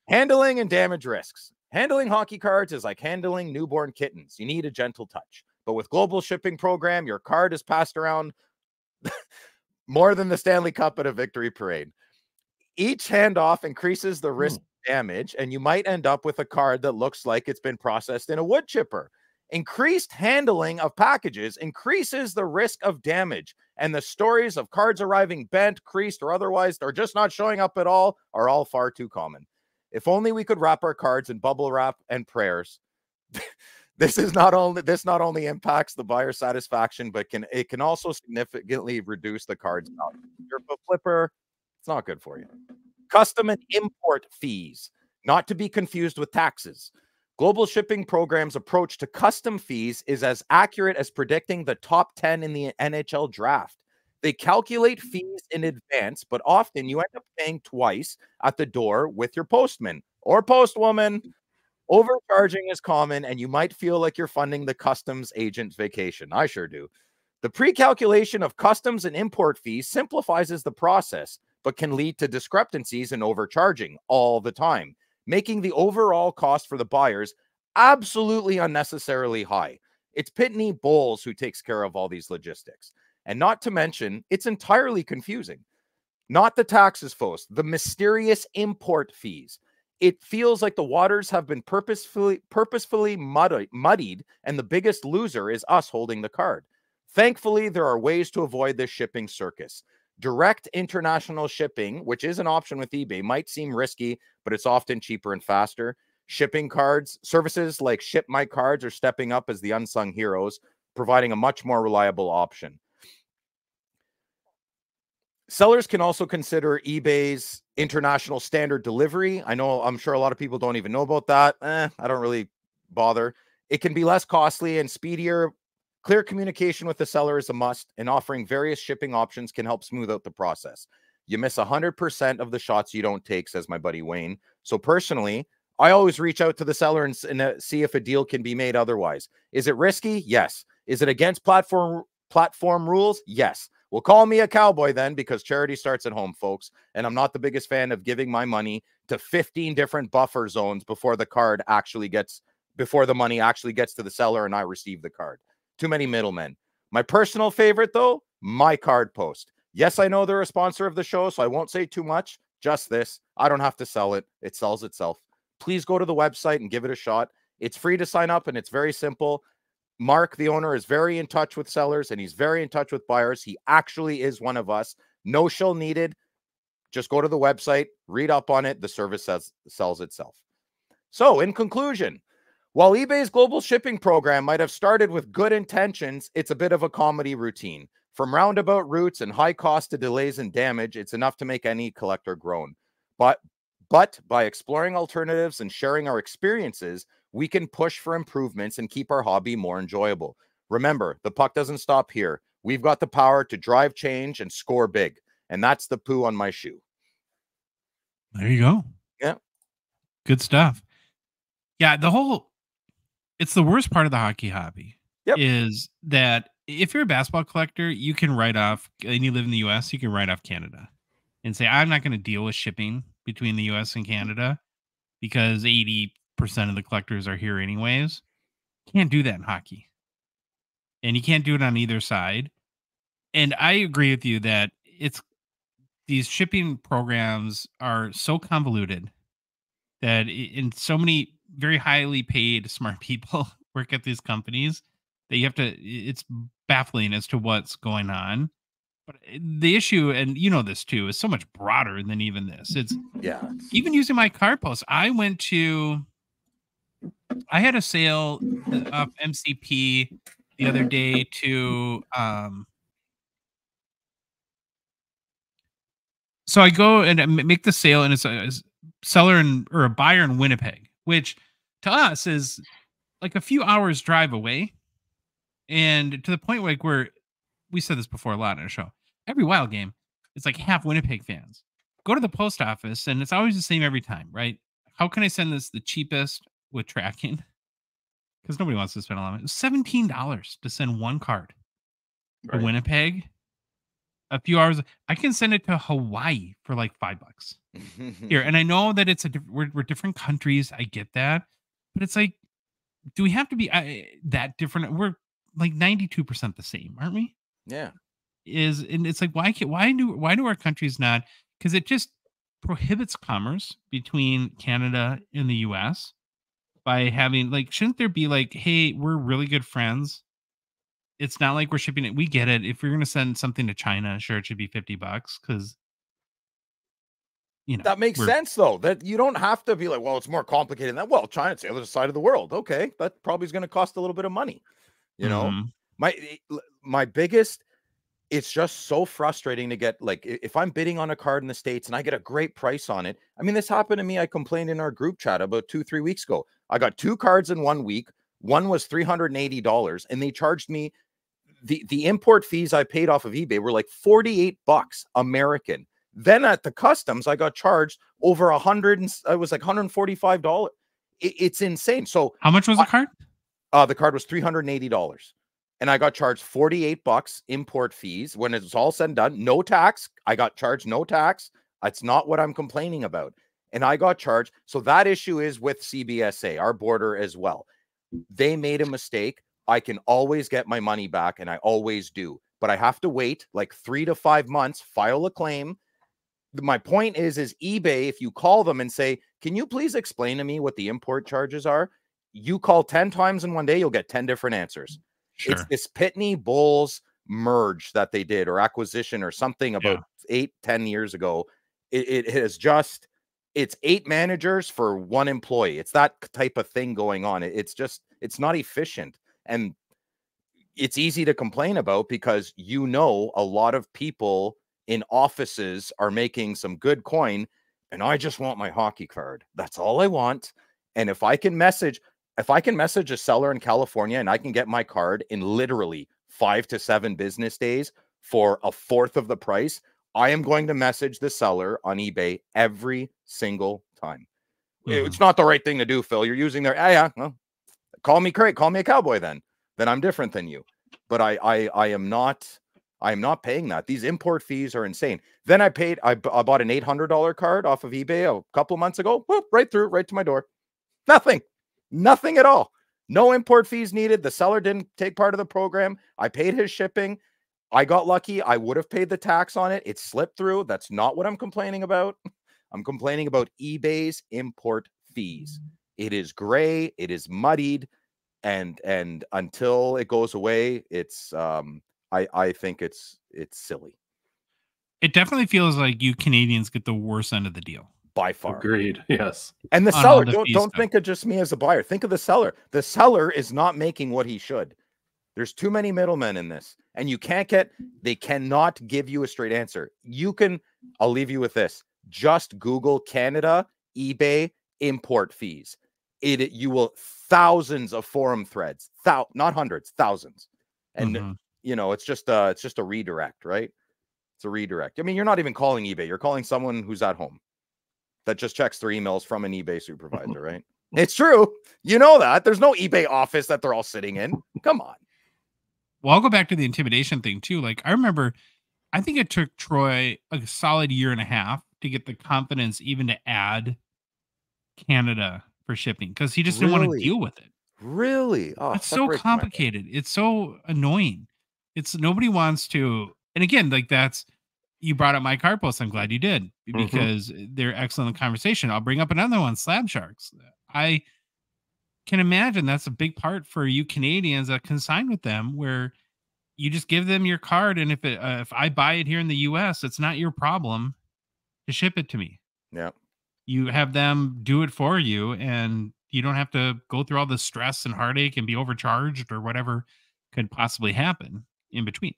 Speaker 2: Handling and damage risks. Handling hockey cards is like handling newborn kittens. You need a gentle touch. But with global shipping program, your card is passed around more than the Stanley Cup at a victory parade. Each handoff increases the risk of damage, and you might end up with a card that looks like it's been processed in a wood chipper. Increased handling of packages increases the risk of damage, and the stories of cards arriving bent, creased, or otherwise, or just not showing up at all, are all far too common. If only we could wrap our cards in bubble wrap and prayers. This not only impacts the buyer satisfaction, but it can also significantly reduce the card's value. If you're a flipper, it's not good for you. Custom and import fees, not to be confused with taxes. Global shipping program's approach to custom fees is as accurate as predicting the top 10 in the NHL draft. They calculate fees in advance, but often you end up paying twice at the door with your postman or postwoman. Overcharging is common, and you might feel like you're funding the customs agent's vacation. I sure do. The pre-calculation of customs and import fees simplifies the process, but can lead to discrepancies and overcharging all the time, making the overall cost for the buyers absolutely unnecessarily high. It's Pitney Bowles who takes care of all these logistics. And not to mention, it's entirely confusing. Not the taxes, folks, the mysterious import fees. It feels like the waters have been purposefully muddied, and the biggest loser is us holding the card. Thankfully, there are ways to avoid this shipping circus. Direct international shipping, which is an option with eBay, might seem risky, but it's often cheaper and faster. Shipping cards, services like Ship My Cards are stepping up as the unsung heroes, providing a much more reliable option. Sellers can also consider eBay's international standard delivery. I'm sure a lot of people don't even know about that. I don't really bother. It can be less costly and speedier. Clear communication with the seller is a must, and offering various shipping options can help smooth out the process. You miss 100% of the shots you don't take, says my buddy Wayne. So personally, I always reach out to the seller and see if a deal can be made otherwise. Is it risky? Yes. Is it against platform rules? Yes. Well, call me a cowboy then, because charity starts at home, folks. And I'm not the biggest fan of giving my money to 15 different buffer zones before the money actually gets to the seller and I receive the card. Too many middlemen. My personal favorite, though, My Card Post. Yes, I know they're a sponsor of the show, so I won't say too much. Just this. I don't have to sell it. It sells itself. Please go to the website and give it a shot. It's free to sign up, and it's very simple. Mark, the owner, is very in touch with sellers, and he's very in touch with buyers. He actually is one of us. No shill needed. Just go to the website, read up on it. The service sells itself. So, in conclusion, while eBay's global shipping program might have started with good intentions, it's a bit of a comedy routine. From roundabout routes and high cost to delays and damage, it's enough to make any collector groan. But by exploring alternatives and sharing our experiences, we can push for improvements and keep our hobby more enjoyable. Remember, the puck doesn't stop here. We've got the power to drive change and score big. And that's the poo on my shoe.
Speaker 1: There you go.
Speaker 2: Yeah.
Speaker 1: Good stuff. Yeah, it's the worst part of the hockey hobby.
Speaker 2: Yep.
Speaker 1: Is that if you're a basketball collector, you can write off, and you live in the US, you can write off Canada and say, I'm not going to deal with shipping between the US and Canada because 80% of the collectors are here anyways. Can't do that in hockey. And you can't do it on either side. And I agree with you that these shipping programs are so convoluted that in so many very highly paid smart people work at these companies that it's baffling as to what's going on. But the issue, and you know this too, is so much broader than even this. It's even using My Card Post. I had a sale of MCP the other day to so I go and make the sale, and it's a seller or a buyer in Winnipeg, which to us is like a few hours drive away. And to the point where we said this before a lot on our show, every Wild game, it's like half Winnipeg fans. Go to the post office, and it's always the same every time, right? How can I send this the cheapest with tracking? Because nobody wants to spend a lot of money. It's $17 to send one card to Winnipeg. A few hours. I can send it to Hawaii for like $5 here. And I know that we're different countries. I get that. But it's like, do we have to be that different? We're like 92% the same, aren't we?
Speaker 2: Yeah.
Speaker 1: And it's like, why do our countries not? Because it just prohibits commerce between Canada and the US by having, like, shouldn't there be like, hey, we're really good friends. It's not like we're shipping it. We get it. If you're going to send something to China, sure, it should be $50 because, you know,
Speaker 2: that makes sense, though, that you don't have to be like, well, it's more complicated than that. Well, China's the other side of the world. Okay. That probably is going to cost a little bit of money. You know, my biggest, it's just so frustrating to get, like, if I'm bidding on a card in the States and I get a great price on it. I mean, this happened to me. I complained in our group chat about 2-3 weeks ago. I got 2 cards in 1 week. One was $380, and they charged me the import fees I paid off of eBay were like $48 American. Then at the customs, I got charged over it was like $145. It's insane. So
Speaker 1: how much was the card?
Speaker 2: The card was $380, and I got charged $48 import fees. When it's all said and done, no tax. I got charged no tax. That's not what I'm complaining about. And I got charged. So that issue is with CBSA, our border as well. They made a mistake. I can always get my money back, and I always do. But I have to wait like 3 to 5 months, file a claim. My point is eBay, if you call them and say, can you please explain to me what the import charges are? You call 10 times in one day, you'll get 10 different answers. Sure. It's this Pitney Bowles merge that they did, or acquisition or something about 8-10 years ago. It has just, it's 8 managers for 1 employee. It's that type of thing going on. It's not efficient. And it's easy to complain about because, you know, a lot of people in offices are making some good coin, and I just want my hockey card. That's all I want. And if I can message a seller in California and I can get my card in literally 5 to 7 business days for a fourth of the price, I am going to message the seller on eBay every single time. It's not the right thing to do, Phil. You're using their, well, call me Craig, call me a cowboy then I'm different than you. But I am not paying that. These import fees are insane. Then I bought an $800 card off of eBay a couple of months ago. Whoop, right through, right to my door. Nothing at all. No import fees needed. The seller didn't take part of the program. I paid his shipping. I got lucky. I would have paid the tax on it. It slipped through. That's not what I'm complaining about. I'm complaining about eBay's import fees. It is gray. It is muddied. And until it goes away, it's I think it's silly.
Speaker 1: It definitely feels like you Canadians get the worst end of the deal.
Speaker 2: By far.
Speaker 3: Agreed. Yes.
Speaker 2: And the seller, don't think of just me as a buyer. Think of the seller. The seller is not making what he should. There's too many middlemen in this. And they cannot give you a straight answer. I'll leave you with this. Just Google Canada, eBay, import fees. You will thousands of forum threads, not hundreds, thousands. And it's just a redirect, right? It's a redirect. I mean, you're not even calling eBay. You're calling someone who's at home that just checks their emails from an eBay supervisor, right? It's true. You know that. There's no eBay office that they're all sitting in. Come on.
Speaker 1: Well, I'll go back to the intimidation thing too. Like, I remember, I think it took Troy a solid year and a half to get the confidence even to add Canada for shipping, because he just didn't want to deal with it.
Speaker 2: Really?
Speaker 1: Oh, it's so complicated. It's so annoying. Nobody wants to. And again, like, you brought up my card post. I'm glad you did, because they're excellent in conversation. I'll bring up another one, Slab Sharks. I can imagine that's a big part for you Canadians that consign with them, where you just give them your card, and if I buy it here in the US, it's not your problem to ship it to me.
Speaker 2: Yeah.
Speaker 1: You have them do it for you, and you don't have to go through all the stress and heartache and be overcharged or whatever could possibly happen in between.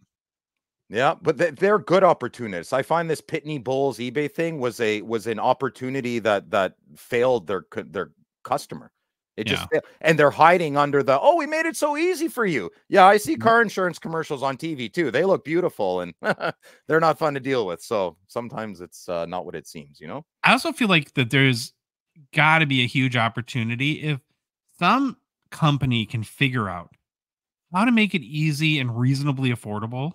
Speaker 2: Yeah, but they're good opportunists. I find this Pitney Bowes eBay thing was an opportunity that failed their customer. It just failed. And they're hiding under we made it so easy for you. Yeah, I see car insurance commercials on TV too. They look beautiful, and they're not fun to deal with. So sometimes it's not what it seems, you know?
Speaker 1: I also feel like that there's got to be a huge opportunity if some company can figure out how to make it easy and reasonably affordable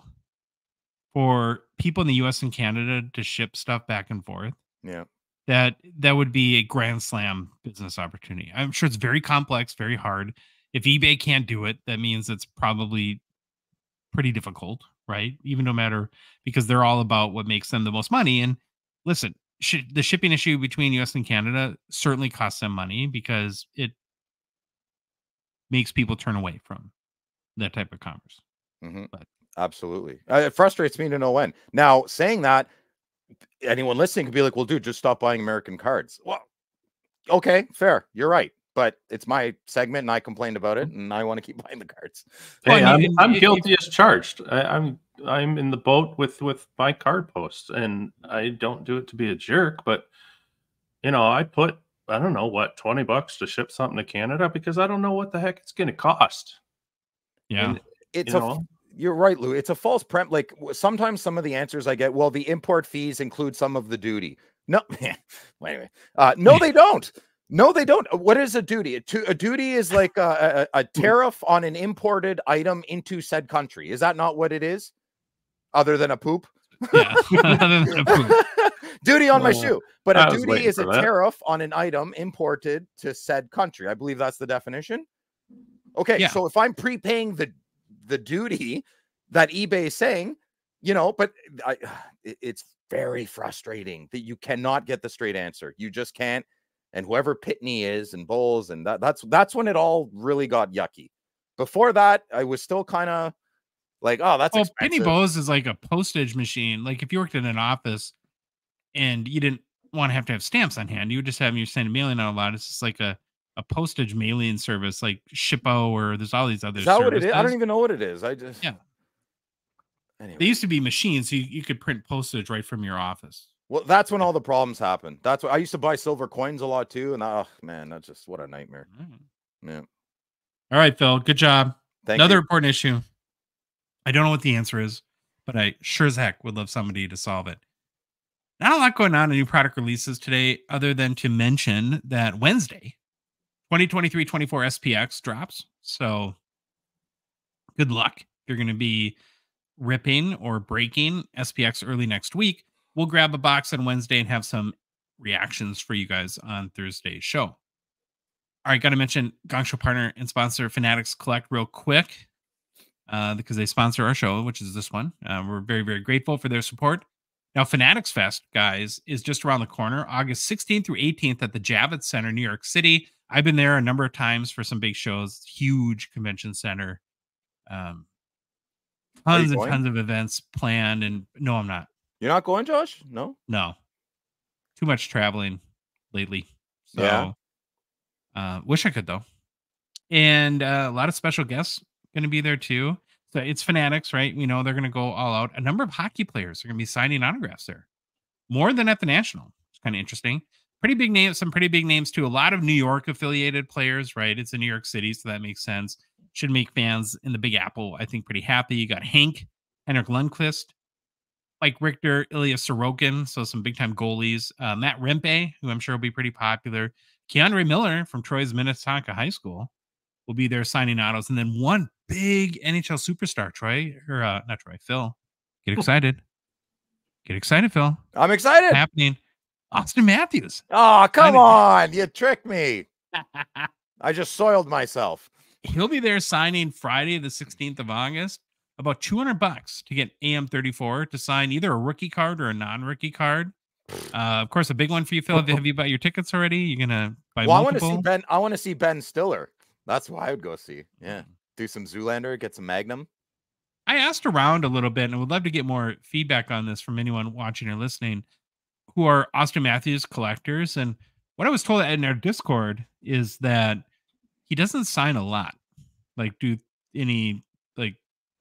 Speaker 1: for people in the US and Canada to ship stuff back and forth.
Speaker 2: Yeah.
Speaker 1: That would be a grand slam business opportunity. I'm sure it's very complex, very hard. If eBay can't do it, that means it's probably pretty difficult, right? Even no matter, because they're all about what makes them the most money. And listen, the shipping issue between US and Canada certainly costs them money, because it makes people turn away from that type of commerce. But
Speaker 2: absolutely. It frustrates me to no end. Now, saying that, anyone listening could be like, well, dude, just stop buying American cards. Well, okay, fair. You're right. But it's my segment, and I complained about it, and I want to keep buying the cards.
Speaker 3: Hey, I'm guilty as charged. I'm in the boat with my card posts, and I don't do it to be a jerk, but I put, I don't know what, $20 to ship something to Canada, because I don't know what the heck it's going to cost.
Speaker 1: Yeah.
Speaker 3: And
Speaker 2: you're right, Lou. It's a false premise. Like, sometimes some of the answers I get, well, the import fees include some of the duty. No, wait a minute. No, they don't. No, they don't. What is a duty? A duty is like a tariff on an imported item into said country. Is that not what it is? Other than a poop?
Speaker 1: Yeah. Other than a poop.
Speaker 2: Duty on my shoe. But a duty is a tariff on an item imported to said country. I believe that's the definition. Okay, yeah. So if I'm prepaying the duty that eBay is saying, but it's very frustrating that you cannot get the straight answer. You just can't. And whoever Pitney is and Bowles, and that's when it all really got yucky. Before that, I was still kind of like, oh, that's expensive.
Speaker 1: Pitney Bowes is like a postage machine. Like, if you worked in an office and you didn't want to have stamps on hand, you would just have your send mailing out a lot. It's just like a postage mailing service like Shippo, or there's all these other services.
Speaker 2: What it is? I don't even know what it is. I just Anyway.
Speaker 1: They used to be machines, so you could print postage right from your office.
Speaker 2: Well, that's when all the problems happen. That's what I used to buy silver coins a lot too, and oh man, that's just what a nightmare. Yeah.
Speaker 1: All right, Phil. Good job.
Speaker 2: Thank
Speaker 1: Another
Speaker 2: you.
Speaker 1: important issue. I don't know what the answer is, but I sure as heck would love somebody to solve it. Not a lot going on in new product releases today, other than to mention that Wednesday, 2023-24 SPX drops. So good luck. If you're going to be ripping or breaking SPX early next week, we'll grab a box on Wednesday and have some reactions for you guys on Thursday's show. All right, got to mention Gongshow partner and sponsor Fanatics Collect real quick because they sponsor our show, which is this one. We're very, very grateful for their support. Now, Fanatics Fest, guys, is just around the corner, August 16th through 18th at the Javits Center, New York City. I've been there a number of times for some big shows, huge convention center. Tons and tons of events planned. And no, I'm not.
Speaker 2: You're not going, Josh? No?
Speaker 1: No. Too much traveling lately. So, wish I could, though. And a lot of special guests going to be there, too. So it's Fanatics, right? We know they're going to go all out. A number of hockey players are going to be signing autographs there. More than at the National. It's kind of interesting. Pretty big names, some pretty big names, too. A lot of New York affiliated players, right? It's in New York City, so that makes sense. Should make fans in the Big Apple, I think, pretty happy. You got Henrik Lundqvist, Mike Richter, Ilya Sorokin, so some big-time goalies. Matt Rempe, who I'm sure will be pretty popular. Keandre Miller from Troy's Minnetonka High School will be there signing autos. And then one big NHL superstar, Phil. Get excited. Get excited, Phil.
Speaker 2: I'm excited.
Speaker 1: What's happening. Austin Matthews.
Speaker 2: Oh, come on. You tricked me. I just soiled myself.
Speaker 1: He'll be there signing Friday, the 16th of August. About $200 to get AM34 to sign either a rookie card or a non-rookie card. Of course, a big one for you, Phil. Have you bought your tickets already? You're gonna buy multiple?
Speaker 2: I want to see Ben Stiller. That's why I would go see. Yeah, do some Zoolander, get some Magnum.
Speaker 1: I asked around a little bit, and would love to get more feedback on this from anyone watching or listening who are Austin Matthews collectors. And what I was told in our Discord is that he doesn't sign a lot, like do any like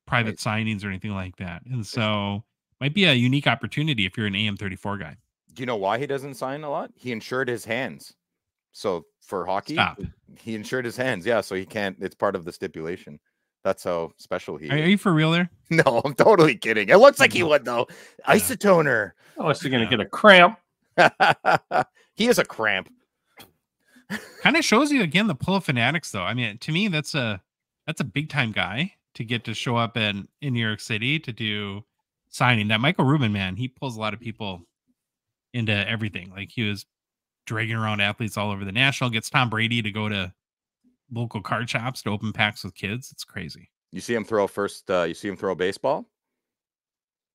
Speaker 1: private signings or anything like that. And so might be a unique opportunity if you're an AM34 guy.
Speaker 2: Do you know why he doesn't sign a lot? He insured his hands. So for hockey, he insured his hands. Yeah, so he can't. It's part of the stipulation. That's how special he is.
Speaker 1: Are you for real there?
Speaker 2: No, I'm totally kidding. It looks like he would, though. Yeah. Isotoner.
Speaker 3: Oh, is he going to get a cramp?
Speaker 2: He is a cramp.
Speaker 1: Kind of shows you, again, the pull of Fanatics, though. I mean, to me, that's a big-time guy to get to show up in New York City to do signing. That Michael Rubin, man, he pulls a lot of people into everything. Like, he was dragging around athletes all over the National, gets Tom Brady to go to local card shops to open packs with kids. It's crazy.
Speaker 2: You see him throw a baseball?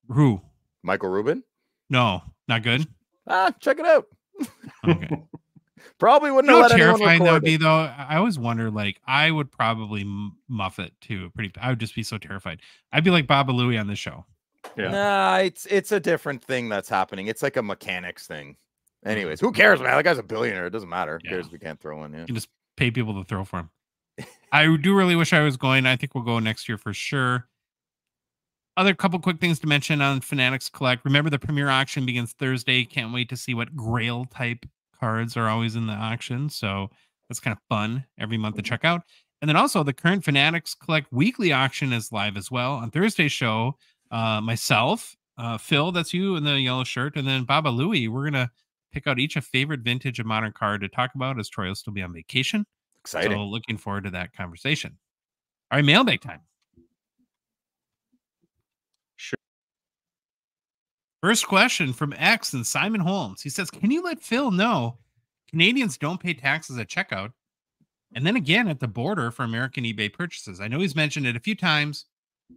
Speaker 1: Who?
Speaker 2: Michael Rubin?
Speaker 1: No, not good.
Speaker 2: Check it out.
Speaker 1: Okay.
Speaker 2: Probably wouldn't have let
Speaker 1: terrifying that would be, though. I always wonder, like, I would probably muff it too. I would just be so terrified. I'd be like Baba Louie on this show.
Speaker 3: Yeah.
Speaker 2: Nah, it's a different thing that's happening. It's like a mechanics thing. Anyways, who cares, man? That guy's a billionaire. It doesn't matter. Who cares if we can't throw one? Yeah.
Speaker 1: You can just pay people to throw for him. I do really wish I was going. I think we'll go next year for sure. Other couple quick things to mention on Fanatics Collect. Remember, the premiere auction begins Thursday. Can't wait to see what Grail type cards are always in the auction. So that's kind of fun every month to check out. And then also the current Fanatics Collect weekly auction is live as well. On Thursday's show, myself, Phil, that's you in the yellow shirt, and then Baba Louie, we're going to pick out each a favorite vintage of modern card to talk about as Troy will still be on vacation.
Speaker 2: Exciting.
Speaker 1: So looking forward to that conversation. All right, mailbag time.
Speaker 3: Sure.
Speaker 1: First question from X and Simon Holmes. He says, can you let Phil know Canadians don't pay taxes at checkout and then again at the border for American eBay purchases? I know he's mentioned it a few times.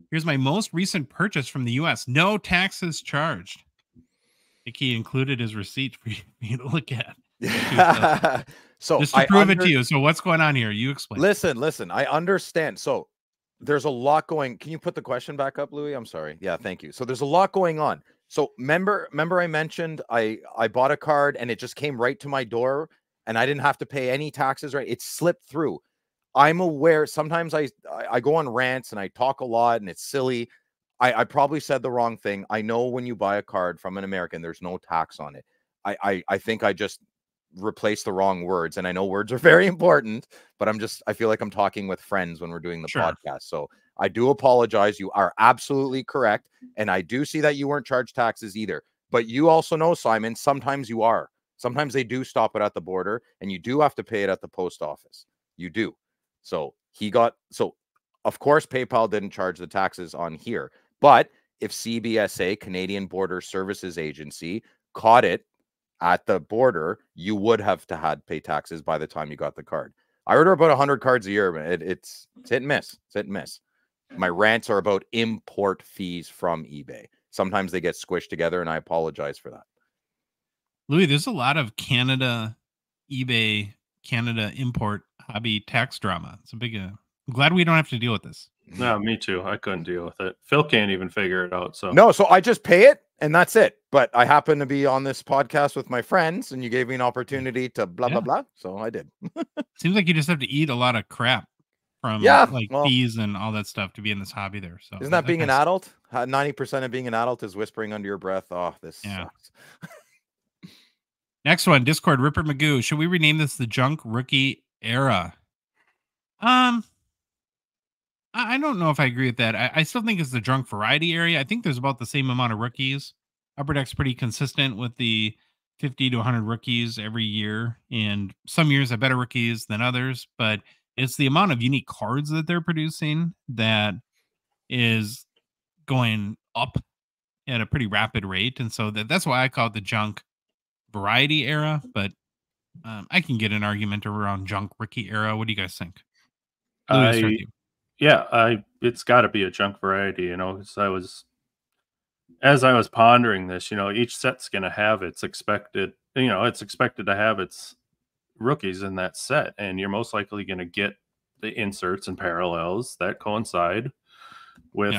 Speaker 1: Here's my most recent purchase from the U.S. No taxes charged. I think he included his receipt for you to look at.
Speaker 2: So
Speaker 1: just to prove it to you. So what's going on here? You explain.
Speaker 2: Listen. I understand. So there's a lot going. Can you put the question back up, Louis? I'm sorry. Yeah, thank you. So there's a lot going on. So remember I mentioned I bought a card and it just came right to my door and I didn't have to pay any taxes, right? It slipped through. I'm aware. Sometimes I go on rants and I talk a lot and it's silly. I probably said the wrong thing. I know when you buy a card from an American, there's no tax on it. I think I just replaced the wrong words, and I know words are very important, but I feel like I'm talking with friends when we're doing the podcast. So I do apologize. You are absolutely correct. And I do see that you weren't charged taxes either. But you also know, Simon, sometimes you are. Sometimes they do stop it at the border, and you do have to pay it at the post office. You do. So of course, PayPal didn't charge the taxes on here. But if CBSA, Canadian Border Services Agency, caught it at the border, you would have to pay taxes by the time you got the card. I order about 100 cards a year. It's hit and miss. It's hit and miss. My rants are about import fees from eBay. Sometimes they get squished together, and I apologize for that.
Speaker 1: Louis, there's a lot of Canada, eBay, Canada import hobby tax drama. It's a big. I'm glad we don't have to deal with this.
Speaker 3: No, me too. I couldn't deal with it. Phil can't even figure it out. So
Speaker 2: no, so I just pay it, and that's it. But I happen to be on this podcast with my friends, and you gave me an opportunity to blah blah blah. So I did.
Speaker 1: Seems like you just have to eat a lot of crap from fees and all that stuff to be in this hobby there. So
Speaker 2: isn't that being an adult? 90% of being an adult is whispering under your breath, "Oh, this sucks."
Speaker 1: Next one, Discord, Ripper Magoo. Should we rename this the Junk Rookie Era? I don't know if I agree with that. I still think it's the Junk Variety area. I think there's about the same amount of rookies. Upper Deck's pretty consistent with the 50 to 100 rookies every year. And some years have better rookies than others, but it's the amount of unique cards that they're producing that is going up at a pretty rapid rate. And so that's why I call it the Junk Variety Era. But I can get an argument around Junk Rookie Era. What do you guys think?
Speaker 3: It's got to be a junk variety, as I was pondering this, each set's going to have its expected, it's expected to have its rookies in that set, and you're most likely going to get the inserts and parallels that coincide with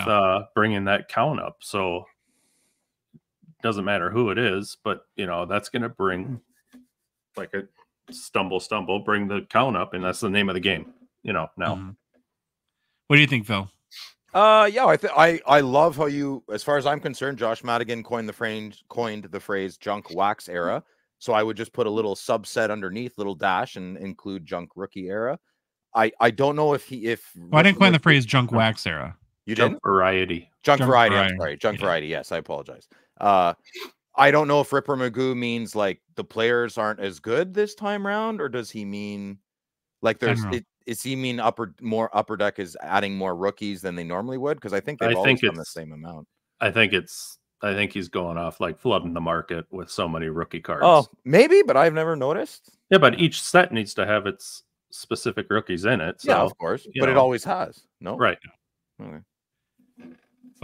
Speaker 3: bringing that count up. So it doesn't matter who it is, but that's going to bring like a stumble, bring the count up, and that's the name of the game, now. Mm-hmm.
Speaker 1: What do you think, Phil?
Speaker 2: I love how you, as far as I'm concerned, Josh Madigan coined the phrase junk wax era. So I would just put a little subset underneath, little dash, and include junk rookie era. I don't know if
Speaker 1: I didn't coin the phrase junk wax era.
Speaker 2: You
Speaker 3: junk
Speaker 2: didn't?
Speaker 3: Variety.
Speaker 2: Junk variety. I'm sorry. Junk variety. Yes, I apologize. I don't know if Ripper Magoo means like the players aren't as good this time round, or does he mean like is he mean upper deck is adding more rookies than they normally would? Because I think they've always done the same amount.
Speaker 3: I think he's going off like flooding the market with so many rookie cards.
Speaker 2: Oh, maybe, but I've never noticed.
Speaker 3: Yeah, but each set needs to have its specific rookies in it. So,
Speaker 2: yeah, of course. But it always has. No?
Speaker 3: Right.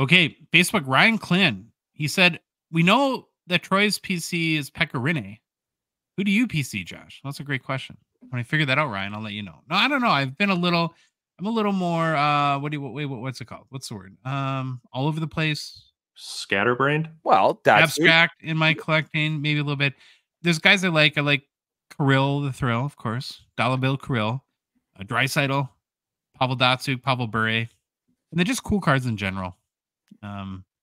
Speaker 1: Okay. Facebook, Ryan Klin. He said, we know that Troy's PC is Pecorine. Who do you PC, Josh? That's a great question. When I figure that out, Ryan, I'll let you know. No, I don't know. I'm a little more, what's it called? What's the word? All over the place.
Speaker 3: Scatterbrained?
Speaker 2: Well, that's
Speaker 1: abstract in my collecting, maybe a little bit. There's guys I like. I like Kirill the Thrill, of course. Dollar Bill Kirill, Draisaitl, Pavel Datsyuk, Pavel Bure. And they're just cool cards in general.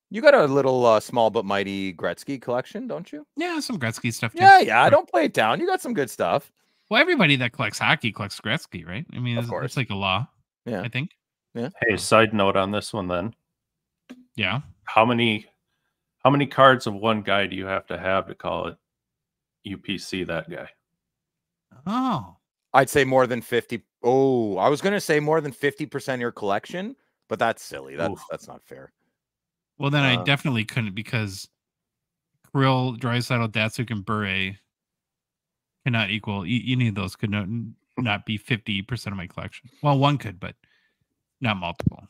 Speaker 2: You got a little small but mighty Gretzky collection, don't you?
Speaker 1: Yeah, some Gretzky stuff too.
Speaker 2: Yeah. Don't play it down. You got some good stuff.
Speaker 1: Well, everybody that collects hockey collects Gretzky, right? I mean, it's like a law.
Speaker 2: Yeah,
Speaker 1: I think.
Speaker 2: Yeah.
Speaker 3: Hey, side note on this one then.
Speaker 1: Yeah.
Speaker 3: How many cards of one guy do you have to call it UPC that guy?
Speaker 1: Oh.
Speaker 2: I'd say more than 50. Oh, I was going to say more than 50% of your collection, but that's silly. That's not fair.
Speaker 1: Well, then I definitely couldn't, because Kirill, Draisaitl, Datsyuk, and Bure cannot equal. Any of those could not be 50% of my collection. Well, one could, but not multiple.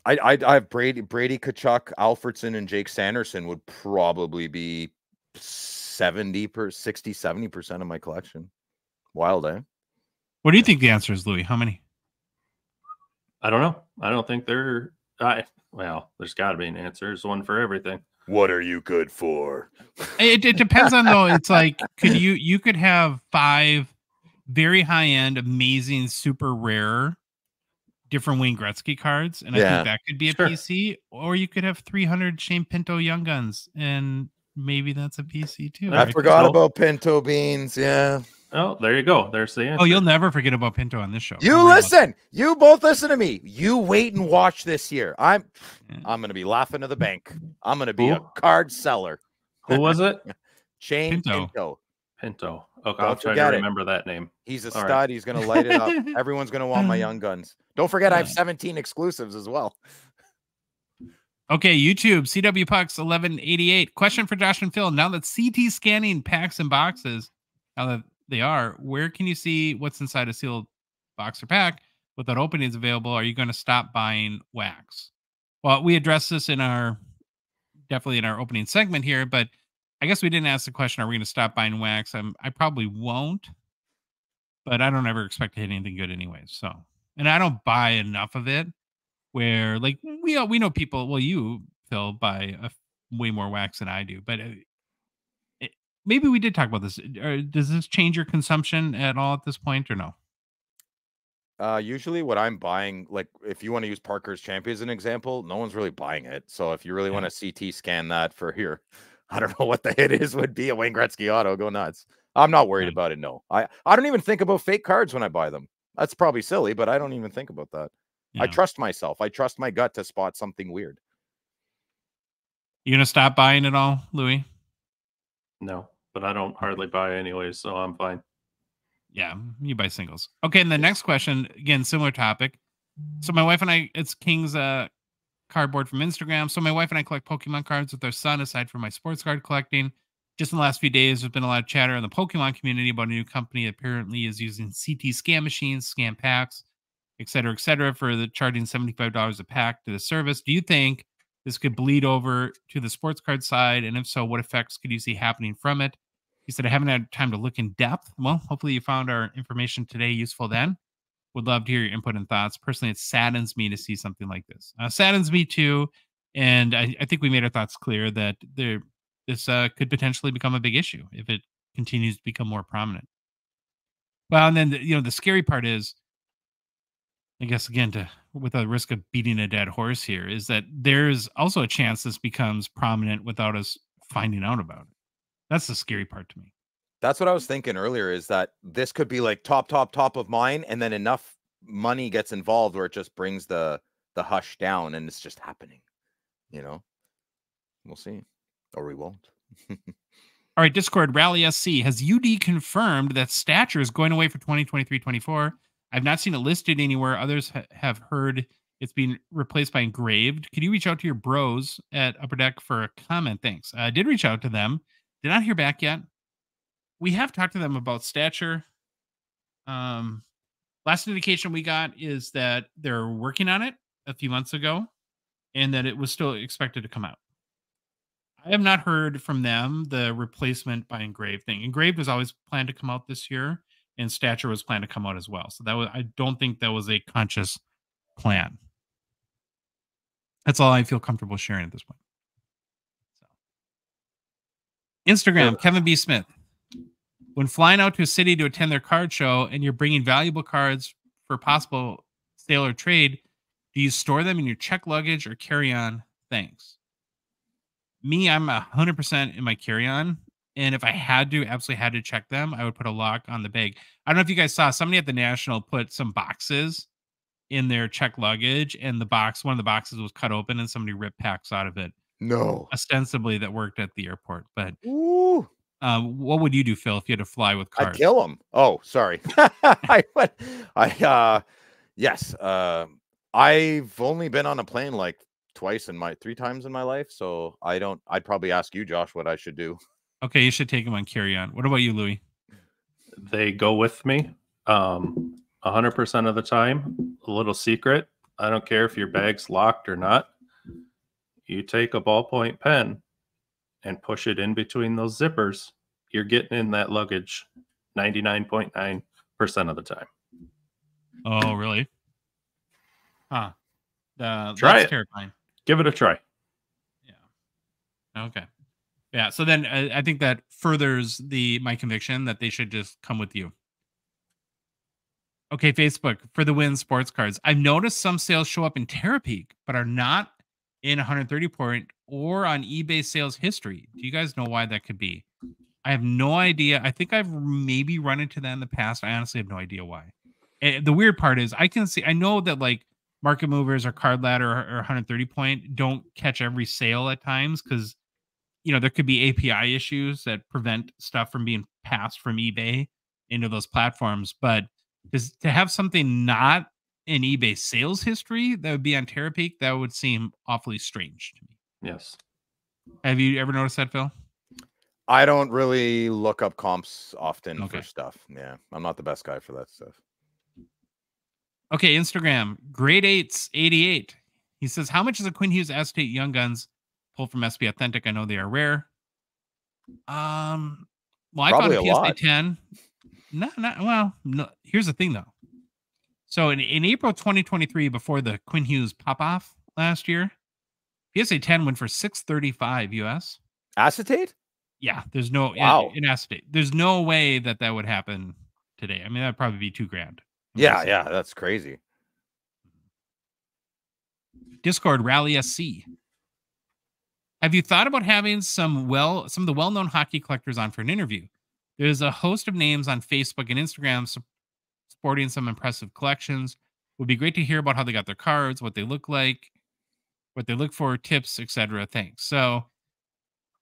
Speaker 2: I have Brady Tkachuk, Alfredson, and Jake Sanderson would probably be 70% of my collection. Wild, eh?
Speaker 1: What do you think the answer is, Louis? How many?
Speaker 3: I don't know. I don't think they're. Well, there's got to be an answer. There's one for everything.
Speaker 2: What are you good for?
Speaker 1: It depends on, though. It's like, you could have 5 very high end, amazing, super rare different Wayne Gretzky cards, and I
Speaker 2: Yeah.
Speaker 1: think that could be a
Speaker 3: Sure.
Speaker 1: PC, or you could have 300 Shane Pinto Young Guns, and maybe that's a PC too.
Speaker 3: I
Speaker 2: I
Speaker 1: right?
Speaker 2: forgot
Speaker 3: So-
Speaker 2: about pinto beans. Yeah.
Speaker 3: Oh, there you go. There's the answer.
Speaker 1: Oh, you'll never forget about Pinto on this show.
Speaker 2: You
Speaker 1: Don't worry about
Speaker 2: listen. You both listen to me. You wait and watch this year. I'm
Speaker 1: Yeah.
Speaker 2: going to be laughing to the bank. I'm going to be
Speaker 3: Who?
Speaker 2: a card seller.
Speaker 3: Who was it?
Speaker 2: Shane
Speaker 1: Pinto.
Speaker 2: Pinto.
Speaker 3: Pinto. Okay,
Speaker 2: Don't
Speaker 3: I'll try to
Speaker 2: forget it.
Speaker 3: remember that name.
Speaker 2: He's a
Speaker 3: All
Speaker 2: stud.
Speaker 3: right.
Speaker 2: He's going to light it up. Everyone's going to want my Young Guns. Don't forget, I have
Speaker 1: Yeah.
Speaker 2: 17 exclusives as well.
Speaker 1: Okay, YouTube, CW Pucks 1188. Question for Josh and Phil. Now that CT scanning packs and boxes, now that they are, where can you see what's inside a sealed box or pack without openings available? Are you going to stop buying wax? Well, we addressed this definitely in our opening segment here, but I guess we didn't ask the question, are we going to stop buying wax? I probably won't, but I don't ever expect to hit anything good anyway. So, and I don't buy enough of it where, like, we know people, well, you, Phil, buy way more wax than I do, but maybe we did talk about this. Does this change your consumption at all at this point or no?
Speaker 2: Usually what I'm buying, like if you want to use Parker's Champion as an example, no one's really buying it. So if you really want to CT scan that for here, I don't know what the hit is, would be a Wayne Gretzky auto, go nuts. I'm not worried
Speaker 1: Right.
Speaker 2: about it. No, I don't even think about fake cards when I buy them. That's probably silly, but I don't even think about that. I
Speaker 1: Yeah.
Speaker 2: trust myself. I trust my gut to spot something weird.
Speaker 1: You going to stop buying it all, Louis?
Speaker 3: No, but I don't hardly buy anyways, so I'm fine.
Speaker 1: Yeah, you buy singles. Okay, and the next question, again, similar topic. So my wife and I, it's King's cardboard from Instagram. So my wife and I collect Pokemon cards with our son, aside from my sports card collecting. Just in the last few days, there's been a lot of chatter in the Pokemon community about a new company that apparently is using CT scan machines, scan packs, et cetera, for the charging $75 a pack to the service. Do you think this could bleed over to the sports card side? And if so, what effects could you see happening from it? He said, I haven't had time to look in depth. Well, hopefully you found our information today useful then. Would love to hear your input and thoughts. Personally, it saddens me to see something like this. Saddens me too. And I think we made our thoughts clear that this could potentially become a big issue if it continues to become more prominent. Well, and then, the scary part is, I guess, again, with the risk of beating a dead horse here, is that there's also a chance this becomes prominent without us finding out about it. That's the scary part to me.
Speaker 2: That's what I was thinking earlier, is that this could be like top of mind, and then enough money gets involved where it just brings the hush down, and it's just happening. We'll see, or we won't.
Speaker 1: All right, Discord, Rally SC. Has UD confirmed that Stature is going away for 2023-24? I've not seen it listed anywhere. Others have heard it's being replaced by Engraved. Could you reach out to your bros at Upper Deck for a comment? Thanks. I did reach out to them. Did not hear back yet. We have talked to them about Stature. Last indication we got is that they're working on it a few months ago and that it was still expected to come out. I have not heard from them the replacement by Engraved thing. Engraved was always planned to come out this year, and Stature was planned to come out as well. So I don't think that was a conscious plan. That's all I feel comfortable sharing at this point. So. Instagram, Kevin B. Smith. When flying out to a city to attend their card show and you're bringing valuable cards for possible sale or trade, do you store them in your check luggage or carry-on? Thanks. Me, I'm 100% in my carry-on. And if I absolutely had to check them, I would put a lock on the bag. I don't know if you guys saw, somebody at the National put some boxes in their check luggage, and one of the boxes was cut open and somebody ripped packs out of it.
Speaker 2: No.
Speaker 1: Ostensibly that worked at the airport. But
Speaker 2: Ooh.
Speaker 1: what would you do, Phil, if you had to fly with cards?
Speaker 2: I'd kill him. Oh, sorry. Yes. I've only been on a plane like 3 times in my life. So I'd probably ask you, Josh, what I should do.
Speaker 1: Okay, you should take them on carry-on. What about you, Louis?
Speaker 3: They go with me 100% of the time. A little secret. I don't care if your bag's locked or not. You take a ballpoint pen and push it in between those zippers. You're getting in that luggage 99.9% of the time.
Speaker 1: Oh, really? Huh.
Speaker 3: Try
Speaker 1: that's
Speaker 3: it.
Speaker 1: Terrifying.
Speaker 3: Give it a try.
Speaker 1: Yeah. Okay. Yeah. So then I think that furthers my conviction that they should just come with you. Okay, Facebook for the win sports cards. I've noticed some sales show up in Terapeak, but are not in 130 point or on eBay sales history. Do you guys know why that could be? I have no idea. I think I've maybe run into that in the past. I honestly have no idea why. And the weird part is I know that like market movers or card ladder or 130 point don't catch every sale at times because there could be API issues that prevent stuff from being passed from eBay into those platforms. But to have something not in eBay sales history that would be on Terapeak, that would seem awfully strange to me.
Speaker 3: Yes.
Speaker 1: Have you ever noticed that, Phil?
Speaker 2: I don't really look up comps often for stuff. Yeah, I'm not the best guy for that stuff.
Speaker 1: Okay, Instagram, Grade 8's 88. He says, how much is a Quinn Hughes Acetate Young Guns pulled from SB Authentic? I know they are rare. Well, I
Speaker 2: Probably
Speaker 1: found
Speaker 2: a
Speaker 1: a PSA
Speaker 2: lot.
Speaker 1: 10. No. Here's the thing, though. So in April 2023, before the Quinn Hughes pop-off last year, PSA 10 went for $635 US.
Speaker 2: Acetate?
Speaker 1: Yeah, there's no in acetate. There's no way that would happen today. I mean, that'd probably be $2,000.
Speaker 2: Yeah, that's crazy.
Speaker 1: Discord Rally SC. Have you thought about having some of the well-known hockey collectors on for an interview? There's a host of names on Facebook and Instagram supporting some impressive collections. Would be great to hear about how they got their cards, what they look like, what they look for, tips, etc. Thanks. So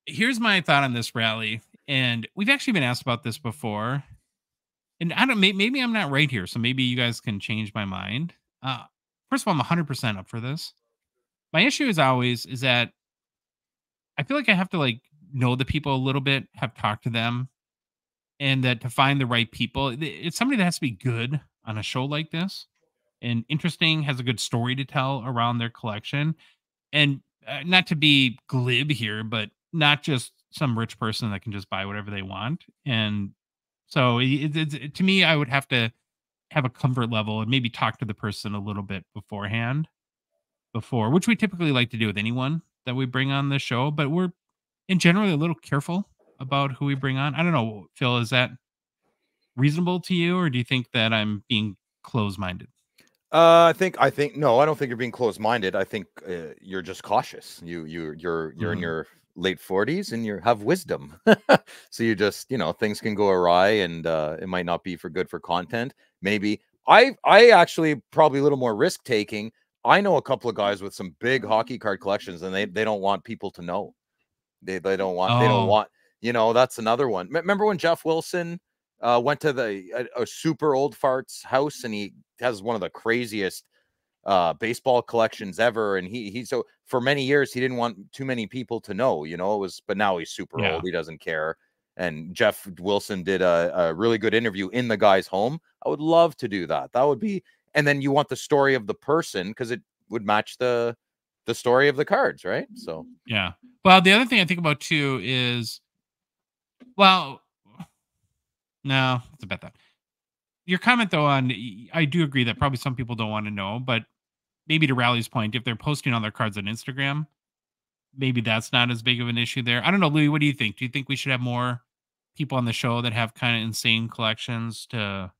Speaker 1: here's my thought on this, Rally, and we've actually been asked about this before. And I don't, maybe I'm not right here, so maybe you guys can change my mind. First of all, I'm 100% up for this. My issue is that I feel like I have to like know the people a little bit, have talked to them, and that to find the right people, it's somebody that has to be good on a show like this and interesting, has a good story to tell around their collection. And not to be glib here, but not just some rich person that can just buy whatever they want. And so to me, I would have to have a comfort level and maybe talk to the person a little bit beforehand, which we typically like to do with anyone that we bring on the show, but we're in generally a little careful about who we bring on. I don't know, Phil, is that reasonable to you, or do you think that I'm being closed-minded?
Speaker 2: I think no, I don't think you're being closed-minded. I think you're just cautious. You're in your late 40s and you have wisdom. So you just, things can go awry and it might not be good for content. Maybe I actually probably a little more risk taking. I know a couple of guys with some big hockey card collections and they don't want people to know. They don't want, that's another one. Remember when Jeff Wilson went to a super old fart's house and he has one of the craziest baseball collections ever, and he so for many years he didn't want too many people to know, but now he's super old, he doesn't care. And Jeff Wilson did a really good interview in the guy's home. I would love to do that. That would be, and then you want the story of the person because it would match the story of the cards, right? So
Speaker 1: yeah. Well, the other thing I think about too is, no, it's about that. Your comment though I do agree that probably some people don't want to know, but maybe to Rally's point, if they're posting on their cards on Instagram, maybe that's not as big of an issue there. I don't know, Louis, what do you think? Do you think we should have more people on the show that have kind of insane collections to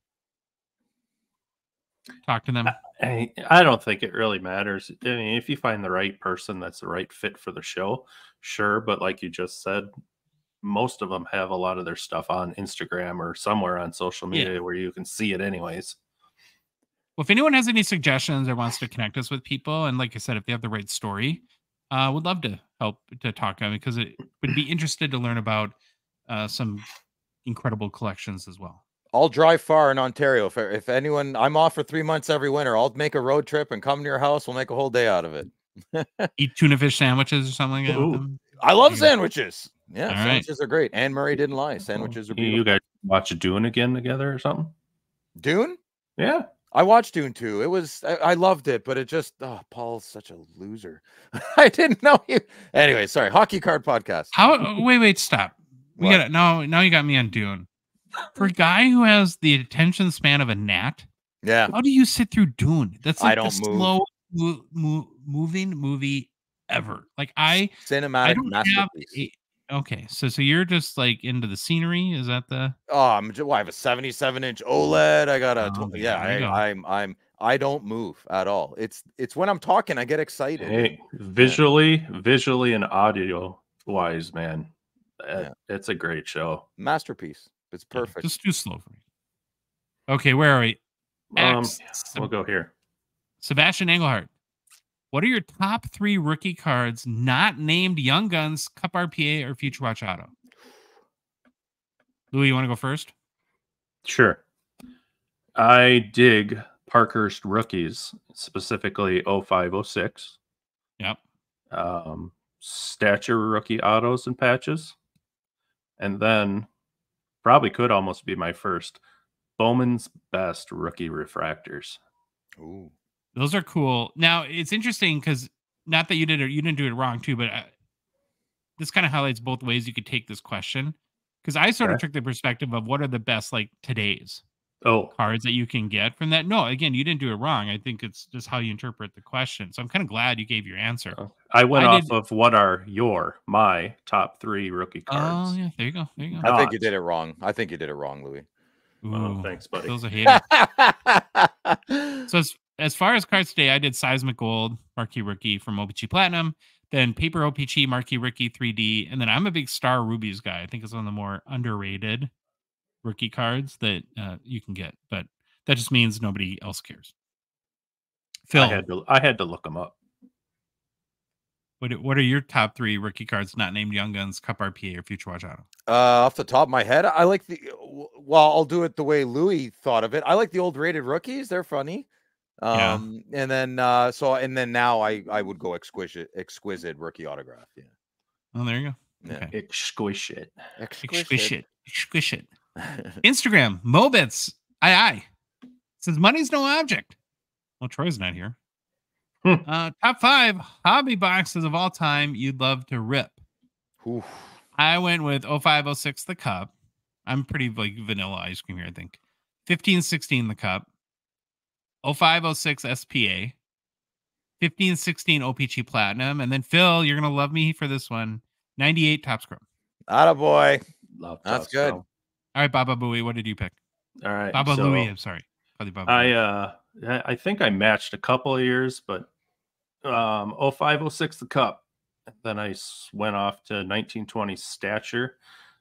Speaker 1: talk to them?
Speaker 3: I don't think it really matters. I mean, if you find the right person that's the right fit for the show, sure. But like you just said, most of them have a lot of their stuff on Instagram or somewhere on social media where you can see it anyways.
Speaker 1: Well, if anyone has any suggestions or wants to connect us with people, and like I said, if they have the right story, would love to help to talk to them because it would be interested to learn about some incredible collections as well.
Speaker 2: I'll drive far in Ontario. If anyone, I'm off for 3 months every winter. I'll make a road trip and come to your house. We'll make a whole day out of it.
Speaker 1: Eat tuna fish sandwiches or something like that with them.
Speaker 2: I love sandwiches. Yeah,
Speaker 1: all
Speaker 2: sandwiches are great. Anne Murray didn't lie. Sandwiches are beautiful.
Speaker 3: You guys watch Dune again together or something?
Speaker 2: Dune?
Speaker 3: Yeah.
Speaker 2: I watched Dune too. I loved it, but it just, Paul's such a loser. I didn't know you. Anyway, sorry. Hockey Card Podcast.
Speaker 1: Wait, stop. We got it. Now you got me on Dune. For a guy who has the attention span of a gnat, how do you sit through Dune? That's like the slow moving movie ever. Like
Speaker 2: cinematic masterpiece.
Speaker 1: Okay, so you're just like into the scenery? Is that the?
Speaker 2: I have a 77-inch OLED. I got a
Speaker 1: Oh,
Speaker 2: yeah.
Speaker 1: there you go.
Speaker 2: I don't move at all. It's when I'm talking, I get excited.
Speaker 3: Hey, visually and audio wise, man, it's a great show.
Speaker 2: Masterpiece. It's perfect.
Speaker 1: Just too slow for me. Okay, where are we?
Speaker 3: We'll go here.
Speaker 1: Sebastian Engelhardt. What are your top 3 rookie cards not named Young Guns, Cup RPA, or Future Watch Auto? Louis, you want to go first?
Speaker 3: Sure. I dig Parkhurst rookies, specifically 0506.
Speaker 1: Yep.
Speaker 3: Stature rookie autos and patches. And then probably could almost be my first Bowman's Best rookie refractors.
Speaker 2: Ooh.
Speaker 1: Those are cool. Now, it's interesting because not that you didn't do it wrong too, but this kind of highlights both ways you could take this question. Because I sort of took the perspective of what are the best like today's cards that you can get from that. No, again, you didn't do it wrong. I think it's just how you interpret the question. So I'm kind of glad you gave your answer.
Speaker 3: I went off of what are my top 3 rookie cards.
Speaker 1: Oh yeah, there you go.
Speaker 2: I think you did it wrong. Louis.
Speaker 1: Ooh,
Speaker 3: oh, thanks, buddy.
Speaker 1: Those are haters. So as far as cards today, I did Seismic Gold, Marquee Rookie from OPG Platinum, then Paper OPG, Marquee Rookie 3D, and then I'm a big Star Rubies guy. I think it's one of the more underrated rookie cards that you can get, but that just means nobody else cares. Phil,
Speaker 3: I had to look them up.
Speaker 1: What are your top 3 rookie cards not named Young Guns, Cup RPA, or Future Watch Auto?
Speaker 2: Off the top of my head, I like I'll do it the way Louis thought of it. I like the old rated rookies. They're funny. And then now I would go exquisite rookie autograph. Yeah.
Speaker 1: Oh, there you go.
Speaker 2: Yeah.
Speaker 1: Okay.
Speaker 3: Exquisite.
Speaker 1: Instagram, Mobits, aye. Says money's no object. Well, Troy's not here. Top 5 hobby boxes of all time you'd love to rip.
Speaker 2: Oof.
Speaker 1: I went with 0506 the Cup. I'm pretty like vanilla ice cream here, I think. 1516 the Cup. 0506 SPA. 1516 OPG Platinum. And then Phil, you're gonna love me for this one. 98 Topps Chrome.
Speaker 2: Attaboy.
Speaker 3: Love
Speaker 2: That's
Speaker 3: Topps
Speaker 2: good.
Speaker 3: Chrome.
Speaker 1: All right, Baba Booey, what did you pick?
Speaker 3: All right,
Speaker 1: Baba Louie, I'm sorry.
Speaker 3: I think I matched a couple of years, but 0506 the Cup. Then I went off to 1920 Stature.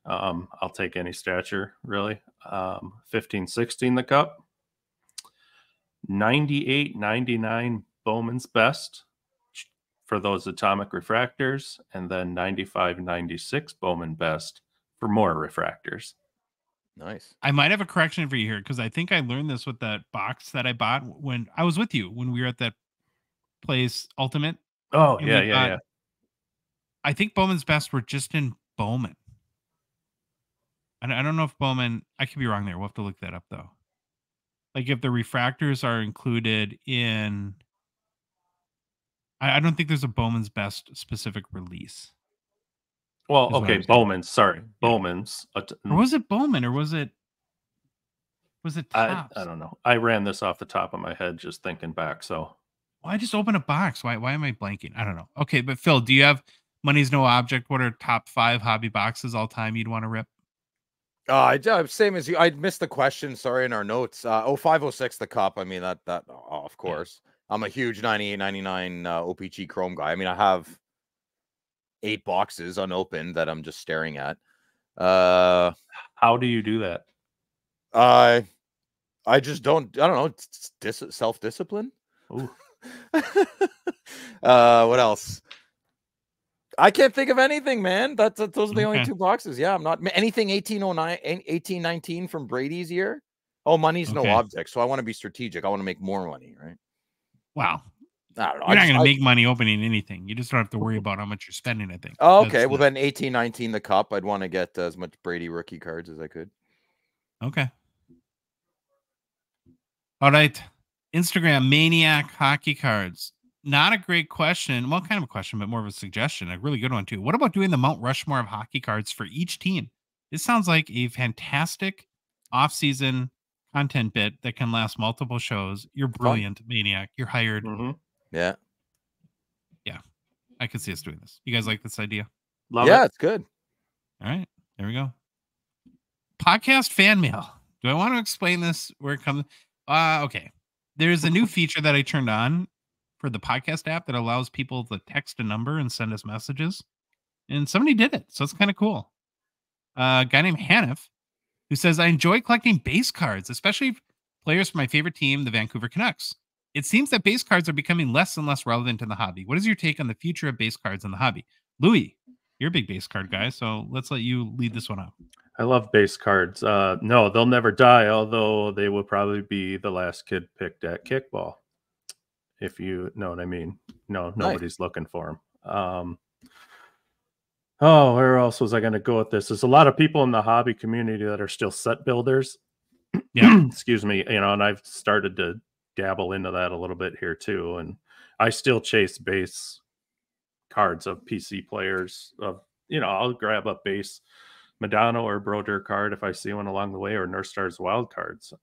Speaker 3: I'll take any Stature, really. 1516 the Cup. 98-99 Bowman's Best for those atomic refractors, and then 95-96 Bowman Best for more refractors.
Speaker 2: Nice.
Speaker 1: I might have a correction for you here because I think I learned this with that box that I bought when I was with you when we were at that place, Ultimate.
Speaker 3: Oh, yeah.
Speaker 1: I think Bowman's Best were just in Bowman. I don't know if Bowman, I could be wrong there. We'll have to look that up though. Like if the refractors are included in, I don't think there's a Bowman's Best specific release.
Speaker 3: Well, okay, Bowman's. Sorry, Bowman's.
Speaker 1: Or was it Bowman, or was it Topps?
Speaker 3: I don't know. I ran this off the top of my head, just thinking back. So,
Speaker 1: well, I just opened a box. Why am I blanking? I don't know. Okay, but Phil, do you have money's no object? What are top 5 hobby boxes all time you'd want to rip?
Speaker 2: Same as you. I missed the question. Sorry, in our notes. 0506 the Cup. I mean that of course. Yeah. I'm a huge 98-99 OPG Chrome guy. I mean, I have 8 boxes unopened that I'm just staring at.
Speaker 3: How do you do that?
Speaker 2: I just don't. I don't know. It's self-discipline.
Speaker 3: Ooh.
Speaker 2: What else? I can't think of anything, man. Those are the only 2 boxes. Yeah, I'm not anything 1819 from Brady's year. Oh, money's no object, so I want to be strategic. I want to make more money, right?
Speaker 1: Wow.
Speaker 2: I don't know.
Speaker 1: You're not going to make money opening anything. You just don't have to worry about how much you're spending, I think.
Speaker 2: Oh, okay. Well, then 1819 the Cup. I'd want to get as much Brady rookie cards as I could.
Speaker 1: Okay. All right. Instagram Maniac Hockey Cards. Not a great question. Well, kind of a question, but more of a suggestion. A really good one, too. What about doing the Mount Rushmore of hockey cards for each team? This sounds like a fantastic off-season content bit that can last multiple shows. You're brilliant, Maniac. You're hired.
Speaker 3: Mm-hmm.
Speaker 2: Yeah.
Speaker 1: I could see us doing this. You guys like this idea?
Speaker 3: Love it.
Speaker 2: It's good.
Speaker 1: All right, there we go. Podcast fan mail. Do I want to explain this where it comes? Okay. There's a new feature that I turned on for the podcast app that allows people to text a number and send us messages. And somebody did it. So it's kind of cool. A guy named Hanif, who says, I enjoy collecting base cards, especially players from my favorite team, the Vancouver Canucks. It seems that base cards are becoming less and less relevant in the hobby. What is your take on the future of base cards in the hobby? Louis, you're a big base card guy, so let's let you lead this one out.
Speaker 3: I love base cards. No, they'll never die, although they will probably be the last kid picked at kickball, if you know what I mean. No, nobody's looking for them. Oh, where else was I going to go with this? There's a lot of people in the hobby community that are still set builders.
Speaker 1: Yeah.
Speaker 3: Excuse me. And I've started to dabble into that a little bit here too. And I still chase base cards of PC players. I'll grab a base Madonna or Broder card if I see one along the way, or North Star's wild cards.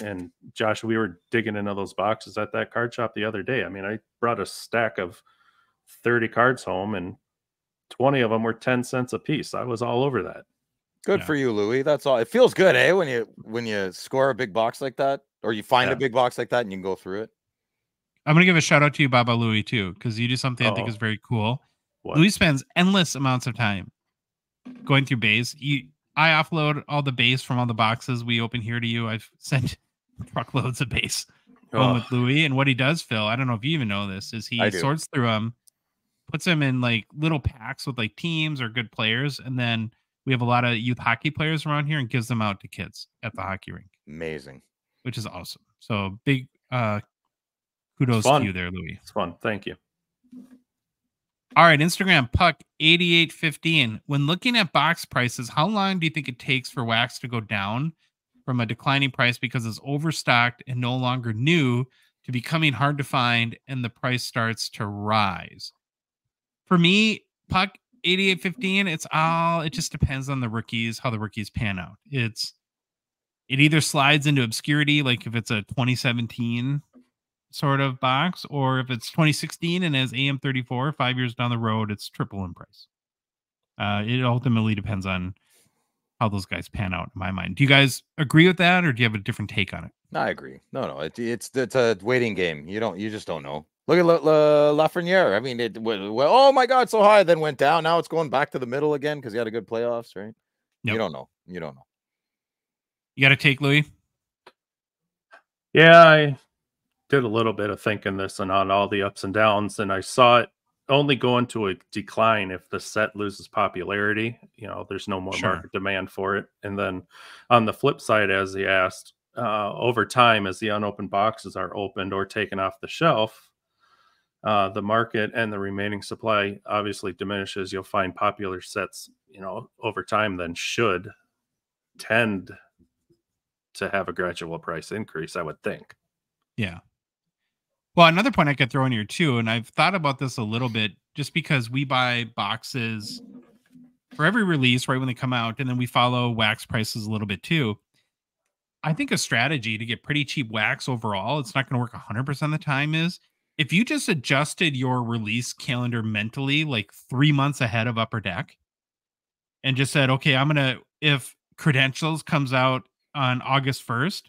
Speaker 3: And Josh, we were digging into those boxes at that card shop the other day. I mean, I brought a stack of 30 cards home, and 20 of them were 10 cents a piece. I was all over that.
Speaker 2: Good for you, Louis. That's all. It feels good, eh? When you score a big box like that, or you find a big box like that and you can go through it. I'm
Speaker 1: gonna give a shout out to you, Baba Louis, too, because you do something I think is very cool. What? Louis spends endless amounts of time going through base. I offload all the base from all the boxes we open here to you. I've sent truckloads of base home with Louis, and what he does, Phil, I don't know if you even know this, is he sorts through them, puts them in like little packs with like teams or good players, and then we have a lot of youth hockey players around here and gives them out to kids at the hockey rink.
Speaker 2: Amazing.
Speaker 1: Which is awesome. So big kudos to you there, Louis.
Speaker 3: It's fun. Thank you.
Speaker 1: All right, Instagram Puck8815. When looking at box prices, how long do you think it takes for wax to go down from a declining price because it's overstocked and no longer new to becoming hard to find and the price starts to rise? For me, Puck8815, it just depends on the rookies, how the rookies pan out. It either slides into obscurity, like if it's a 2017 sort of box, or if it's 2016 and has AM34 5 years down the road, it's triple in price. It ultimately depends on how those guys pan out, in my mind. Do you guys agree with that, or do you have a different take on it?
Speaker 2: No, I agree. No, it's a waiting game. You just don't know. Look at Lafreniere. I mean, oh my God, so high, then went down. Now it's going back to the middle again because he had a good playoffs, right? Yep. You don't know. You
Speaker 1: got to take, Louis.
Speaker 3: Yeah, I did a little bit of thinking this and on all the ups and downs, and I saw it only go into a decline if the set loses popularity. There's no more market demand for it. And then on the flip side, as he asked, over time, as the unopened boxes are opened or taken off the shelf, the market and the remaining supply obviously diminishes. You'll find popular sets, over time then should tend to have a gradual price increase, I would think.
Speaker 1: Yeah. Well, another point I could throw in here too, and I've thought about this a little bit, just because we buy boxes for every release right when they come out, and then we follow wax prices a little bit too. I think a strategy to get pretty cheap wax overall, it's not going to work 100% of the time, is if you just adjusted your release calendar mentally like 3 months ahead of Upper Deck and just said, okay, if Credentials comes out on August 1st,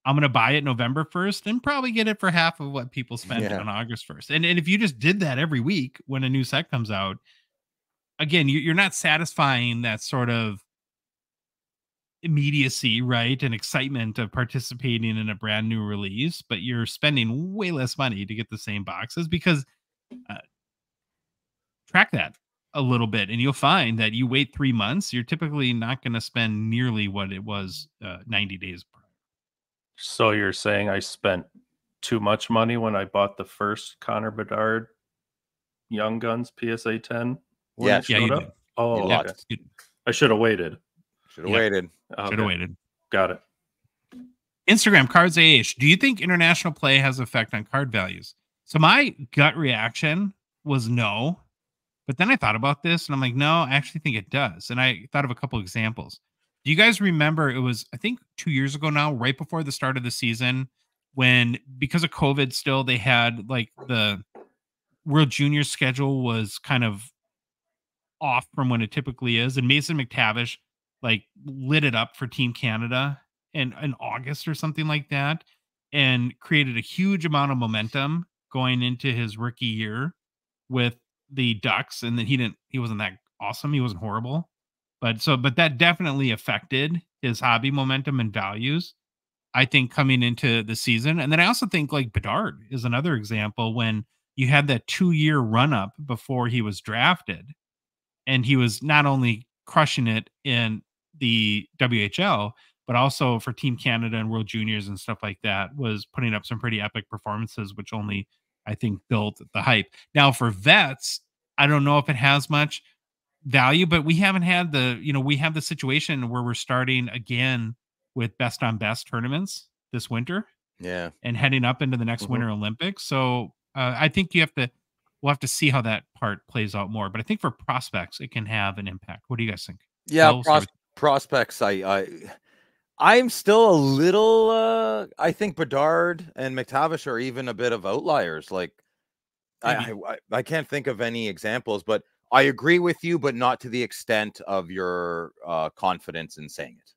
Speaker 1: I'm going to buy it November 1st and probably get it for half of what people spend on August 1st. And if you just did that every week when a new set comes out, again, you're not satisfying that sort of immediacy, right, and excitement of participating in a brand new release, but you're spending way less money to get the same boxes, because track that a little bit and you'll find that you wait 3 months, you're typically not going to spend nearly what it was 90 days prior.
Speaker 3: So you're saying I spent too much money when I bought the first Connor Bedard Young Guns PSA 10?
Speaker 2: Yeah,
Speaker 1: you did.
Speaker 3: Oh,
Speaker 1: yeah,
Speaker 3: okay. I should have waited.
Speaker 2: Waited.
Speaker 3: Okay.
Speaker 1: Should have waited.
Speaker 3: Got it.
Speaker 1: Instagram Cards AH. Do you think international play has effect on card values? So my gut reaction was no, but then I thought about this and I'm like, no, I actually think it does. And I thought of a couple examples. Do you guys remember, it was, I think 2 years ago now, right before the start of the season, when, because of COVID still, they had like the World Junior schedule was kind of off from when it typically is. And Mason McTavish like lit it up for Team Canada in August or something like that, and created a huge amount of momentum going into his rookie year with the Ducks. And then he wasn't that awesome. He wasn't horrible, but that definitely affected his hobby momentum and values, I think, coming into the season. And then I also think like Bedard is another example when you had that 2-year run up before he was drafted, and he was not only crushing it in the WHL, but also for Team Canada and World Juniors and stuff like that, was putting up some pretty epic performances, which only, I think, built the hype. Now for vets, I don't know if it has much value, but we haven't had we have the situation where we're starting again with best on best tournaments this winter.
Speaker 2: Yeah.
Speaker 1: And heading up into the next Winter Olympics. So I think we'll have to see how that part plays out more. But I think for prospects, it can have an impact. What do you guys think?
Speaker 2: Yeah, prospects. I'm still a little. I think Bedard and McTavish are even a bit of outliers. Like, I can't think of any examples, but I agree with you, but not to the extent of your confidence in saying it.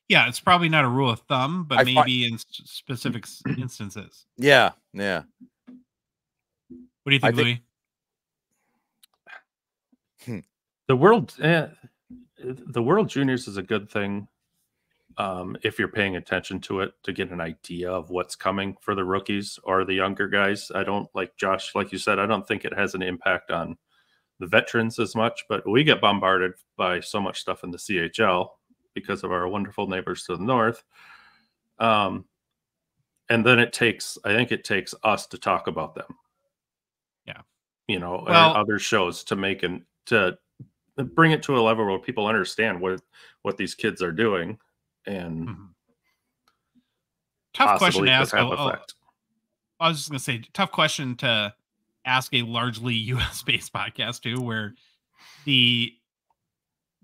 Speaker 1: Yeah, it's probably not a rule of thumb, but maybe in specific instances.
Speaker 2: Yeah, yeah.
Speaker 1: What do you think, Louis?
Speaker 3: The World Juniors is a good thing if you're paying attention to it, to get an idea of what's coming for the rookies or the younger guys. I don't, like Josh, like you said, I don't think it has an impact on the veterans as much, but we get bombarded by so much stuff in the CHL because of our wonderful neighbors to the north. And then I think it takes us to talk about them.
Speaker 1: Yeah.
Speaker 3: Or other shows to to bring it to a level where people understand what these kids are doing. And
Speaker 1: tough question to ask. I was just going to say, tough question to ask a largely US based podcast too, where the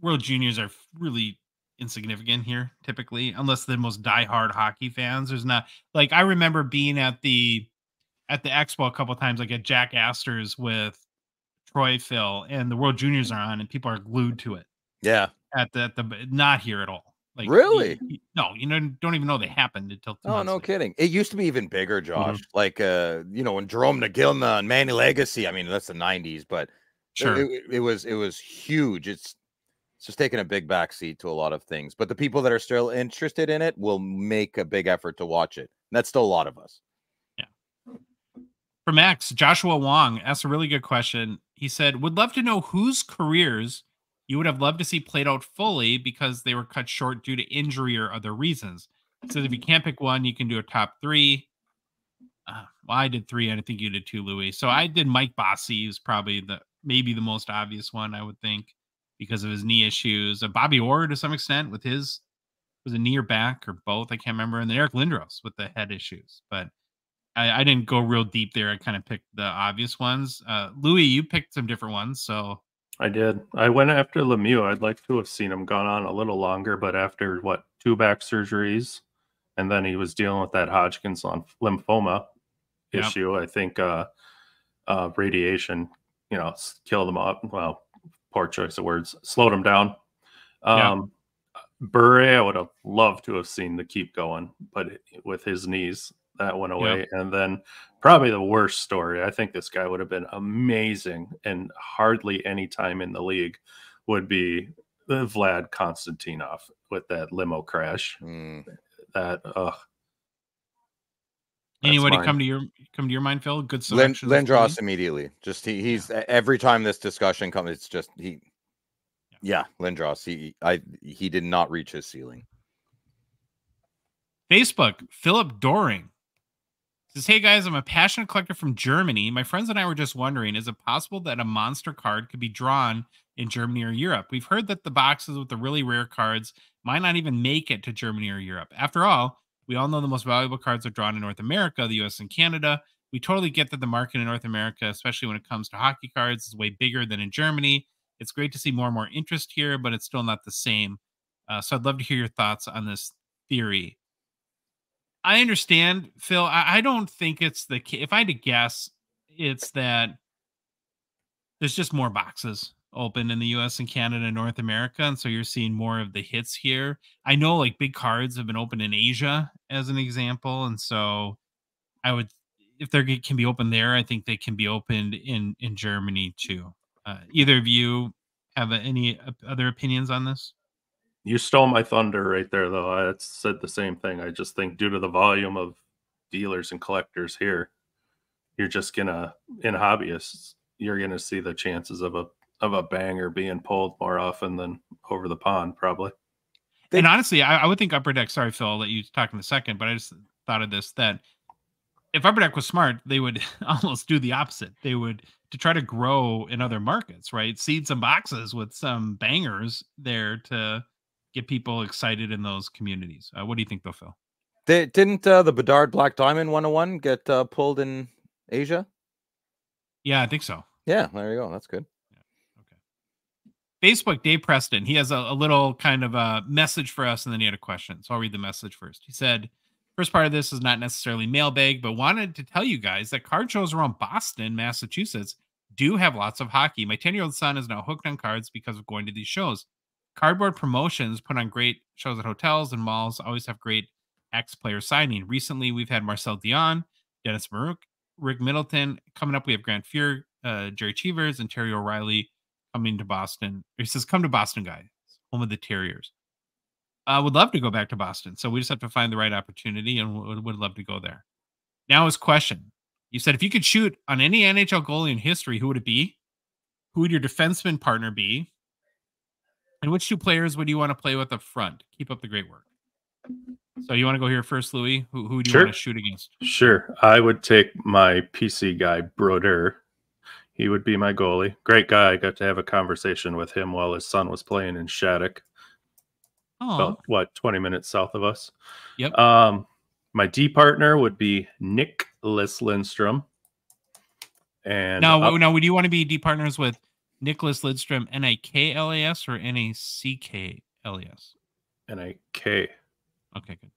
Speaker 1: World Juniors are really insignificant here typically, unless the most diehard hockey fans. There's not, like, I remember being at the expo a couple of times, like at Jack Astor's with Troy Phil, and the World Juniors are on and people are glued to it.
Speaker 2: Yeah.
Speaker 1: At the not here at all. Like,
Speaker 2: really?
Speaker 1: No, don't even know they happened until 2 months later.
Speaker 2: Kidding. It used to be even bigger, Josh. Like when Jerome Nagilna and Manny Legacy, I mean, that's the 90s, but
Speaker 1: sure,
Speaker 2: it was huge. It's just taking a big backseat to a lot of things, but the people that are still interested in it will make a big effort to watch it. And that's still a lot of us.
Speaker 1: Yeah. For Max, Joshua Wong asked a really good question. He said, would love to know whose careers you would have loved to see played out fully because they were cut short due to injury or other reasons. So if you can't pick one, you can do a top 3. Well, I did 3, and I think you did 2, Louis. So I did Mike Bossy, who's probably maybe the most obvious one, I would think, because of his knee issues. Bobby Orr, to some extent, with was a knee or back or both, I can't remember. And then Eric Lindros with the head issues. But I didn't go real deep there. I kind of picked the obvious ones. Louis, you picked some different ones, so.
Speaker 3: I did. I went after Lemieux. I'd like to have seen him gone on a little longer, but after 2 back surgeries, and then he was dealing with that Hodgkin's lymphoma issue. I think radiation, killed him up. Well, poor choice of words, slowed him down. Bure, I would have loved to have seen to keep going, but with his knees, that went away. And then probably the worst story, I think this guy would have been amazing, and hardly any time in the league, would be Vlad Konstantinov with that limo crash.
Speaker 1: Anybody come to your mind, Phil? Good selection.
Speaker 2: Lindros immediately. Just he's every time this discussion comes, it's just Lindros. He did not reach his ceiling.
Speaker 1: Facebook, Philip Doring says, hey guys, I'm a passionate collector from Germany. My friends and I were just wondering, is it possible that a monster card could be drawn in Germany or Europe? We've heard that the boxes with the really rare cards might not even make it to Germany or Europe. After all, we all know the most valuable cards are drawn in North America, the US and Canada. We totally get that the market in North America, especially when it comes to hockey cards, is way bigger than in Germany. It's great to see more and more interest here, but it's still not the same. So I'd love to hear your thoughts on this theory. I understand, Phil. I don't think it's if I had to guess, it's that there's just more boxes open in the US and Canada and North America. And so you're seeing more of the hits here. I know like big cards have been open in Asia as an example. And so I would, if they can be open there, I think they can be opened in Germany too. Either of you have any other opinions on this?
Speaker 3: You stole my thunder right there, though. I said the same thing. I just think due to the volume of dealers and collectors here, you're just gonna, in hobbyists, you're gonna see the chances of a banger being pulled more often than over the pond, probably.
Speaker 1: And honestly, I would think Upper Deck. Sorry, Phil, I'll let you talk in a second, but I just thought of this, that if Upper Deck was smart, they would almost do the opposite. They would, to try to grow in other markets, right? Seed some boxes with some bangers there to get people excited in those communities. What do you think, though, Phil?
Speaker 2: Didn't the Bedard Black Diamond 101 get pulled in Asia?
Speaker 1: Yeah, I think so.
Speaker 2: Yeah, there you go. That's good.
Speaker 1: Yeah. Okay. Facebook, Dave Preston, he has a little kind of a message for us, and then he had a question. So I'll read the message first. He said, first part of this is not necessarily mailbag, but wanted to tell you guys that card shows around Boston, Massachusetts do have lots of hockey. My 10-year-old son is now hooked on cards because of going to these shows. Cardboard Promotions put on great shows at hotels and malls, always have great ex-player signing. Recently, we've had Marcel Dion, Dennis Maruk, Rick Middleton. Coming up, we have Grant Fuhr, Jerry Cheevers, and Terry O'Reilly coming to Boston. He says, come to Boston, guys, home of the Terriers. Would love to go back to Boston. So we just have to find the right opportunity, and would love to go there. Now his question. You said, if you could shoot on any NHL goalie in history, who would it be? Who would your defenseman partner be? And which two players would you want to play with up front? Keep up the great work. So you want to go here first, Louis? Who do you want to shoot against?
Speaker 3: Sure. I would take my PC guy, Broder. He would be my goalie. Great guy. I got to have a conversation with him while his son was playing in Shattuck. About, 20 minutes south of us.
Speaker 1: Yep.
Speaker 3: My D partner would be Nicklas Lindstrom. And
Speaker 1: now, would you want to be D partners with Nicklas Lidstrom, Niklas or Nicklas?
Speaker 3: Nik.
Speaker 1: Okay, good.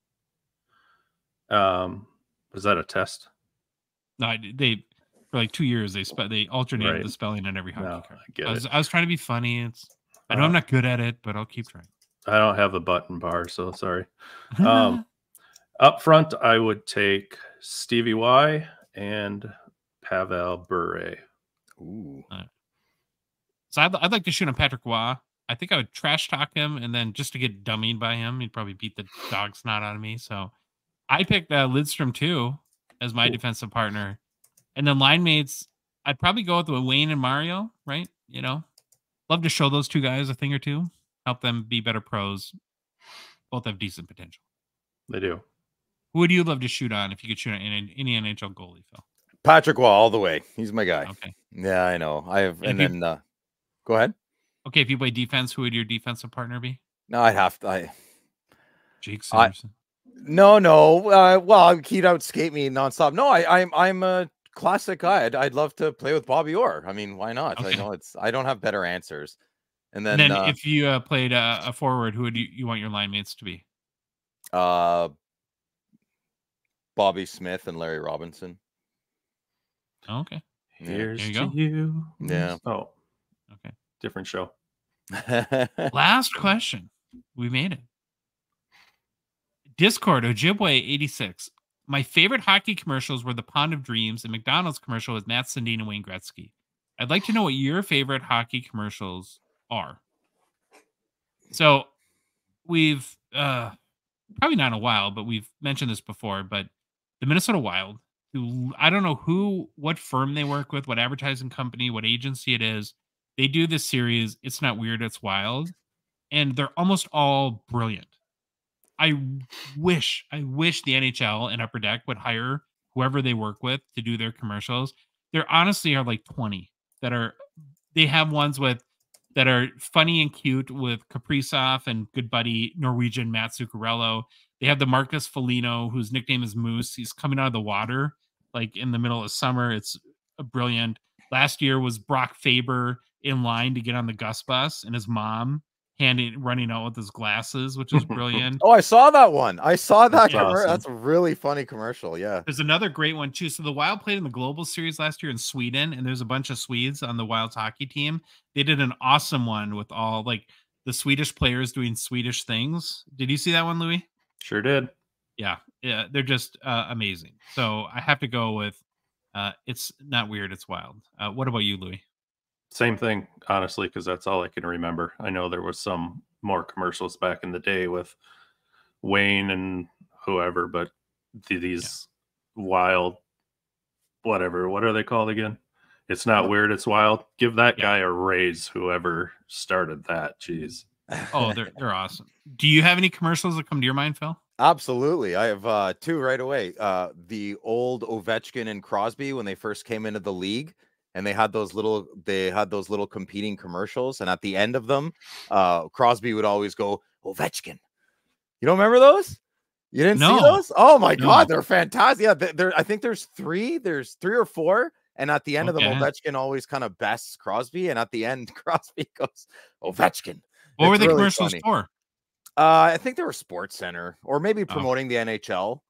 Speaker 3: Was that a test?
Speaker 1: No, they for like 2 years they alternated the spelling on every hockey card. I was trying to be funny. I know I'm not good at it, but I'll keep trying.
Speaker 3: I don't have a button bar, so sorry. Up front, I would take Stevie Y and Pavel Bure.
Speaker 2: Ooh.
Speaker 1: So I'd like to shoot on Patrick Waugh. I think I would trash talk him, and then just to get dummied by him, he'd probably beat the dog snot out of me. So I picked Lidstrom too as my defensive partner. And then line mates, I'd probably go with Wayne and Mario, right? You know, love to show those two guys a thing or two, help them be better pros. Both have decent potential.
Speaker 3: They do.
Speaker 1: Who would you love to shoot on if you could shoot on any NHL goalie, Phil?
Speaker 2: Patrick Waugh, all the way. He's my guy.
Speaker 1: Okay.
Speaker 2: Yeah, I know. I have, and then go ahead.
Speaker 1: Okay, if you play defense, who would your defensive partner be?
Speaker 2: No, I'd have to.
Speaker 1: Jake Sanderson.
Speaker 2: No. Well, he'd outskate me nonstop. No, I'm a classic guy. I'd love to play with Bobby Orr. I mean, why not?
Speaker 1: Okay.
Speaker 2: I know I don't have better answers. And then
Speaker 1: if you played a forward, who would you want your line mates to be?
Speaker 2: Bobby Smith and Larry Robinson.
Speaker 1: Oh, okay.
Speaker 3: Here's
Speaker 1: there you go.
Speaker 3: To you.
Speaker 2: Yeah.
Speaker 3: Oh,
Speaker 1: okay.
Speaker 3: Different show.
Speaker 1: Last question. We made it. Discord, Ojibwe86. My favorite hockey commercials were the Pond of Dreams, and McDonald's commercial was Matt Sundin and Wayne Gretzky. I'd like to know what your favorite hockey commercials are. So we've probably not in a while, but we've mentioned this before, but the Minnesota Wild, who I don't know what firm they work with, what advertising company, what agency it is. They do this series. It's Not Weird, It's Wild. And they're almost all brilliant. I wish the NHL and Upper Deck would hire whoever they work with to do their commercials. There honestly are like 20 they have ones that are funny and cute with Kaprizov and good buddy Norwegian Matt Zuccarello. They have the Marcus Foligno, whose nickname is Moose. He's coming out of the water like in the middle of summer. It's brilliant. Last year was Brock Faber in line to get on the Gus bus, and his mom running out with his glasses, which is brilliant.
Speaker 2: Oh, I saw that one. I saw that.
Speaker 3: That's awesome.
Speaker 2: That's a really funny commercial. Yeah.
Speaker 1: There's another great one too. So the Wild played in the Global Series last year in Sweden, and there's a bunch of Swedes on the Wild's hockey team. They did an awesome one with all like the Swedish players doing Swedish things. Did you see that one, Louis?
Speaker 3: Sure did.
Speaker 1: Yeah, they're just amazing. So I have to go with it's not weird, it's wild. What about you, Louis?
Speaker 3: Same thing, honestly, because that's all I can remember. I know there was some more commercials back in the day with Wayne and whoever, but these wild, whatever, what are they called again? It's not weird, it's wild. Give that guy a raise, whoever started that. Jeez.
Speaker 1: Oh, they're awesome. Do you have any commercials that come to your mind, Phil?
Speaker 2: Absolutely. I have two right away. The old Ovechkin and Crosby when they first came into the league, and they had those little competing commercials, and at the end of them, Crosby would always go, Ovechkin. You don't remember those? You didn't see those? Oh my God, they're fantastic. Yeah, I think there's three or four. And at the end of them, Ovechkin always kind of bests Crosby, and at the end, Crosby goes, Ovechkin.
Speaker 1: What were the commercials for?
Speaker 2: I think they were Sports Center, or maybe promoting the NHL.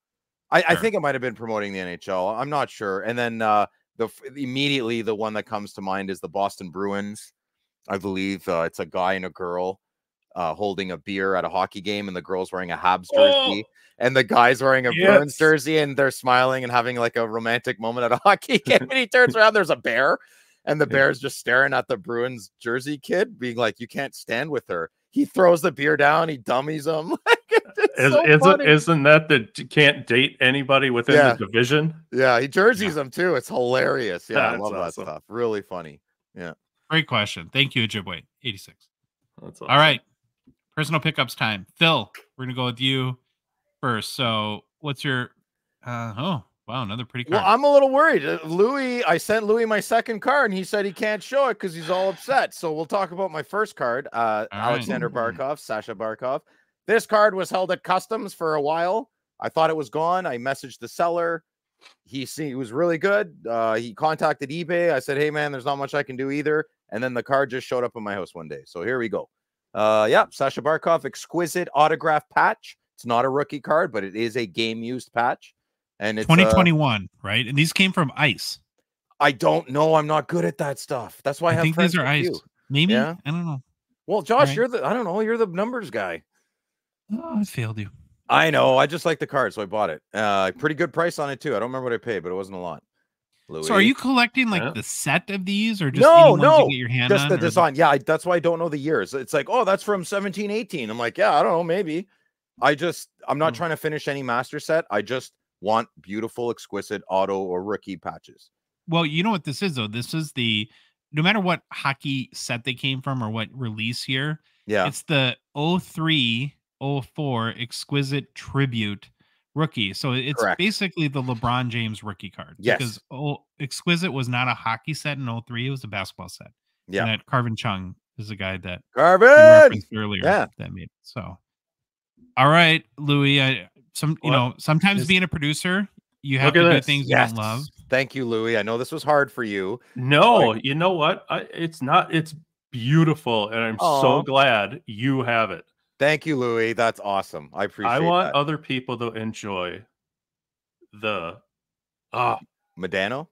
Speaker 2: I think it might have been promoting the NHL. I'm not sure. And then immediately the one that comes to mind is the Boston Bruins. I believe it's a guy and a girl holding a beer at a hockey game, and the girl's wearing a Habs jersey, and the guy's wearing a Bruins jersey, and they're smiling and having like a romantic moment at a hockey game. And he turns around, there's a bear, and the bear's just staring at the Bruins jersey kid, being like, "You can't stand with her." He throws the beer down, he dummies him.
Speaker 3: Isn't that that you can't date anybody within the division?
Speaker 2: Yeah, he jerseys them too. It's hilarious. Yeah, I love
Speaker 3: awesome.
Speaker 2: that stuff. Really funny. Yeah.
Speaker 1: Great question. Thank you, Ojibwe. 86.
Speaker 3: That's awesome.
Speaker 1: All right. Personal pickups time. Phil, we're gonna go with you first. So what's your another pretty card.
Speaker 2: Well, I'm a little worried. I sent Louis my second card, and he said he can't show it because he's all upset. So we'll talk about my first card, Alexander Barkov, Sasha Barkov. This card was held at customs for a while. I thought it was gone. I messaged the seller. He was really good. He contacted eBay. I said, hey, man, there's not much I can do either. And then the card just showed up in my house one day. So here we go. Sasha Barkov, exquisite autograph patch. It's not a rookie card, but it is a game-used patch. And it's
Speaker 1: 2021, right? And these came from Ice.
Speaker 2: I don't know. I'm not good at that stuff. That's why I think
Speaker 1: these are Ice. Maybe.
Speaker 2: Yeah?
Speaker 1: I don't know.
Speaker 2: Well, Josh, you're the numbers guy.
Speaker 1: Oh, I failed you.
Speaker 2: I know. I just like the card, so I bought it. Pretty good price on it too. I don't remember what I paid, but it wasn't a lot. Louis.
Speaker 1: So are you collecting like the set of these, or just
Speaker 2: no,
Speaker 1: you get your hand
Speaker 2: just
Speaker 1: on,
Speaker 2: the design? Yeah, that's why I don't know the years. It's like, oh, that's from 1718. I'm like, yeah, I don't know, maybe. I'm not trying to finish any master set. I just want beautiful, exquisite auto or rookie patches.
Speaker 1: Well, you know what this is, though? This is no matter what hockey set they came from or what release year, it's the 03-04 exquisite tribute rookie. So it's basically the LeBron James rookie card.
Speaker 2: Yes.
Speaker 1: Because exquisite was not a hockey set in 03, it was a basketball set.
Speaker 2: Yeah.
Speaker 1: And that Carvin Chung is the guy that
Speaker 2: Carvin
Speaker 1: referenced earlier that made it. So all right, Louis. Sometimes being a producer, you have to do things you don't love.
Speaker 2: Thank you, Louis. I know this was hard for you.
Speaker 3: No, you know what? It's not. It's beautiful, and I'm so glad you have it.
Speaker 2: Thank you, Louis. That's awesome. I appreciate it. I want
Speaker 3: other people to enjoy the
Speaker 2: Medano.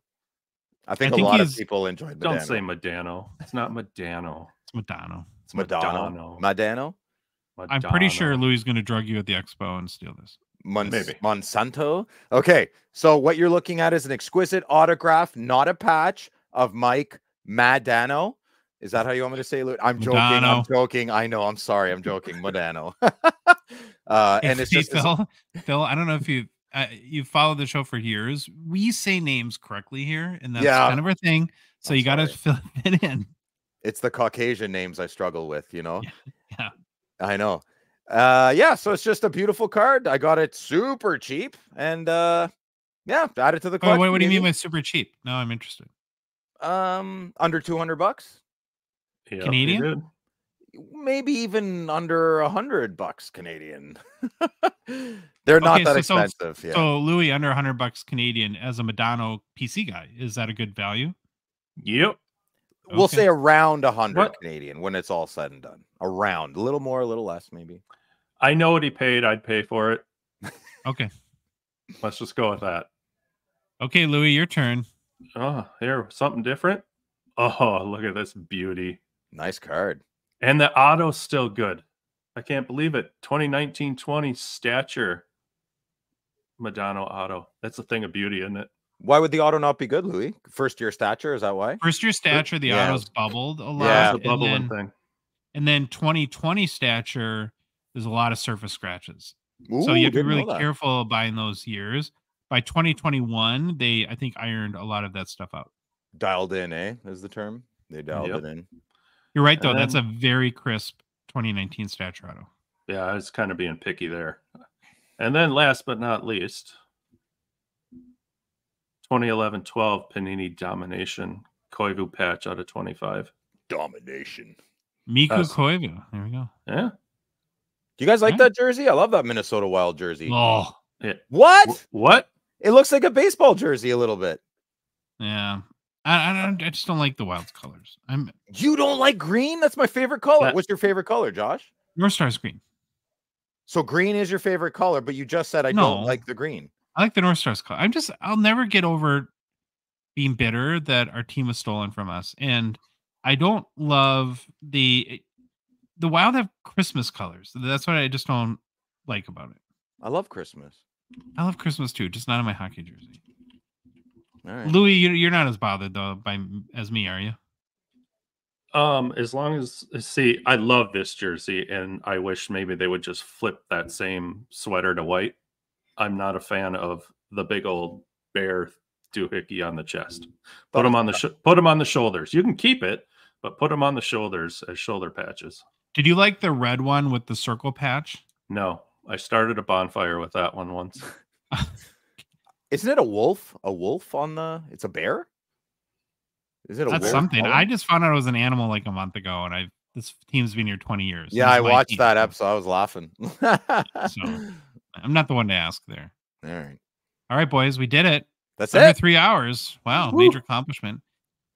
Speaker 2: I think a lot of people enjoyed Medano.
Speaker 3: Don't say Medano. It's not Medano.
Speaker 1: It's Medano.
Speaker 2: It's Medano. Medano.
Speaker 1: I'm pretty sure Louis is going to drug you at the expo and steal this.
Speaker 2: Maybe Monsanto. Okay, so what you're looking at is an exquisite autograph, not a patch, of Mike Madano. Is that how you want me to say it? I'm joking. I'm joking. I know. I'm sorry. I'm joking. Madano. And it's just
Speaker 1: Phil. I don't know if you've followed the show for years. We say names correctly here, and that's kind of our thing. So you got to fill it in.
Speaker 2: It's the Caucasian names I struggle with. You know.
Speaker 1: Yeah.
Speaker 2: I know. So it's just a beautiful card. I got it super cheap, and add it to the collection.
Speaker 1: What do you mean by super cheap? No, I'm interested.
Speaker 2: Under $200.
Speaker 3: Yeah,
Speaker 1: Canadian?
Speaker 2: Maybe even under $100 Canadian. They're not that expensive.
Speaker 1: So Louis, under $100 Canadian as a Madano PC guy, is that a good value?
Speaker 3: Yep.
Speaker 2: We'll
Speaker 1: Okay.
Speaker 2: say around 100
Speaker 3: What?
Speaker 2: Canadian when it's all said and done. Around. A little more, a little less, maybe.
Speaker 3: I know what he paid. I'd pay for it.
Speaker 1: Okay.
Speaker 3: Let's just go with that.
Speaker 1: Okay, Louis, your turn.
Speaker 3: Oh, here, something different. Oh, look at this beauty.
Speaker 2: Nice card.
Speaker 3: And the auto's still good. I can't believe it. 2019-20 stature Madonna auto. That's a thing of beauty, isn't it?
Speaker 2: Why would the auto not be good, Louis? First year stature, is that why?
Speaker 1: First year stature, the
Speaker 2: Yeah.
Speaker 1: auto's bubbled a lot.
Speaker 2: Yeah.
Speaker 3: It's a bubbling thing.
Speaker 1: And then 2020 stature, there's a lot of surface scratches.
Speaker 2: Ooh,
Speaker 1: So you have to be
Speaker 2: didn't
Speaker 1: really
Speaker 2: know that.
Speaker 1: careful buying those years. By 2021, they, I think, ironed a lot of that stuff out.
Speaker 2: Dialed in, is the term. They dialed
Speaker 3: Yep.
Speaker 2: it in.
Speaker 1: You're right, though.
Speaker 3: And
Speaker 1: That's
Speaker 3: then-
Speaker 1: a very crisp 2019 stature auto.
Speaker 3: Yeah, I was kind of being picky there. And then last but not least, 2011-12 Panini Domination Koivu patch out of 25.
Speaker 2: Domination.
Speaker 1: Miku
Speaker 3: Us.
Speaker 1: Koivu. There we go.
Speaker 3: Yeah.
Speaker 2: Do you guys like
Speaker 1: Yeah.
Speaker 2: that jersey? I love that Minnesota Wild jersey.
Speaker 1: Oh,
Speaker 3: Yeah.
Speaker 2: What?
Speaker 3: What?
Speaker 2: It looks like a baseball jersey a little bit.
Speaker 1: yeah. I just don't like the Wild's colors. I'm
Speaker 2: You don't like green? That's my favorite color.
Speaker 3: That-
Speaker 2: What's your favorite color, Josh?
Speaker 1: North Star's green.
Speaker 2: So green is your favorite color, but you just said I
Speaker 1: No.
Speaker 2: don't like the green.
Speaker 1: I like the North Star's color. I'll never get over being bitter that our team was stolen from us. And I don't love the Wild have Christmas colors. That's what I just don't like about it.
Speaker 2: I love Christmas.
Speaker 1: I love Christmas too, just not in my hockey jersey.
Speaker 2: All right.
Speaker 1: Louis, you're not as bothered though as me, are you?
Speaker 3: As long as see, I love this jersey, and I wish maybe they would just flip that same sweater to white. I'm not a fan of the big old bear doohickey on the chest. Put them on the shoulders. You can keep it, but put them on the shoulders as shoulder patches.
Speaker 1: Did you like the red one with the circle patch?
Speaker 3: No, I started a bonfire with that one once.
Speaker 2: Isn't it a wolf? A wolf on the? It's a bear. Is it a
Speaker 1: That's
Speaker 2: wolf?
Speaker 1: something.
Speaker 2: color?
Speaker 1: I just found out it was an animal like a month ago, and this team's been here 20 years.
Speaker 2: Yeah,
Speaker 1: This
Speaker 2: I
Speaker 1: is my
Speaker 2: watched
Speaker 1: team,
Speaker 2: that
Speaker 1: so-
Speaker 2: episode. I was laughing.
Speaker 1: So I'm not the one to ask there.
Speaker 2: All right,
Speaker 1: All right, boys, we did it.
Speaker 2: that's
Speaker 1: Under
Speaker 2: it.
Speaker 1: 3 hours. Wow,
Speaker 2: Woo.
Speaker 1: major accomplishment.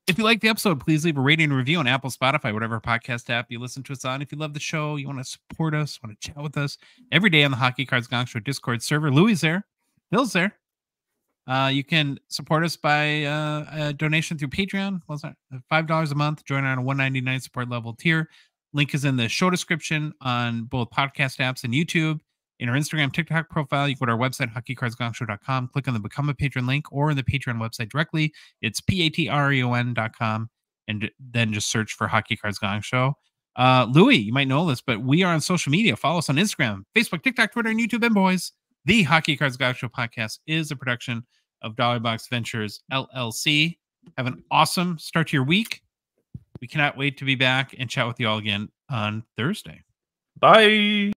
Speaker 1: If you like the episode, please leave a rating and review on Apple, Spotify, whatever podcast app you listen to us on. If you love the show, you want to support us, want to chat with us every day on the Hockey Cards Gongshow Discord server. Louis is there. Bill's there. You can support us by a donation through Patreon. What's that? $5 a month. Join on a $1.99 support level tier. Link is in the show description on both podcast apps and YouTube. In our Instagram, TikTok profile, you go to our website, hockeycardsgongshow.com. Click on the Become a Patron link or in the Patreon website directly. It's patreon.com. And then just search for Hockey Cards Gong Show. Louis, you might know this, but we are on social media. Follow us on Instagram, Facebook, TikTok, Twitter, and YouTube. And boys, the Hockey Cards Gong Show podcast is a production of Dollar Box Ventures LLC. Have an awesome start to your week. We cannot wait to be back and chat with you all again on Thursday.
Speaker 3: Bye.